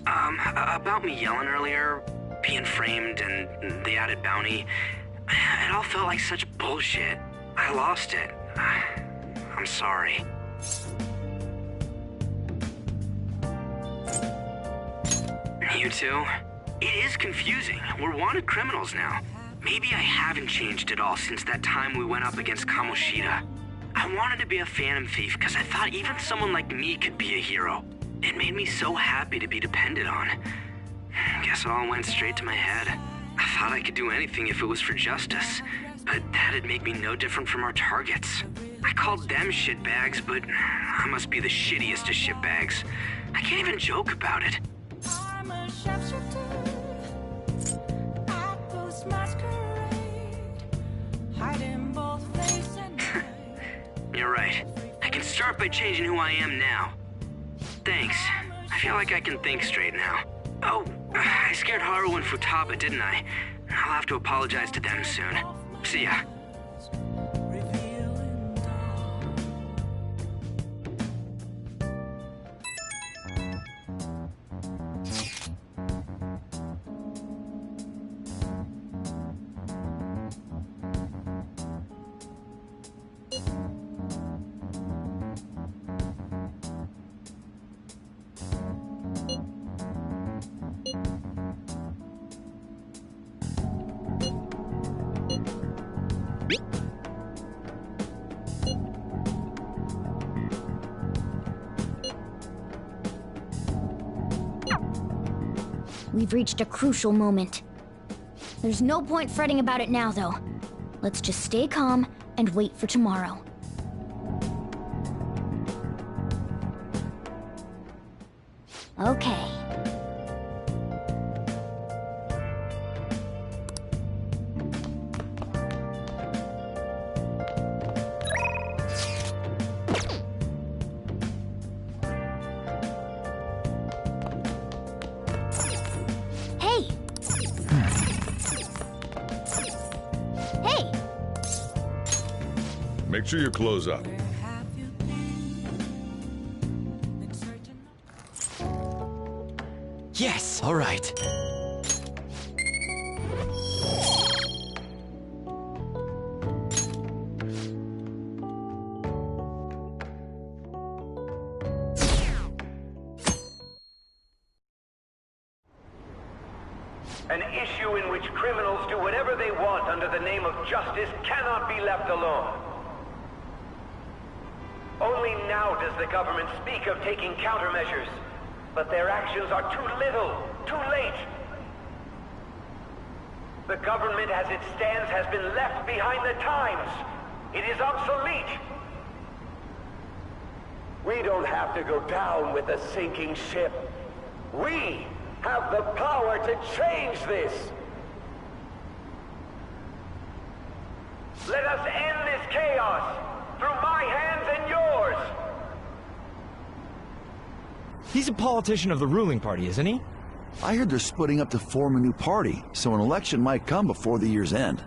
About me yelling earlier, being framed, and the added bounty, it all felt like such bullshit. I lost it. I'm sorry. You too? It is confusing. We're wanted criminals now. Maybe I haven't changed at all since that time we went up against Kamoshida. I I wanted to be a Phantom Thief because I thought even someone like me could be a hero. It made me so happy to be depended on. Guess it all went straight to my head. I thought I could do anything if it was for justice, but that'd make me no different from our targets. I called them shitbags, but I must be the shittiest of shitbags. I can't even joke about it. You're right. I can start by changing who I am now. Thanks. I feel like I can think straight now. Oh, I scared Haru and Futaba, didn't I? I'll have to apologize to them soon. See ya. We've reached a crucial moment. There's no point fretting about it now, though. Let's just stay calm and wait for tomorrow. Okay. Make sure you close up. Yes, all right. An issue in which criminals do whatever they want under the name of justice cannot be left alone. Only now does the government speak of taking countermeasures, but their actions are too little, too late. The government as it stands has been left behind the times. It is obsolete. We don't have to go down with the sinking ship. We have the power to change this. Let us end this chaos through my hands and yours. He's a politician of the ruling party, isn't he? I heard they're splitting up to form a new party, so an election might come before the year's end.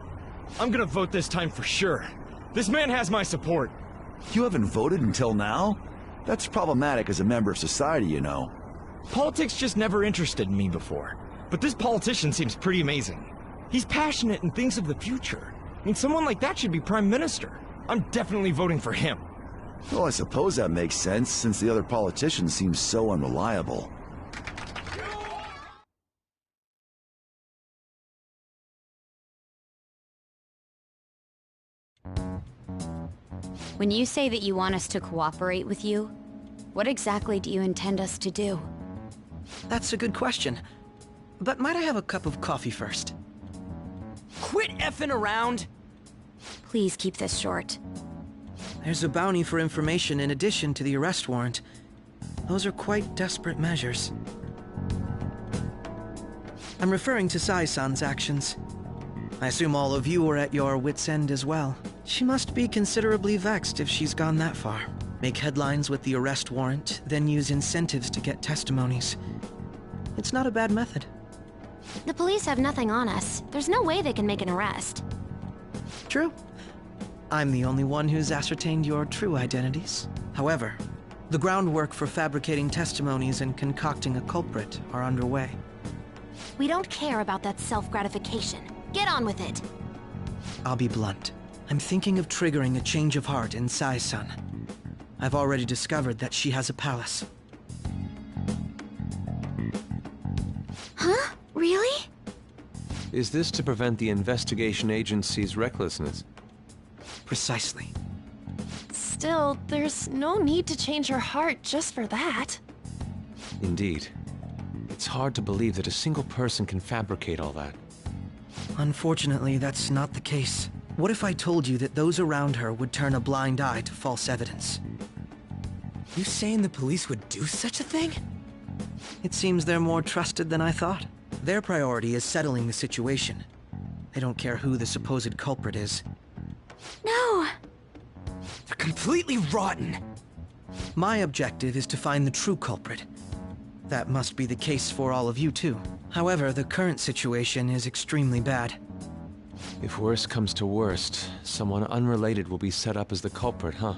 I'm gonna vote this time for sure. This man has my support. You haven't voted until now? That's problematic as a member of society, you know. Politics just never interested me before. But this politician seems pretty amazing. He's passionate and thinks of the future. I mean, someone like that should be prime minister. I'm definitely voting for him. Well, I suppose that makes sense, since the other politicians seem so unreliable. When you say that you want us to cooperate with you, what exactly do you intend us to do? That's a good question. But might I have a cup of coffee first? Quit effing around! Please keep this short. There's a bounty for information in addition to the arrest warrant. Those are quite desperate measures. I'm referring to Sai-san's actions. I assume all of you were at your wit's end as well. She must be considerably vexed if she's gone that far. Make headlines with the arrest warrant, then use incentives to get testimonies. It's not a bad method. The police have nothing on us. There's no way they can make an arrest. True. I'm the only one who's ascertained your true identities. However, the groundwork for fabricating testimonies and concocting a culprit are underway. We don't care about that self-gratification. Get on with it. I'll be blunt. I'm thinking of triggering a change of heart in Sai-san. I've already discovered that she has a palace. Huh? Really? Is this to prevent the investigation agency's recklessness? Precisely. Still, there's no need to change her heart just for that. Indeed. It's hard to believe that a single person can fabricate all that. Unfortunately, that's not the case. What if I told you that those around her would turn a blind eye to false evidence? You saying the police would do such a thing? It seems they're more trusted than I thought. Their priority is settling the situation. They don't care who the supposed culprit is. No! They're completely rotten! My objective is to find the true culprit. That must be the case for all of you too. However, the current situation is extremely bad. If worst comes to worst, someone unrelated will be set up as the culprit, huh?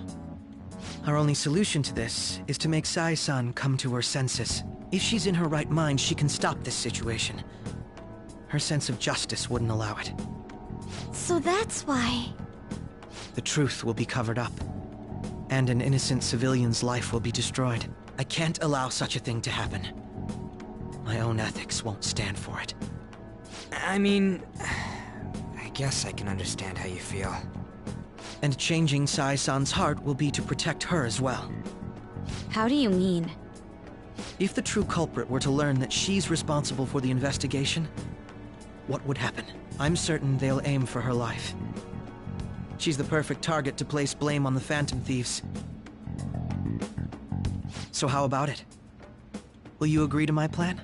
Our only solution to this is to make Sai-san come to her senses. If she's in her right mind, she can stop this situation. Her sense of justice wouldn't allow it. So that's why... The truth will be covered up, and an innocent civilian's life will be destroyed. I can't allow such a thing to happen. My own ethics won't stand for it. I mean... I guess I can understand how you feel. And changing Sai-san's heart will be to protect her as well. How do you mean? If the true culprit were to learn that she's responsible for the investigation, what would happen? I'm certain they'll aim for her life. She's the perfect target to place blame on the Phantom Thieves. So how about it? Will you agree to my plan?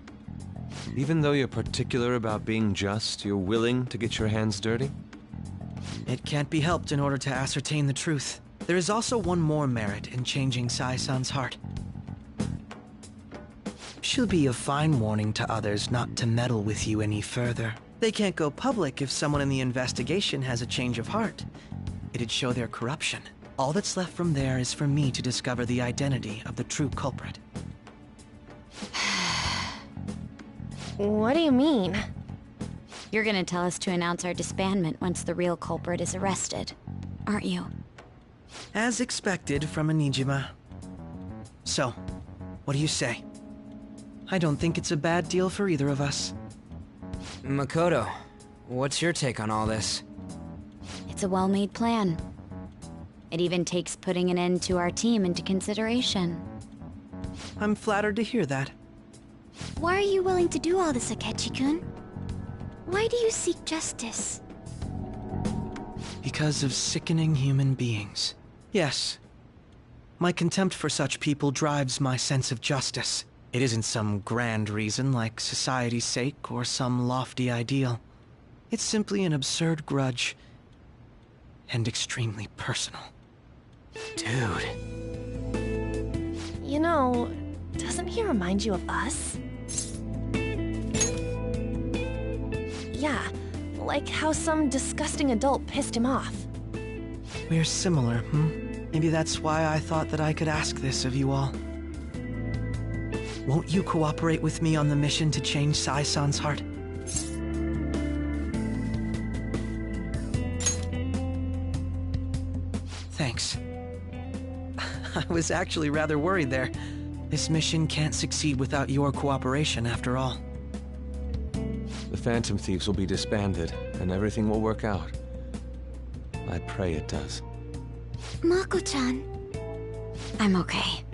Even though you're particular about being just, you're willing to get your hands dirty? It can't be helped in order to ascertain the truth. There is also one more merit in changing Sai-san's heart. She'll be a fine warning to others not to meddle with you any further. They can't go public if someone in the investigation has a change of heart. It'd show their corruption. All that's left from there is for me to discover the identity of the true culprit. What do you mean? You're gonna tell us to announce our disbandment once the real culprit is arrested, aren't you? As expected from a Nijima. So, what do you say? I don't think it's a bad deal for either of us. Makoto, what's your take on all this? It's a well-made plan. It even takes putting an end to our team into consideration. I'm flattered to hear that. Why are you willing to do all this, Akechi-kun? Why do you seek justice? Because of sickening human beings. Yes. My contempt for such people drives my sense of justice. It isn't some grand reason like society's sake or some lofty ideal. It's simply an absurd grudge. And extremely personal. Dude. You know, doesn't he remind you of us? Yeah, like how some disgusting adult pissed him off. We're similar, Maybe that's why I thought that I could ask this of you all. Won't you cooperate with me on the mission to change Sai-san's heart? Thanks. I was actually rather worried there. This mission can't succeed without your cooperation, after all. The Phantom Thieves will be disbanded, and everything will work out. I pray it does. Mako-chan. I'm okay.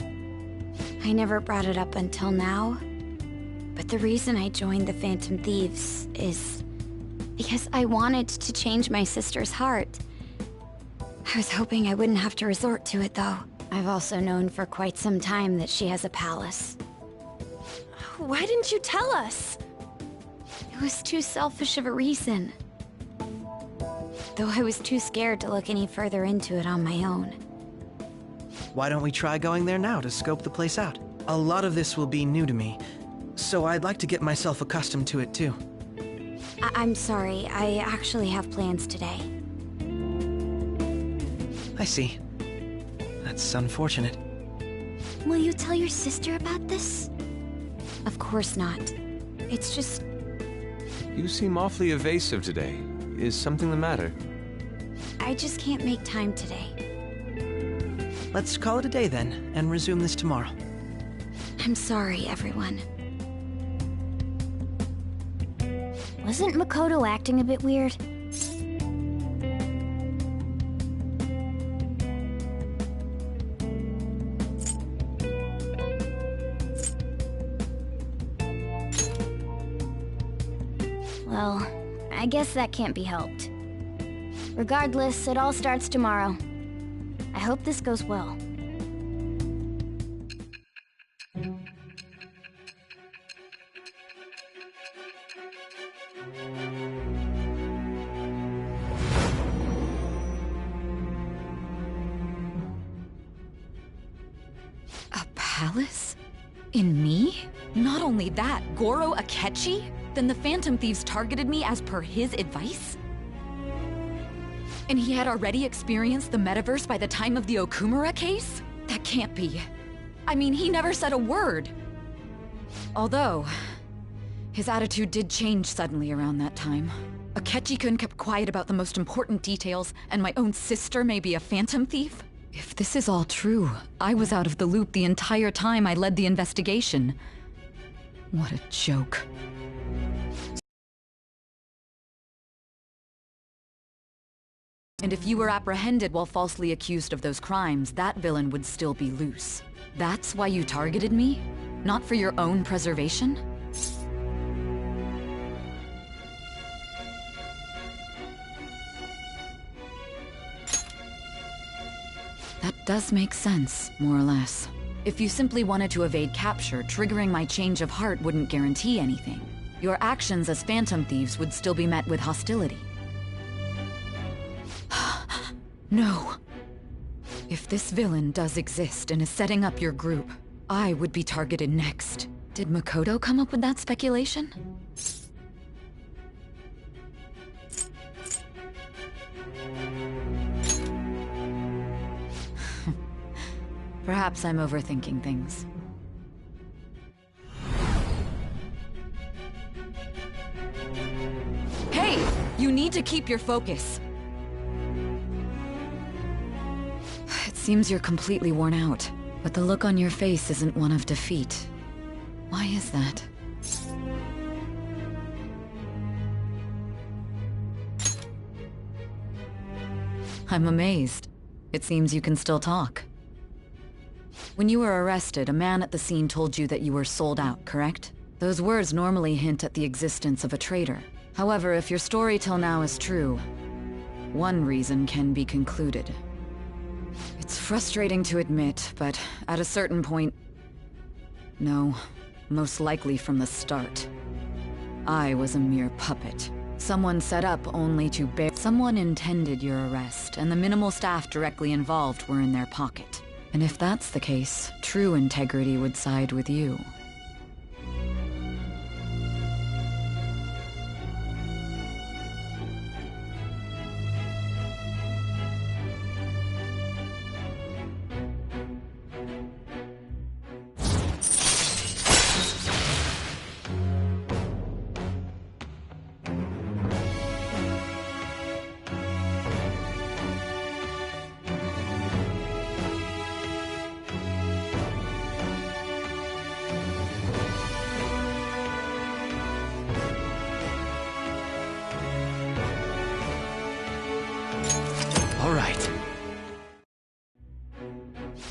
I never brought it up until now, but the reason I joined the Phantom Thieves is because I wanted to change my sister's heart. I was hoping I wouldn't have to resort to it, though. I've also known for quite some time that she has a palace. Why didn't you tell us? It was too selfish of a reason. Though I was too scared to look any further into it on my own. Why don't we try going there now to scope the place out? A lot of this will be new to me, so I'd like to get myself accustomed to it too. I'm sorry, I actually have plans today. I see. That's unfortunate. Will you tell your sister about this? Of course not. It's just... You seem awfully evasive today. Is something the matter? I just can't make time today. Let's call it a day then, and resume this tomorrow. I'm sorry, everyone. Wasn't Makoto acting a bit weird? Well, I guess that can't be helped. Regardless, it all starts tomorrow. I hope this goes well. A palace? In me? Not only that, Goro Akechi? Then the Phantom Thieves targeted me as per his advice? And he had already experienced the metaverse by the time of the Okumura case? That can't be. I mean, he never said a word. Although, his attitude did change suddenly around that time. Akechi-kun kept quiet about the most important details, and my own sister may be a Phantom Thief? If this is all true, I was out of the loop the entire time I led the investigation. What a joke. And if you were apprehended while falsely accused of those crimes, that villain would still be loose. That's why you targeted me? Not for your own preservation? That does make sense, more or less. If you simply wanted to evade capture, triggering my change of heart wouldn't guarantee anything. Your actions as Phantom Thieves would still be met with hostility. No. If this villain does exist and is setting up your group, I would be targeted next. Did Makoto come up with that speculation? Perhaps I'm overthinking things. Hey! You need to keep your focus. It seems you're completely worn out, but the look on your face isn't one of defeat. Why is that? I'm amazed. It seems you can still talk. When you were arrested, a man at the scene told you that you were sold out, correct? Those words normally hint at the existence of a traitor. However, if your story till now is true, one reason can be concluded. It's frustrating to admit, but at a certain point... No, most likely from the start. I was a mere puppet. Someone set up only to bear... Someone intended your arrest, and the minimal staff directly involved were in their pocket. And if that's the case, true integrity would side with you.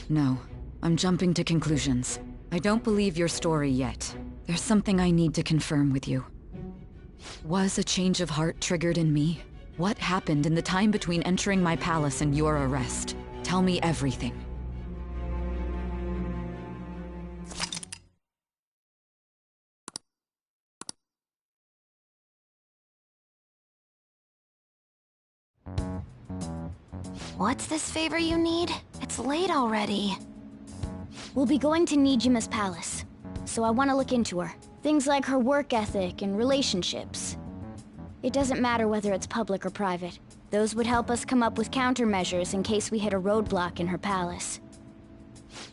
No, I'm jumping to conclusions. I don't believe your story yet. There's something I need to confirm with you. Was a change of heart triggered in me? What happened in the time between entering my palace and your arrest? Tell me everything. What's this favor you need? It's late already. We'll be going to Nijima's palace, so I want to look into her. Things like her work ethic and relationships. It doesn't matter whether it's public or private. Those would help us come up with countermeasures in case we hit a roadblock in her palace.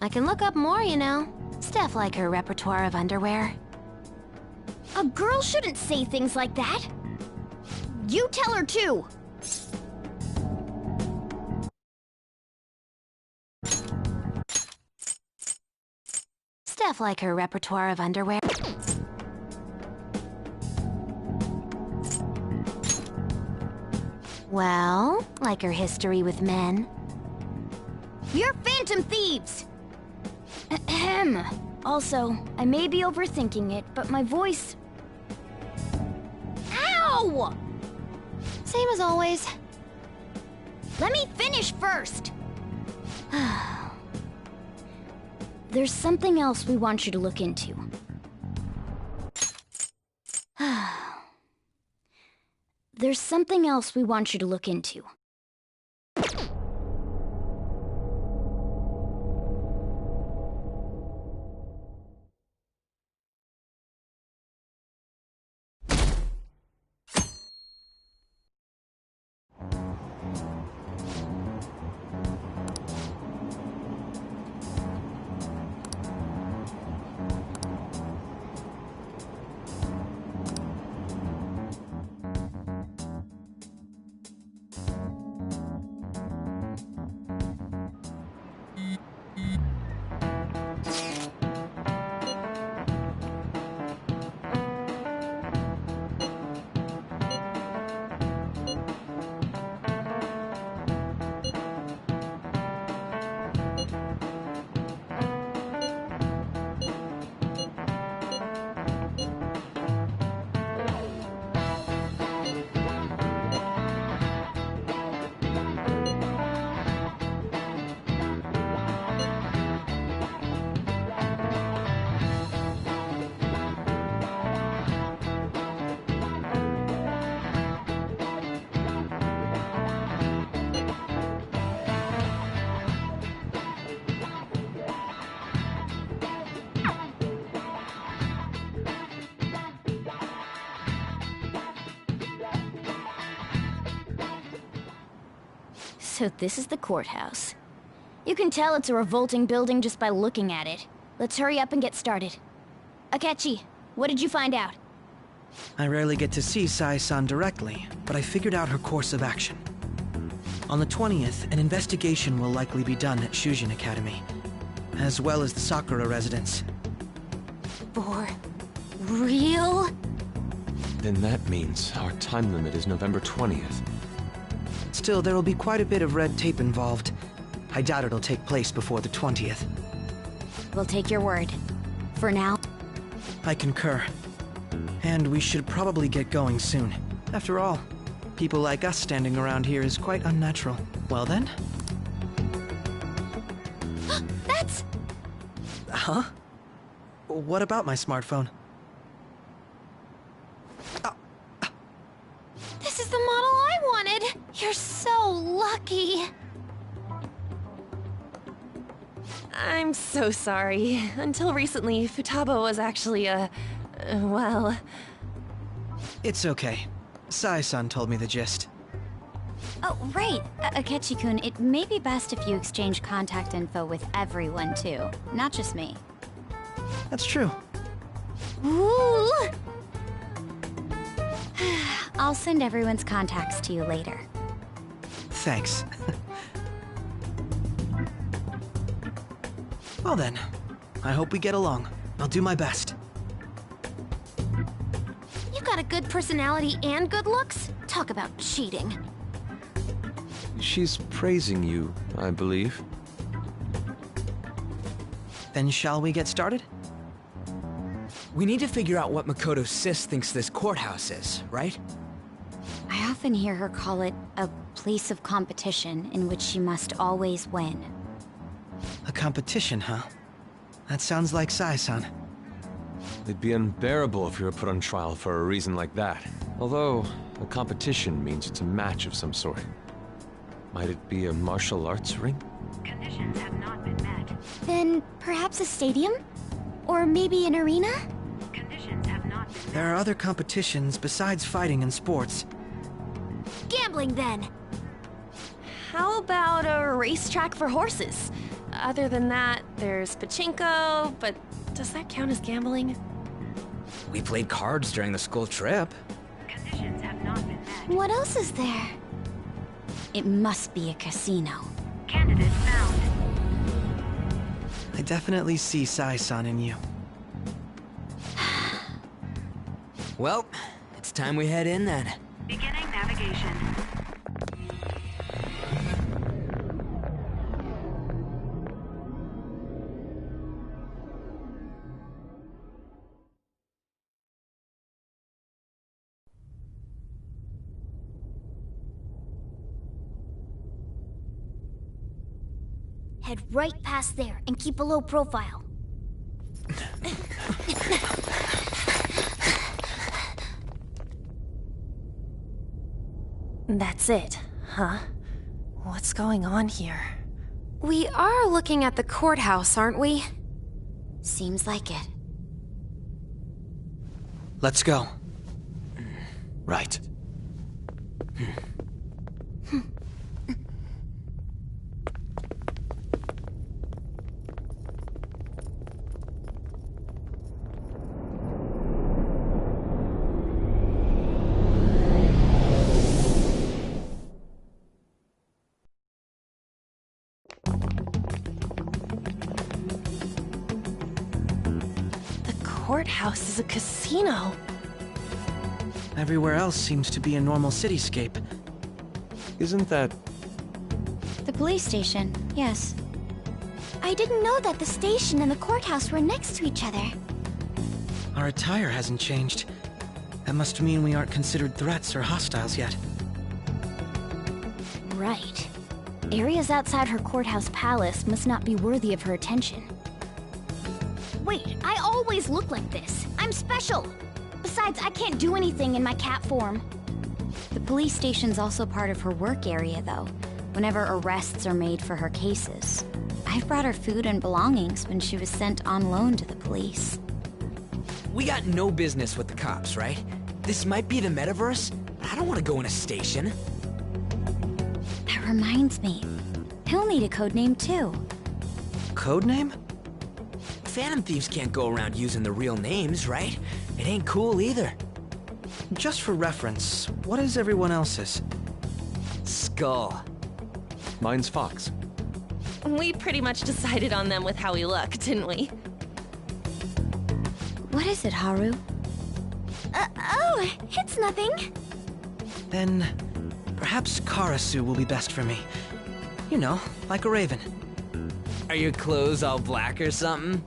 I can look up more, you know. Stuff like her repertoire of underwear. A girl shouldn't say things like that. You tell her too. Stuff like her repertoire of underwear. Well, like her history with men. You're Phantom Thieves! Ahem. Also, I may be overthinking it, but my voice... Ow! you! Same as always. Let me finish first! There's something else we want you to look into. There's something else we want you to look into. So this is the courthouse. You can tell it's a revolting building just by looking at it. Let's hurry up and get started. Akechi, what did you find out? I rarely get to see Sai-san directly, but I figured out her course of action. On the 20th, an investigation will likely be done at Shujin Academy, as well as the Sakura residence. For real? Then that means our time limit is November 20th. Still, there will be quite a bit of red tape involved. I doubt it'll take place before the 20th. We'll take your word. For now. I concur. And we should probably get going soon. After all, people like us standing around here is quite unnatural. Well then? That's... Huh? What about my smartphone? This is the model I wanted! You're so lucky! I'm so sorry. Until recently, Futaba was actually well... It's okay. Sai-san told me the gist. Oh, right. Akechi-kun, it may be best if you exchange contact info with everyone, too. Not just me. That's true. Ooh! I'll send everyone's contacts to you later. Thanks. Well then, I hope we get along. I'll do my best. You've got a good personality and good looks? Talk about cheating. She's praising you, I believe. Then shall we get started? We need to figure out what Makoto's sis thinks this courthouse is, right? I often hear her call it a place of competition in which she must always win. A competition, huh? That sounds like Sai-san. It'd be unbearable if you were put on trial for a reason like that. Although, a competition means it's a match of some sort. Might it be a martial arts ring? Conditions have not been met. Then perhaps a stadium? Or maybe an arena? Conditions have not been met. There are other competitions besides fighting and sports. Gambling, then! How about a racetrack for horses? Other than that, there's pachinko, but does that count as gambling? We played cards during the school trip. Conditions have not been met. What else is there? It must be a casino. Candidate found. I definitely see Sai-san in you. Well, it's time we head in then. Beginning navigation. Head right past there and keep a low profile. That's it, huh? What's going on here? We are looking at the courthouse, aren't we? Seems like it. Let's go. Right. Courthouse is a casino. Everywhere else seems to be a normal cityscape. Isn't that... The police station, yes. I didn't know that the station and the courthouse were next to each other. Our attire hasn't changed. That must mean we aren't considered threats or hostiles yet. Right. Areas outside her courthouse palace must not be worthy of her attention. Wait, I always look like this. I'm special. Besides, I can't do anything in my cat form. The police station's also part of her work area, though, whenever arrests are made for her cases. I've brought her food and belongings when she was sent on loan to the police. We got no business with the cops, right? This might be the metaverse, but I don't want to go in a station. That reminds me. He'll need a codename, too. Codename? Phantom Thieves can't go around using the real names, right? It ain't cool either. Just for reference, what is everyone else's? Skull. Mine's Fox. We pretty much decided on them with how we look, didn't we? What is it, Haru? Oh, it's nothing. Then, perhaps Karasu will be best for me. You know, like a raven. Are your clothes all black or something?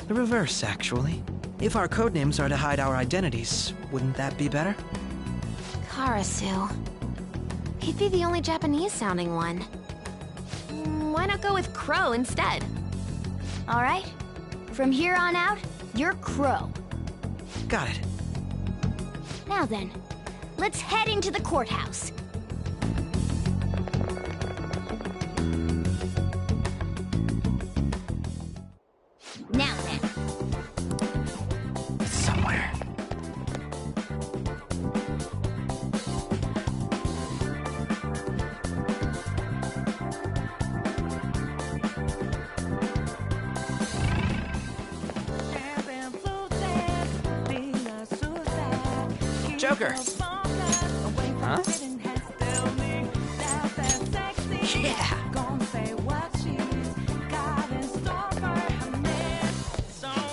The reverse, actually. If our codenames are to hide our identities, wouldn't that be better? Karasu. He'd be the only Japanese-sounding one. Why not go with Crow instead? All right. From here on out, you're Crow. Got it. Now then, let's head into the courthouse. Now then. Somewhere. Joker! Huh? Yeah!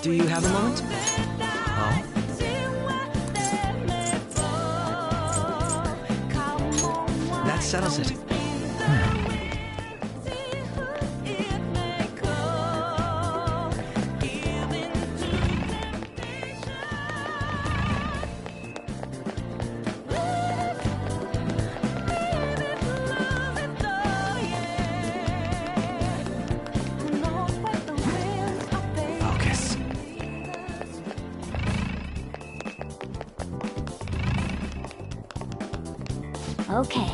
Do you have a moment? Oh? That settles it. Focus. Okay.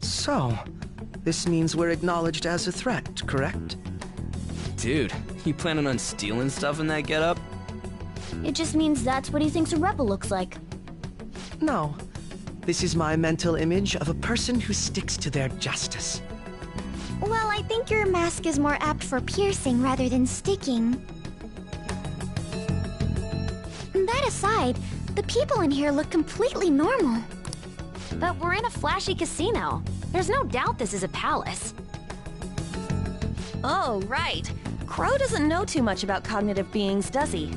So, this means we're acknowledged as a threat, correct? Dude, you planning on stealing stuff in that getup? It just means that's what he thinks a rebel looks like. No. This is my mental image of a person who sticks to their justice. Well, I think your mask is more apt for piercing rather than sticking. That aside, the people in here look completely normal. But we're in a flashy casino. There's no doubt this is a palace. Oh, right. Crow doesn't know too much about cognitive beings, does he?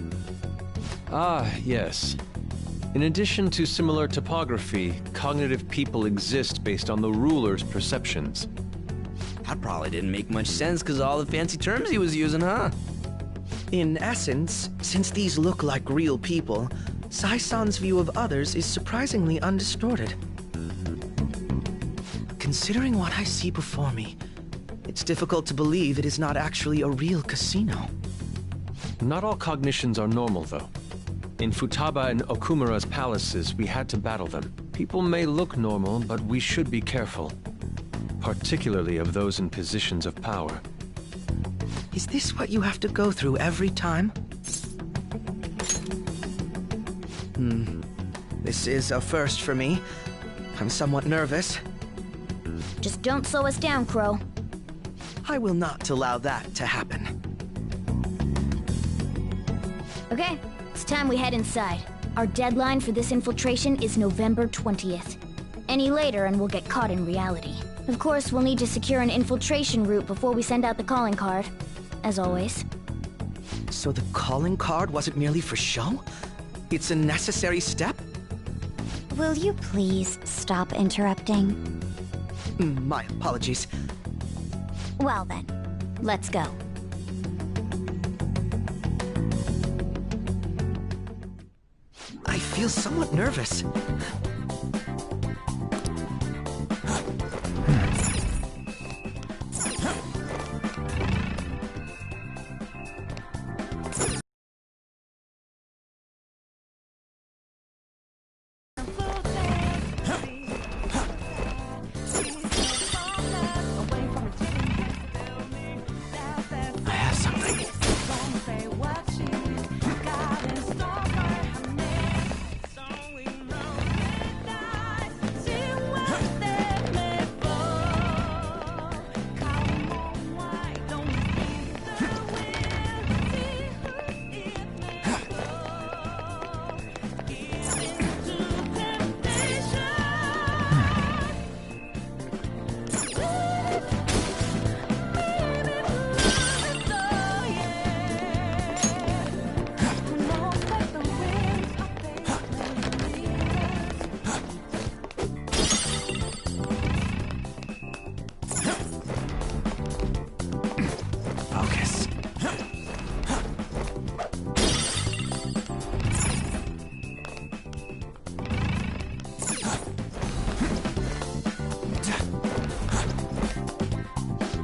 Ah, yes. In addition to similar topography, cognitive people exist based on the ruler's perceptions. That probably didn't make much sense because of all the fancy terms he was using, huh? In essence, since these look like real people, Sai-san's view of others is surprisingly undistorted. Considering what I see before me, it's difficult to believe it is not actually a real casino. Not all cognitions are normal, though. In Futaba and Okumura's palaces, we had to battle them. People may look normal, but we should be careful. Particularly of those in positions of power. Is this what you have to go through every time? This is a first for me. I'm somewhat nervous. Just don't slow us down, Crow. I will not allow that to happen. Okay, it's time we head inside. Our deadline for this infiltration is November 20th. Any later and we'll get caught in reality. Of course, we'll need to secure an infiltration route before we send out the calling card. As always. So the calling card wasn't merely for show? It's a necessary step? Will you please stop interrupting? My apologies. Well then, let's go. I feel somewhat nervous.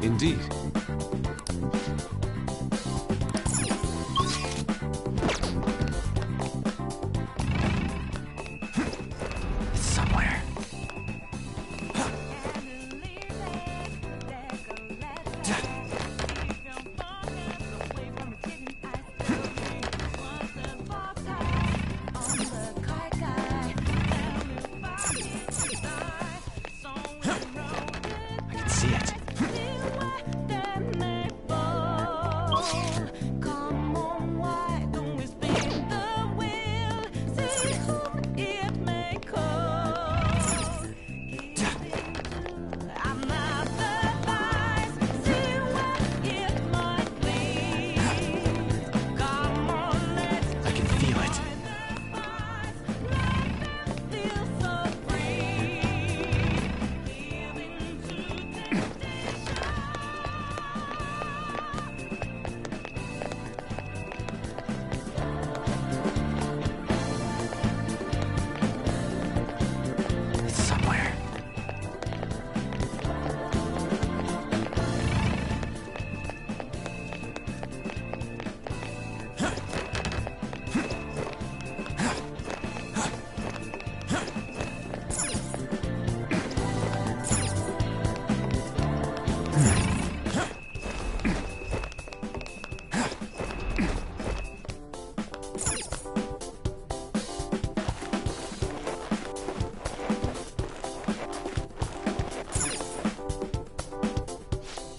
Indeed. Somewhere. I can see it.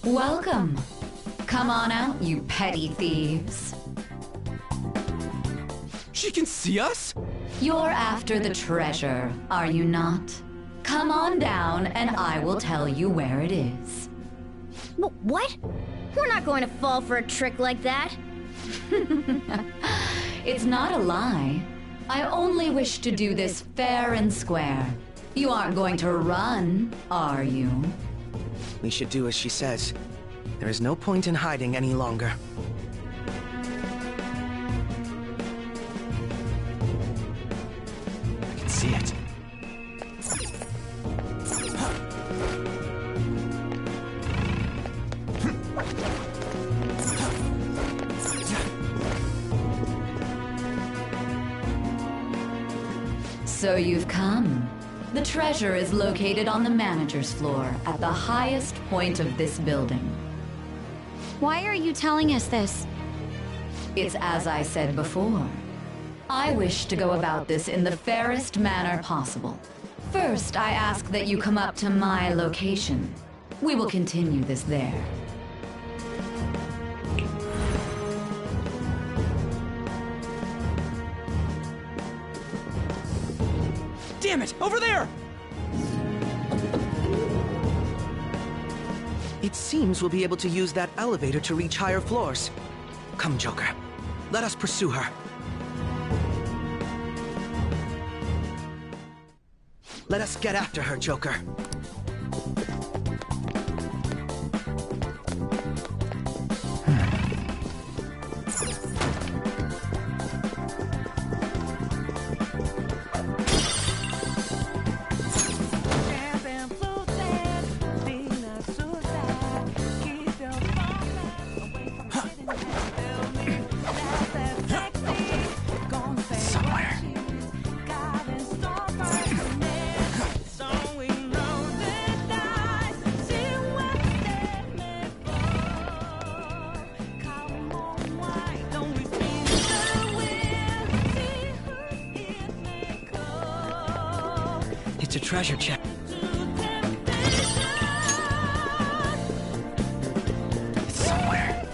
Welcome. Come on out, you petty thieves. She can see us? You're after the treasure, are you not? Come on down and I will tell you where it is. What? We're not going to fall for a trick like that. It's not a lie. I only wish to do this fair and square. You aren't going to run, are you? We should do as she says. There is no point in hiding any longer. I can see it. So you've come. The treasure is located on the manager's floor, at the highest point of this building. Why are you telling us this? It's as I said before. I wish to go about this in the fairest manner possible. First, I ask that you come up to my location. We will continue this there. Damn it! Over there! It seems we'll be able to use that elevator to reach higher floors. Come, Joker. Let us pursue her. Let us get after her, Joker. It's a treasure chest. It's somewhere.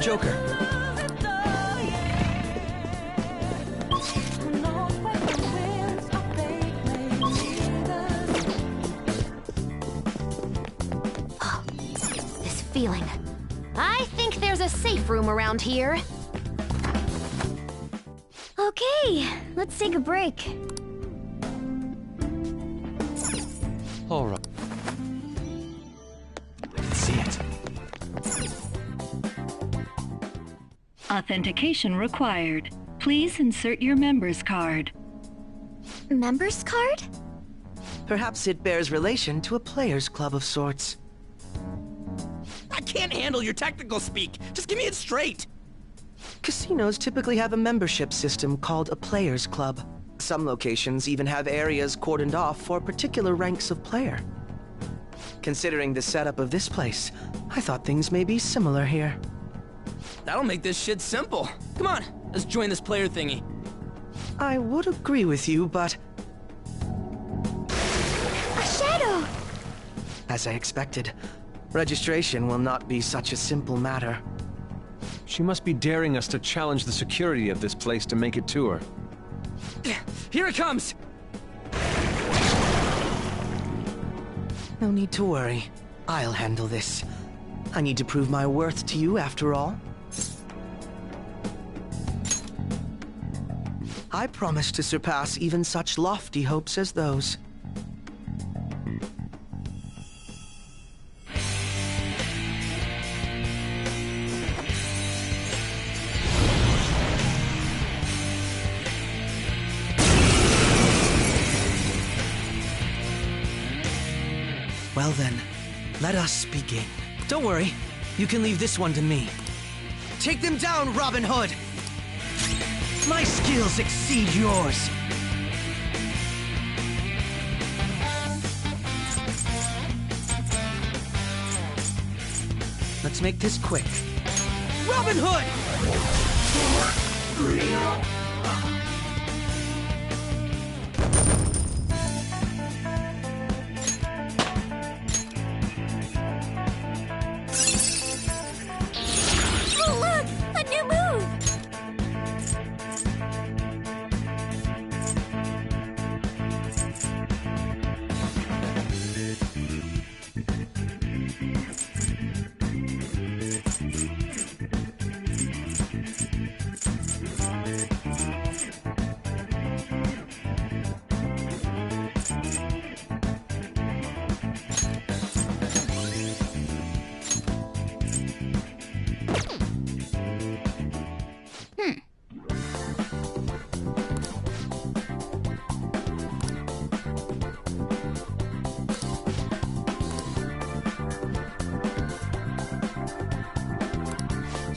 Joker. This feeling. I think there's a safe room around here. Okay, let's take a break. All right. I can see it. Authentication required. Please insert your member's card. Member's card? Perhaps it bears relation to a player's club of sorts. I can't handle your technical speak. Just give me it straight. Casinos typically have a membership system called a player's club. Some locations even have areas cordoned off for particular ranks of player. Considering the setup of this place, I thought things may be similar here. That'll make this shit simple. Come on, let's join this player thingy. I would agree with you, but... A shadow! as I expected, registration will not be such a simple matter. She must be daring us to challenge the security of this place to make it to her. Here it comes! No need to worry. I'll handle this. I need to prove my worth to you, after all. I promise to surpass even such lofty hopes as those. Well then, let us begin. Don't worry, you can leave this one to me. Take them down, Robin Hood! My skills exceed yours! Let's make this quick. Robin Hood! 4, 3...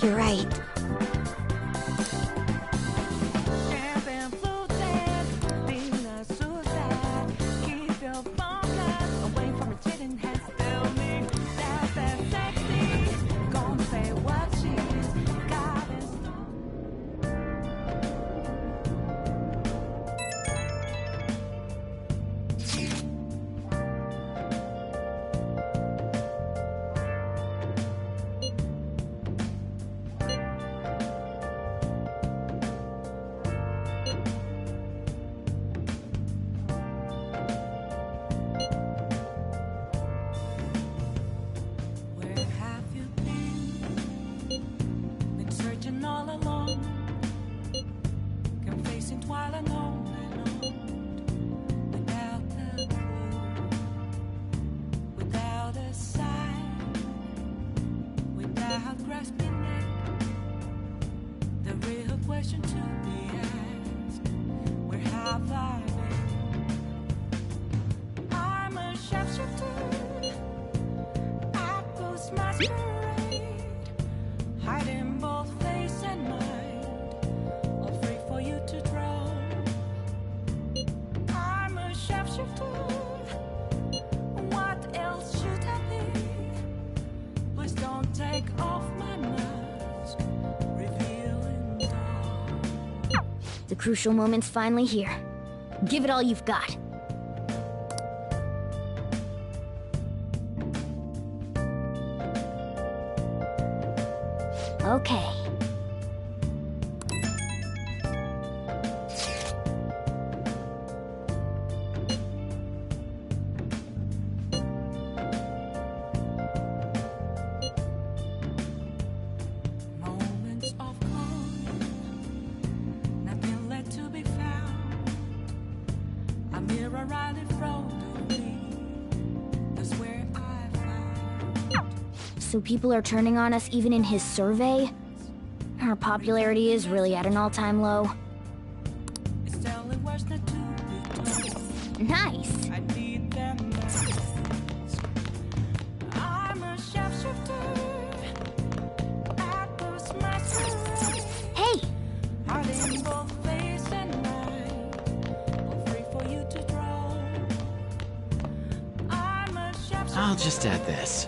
You're right. grasping at the real question to be asked. Where have I been? I'm a sharpshooter at Ghost Masquerade, hiding both face and mind, all free for you to draw. I'm a sharpshooter. What else should I be? Please don't take off my mask, revealing dark. The crucial moment's finally here. Give it all you've got. Okay. Moments of calm, nothing left to be found. A mirror right in front of me, that's where I found. So people are turning on us even in his survey? Our popularity is really at an all-time low. It's telling words not to be told. Nice. I need them mask. I'm a sharpshooter at Ghost Masquerade. Hey! Hiding both face and mind, all free for you to draw. I'm a sharpshooter. I'll just add this.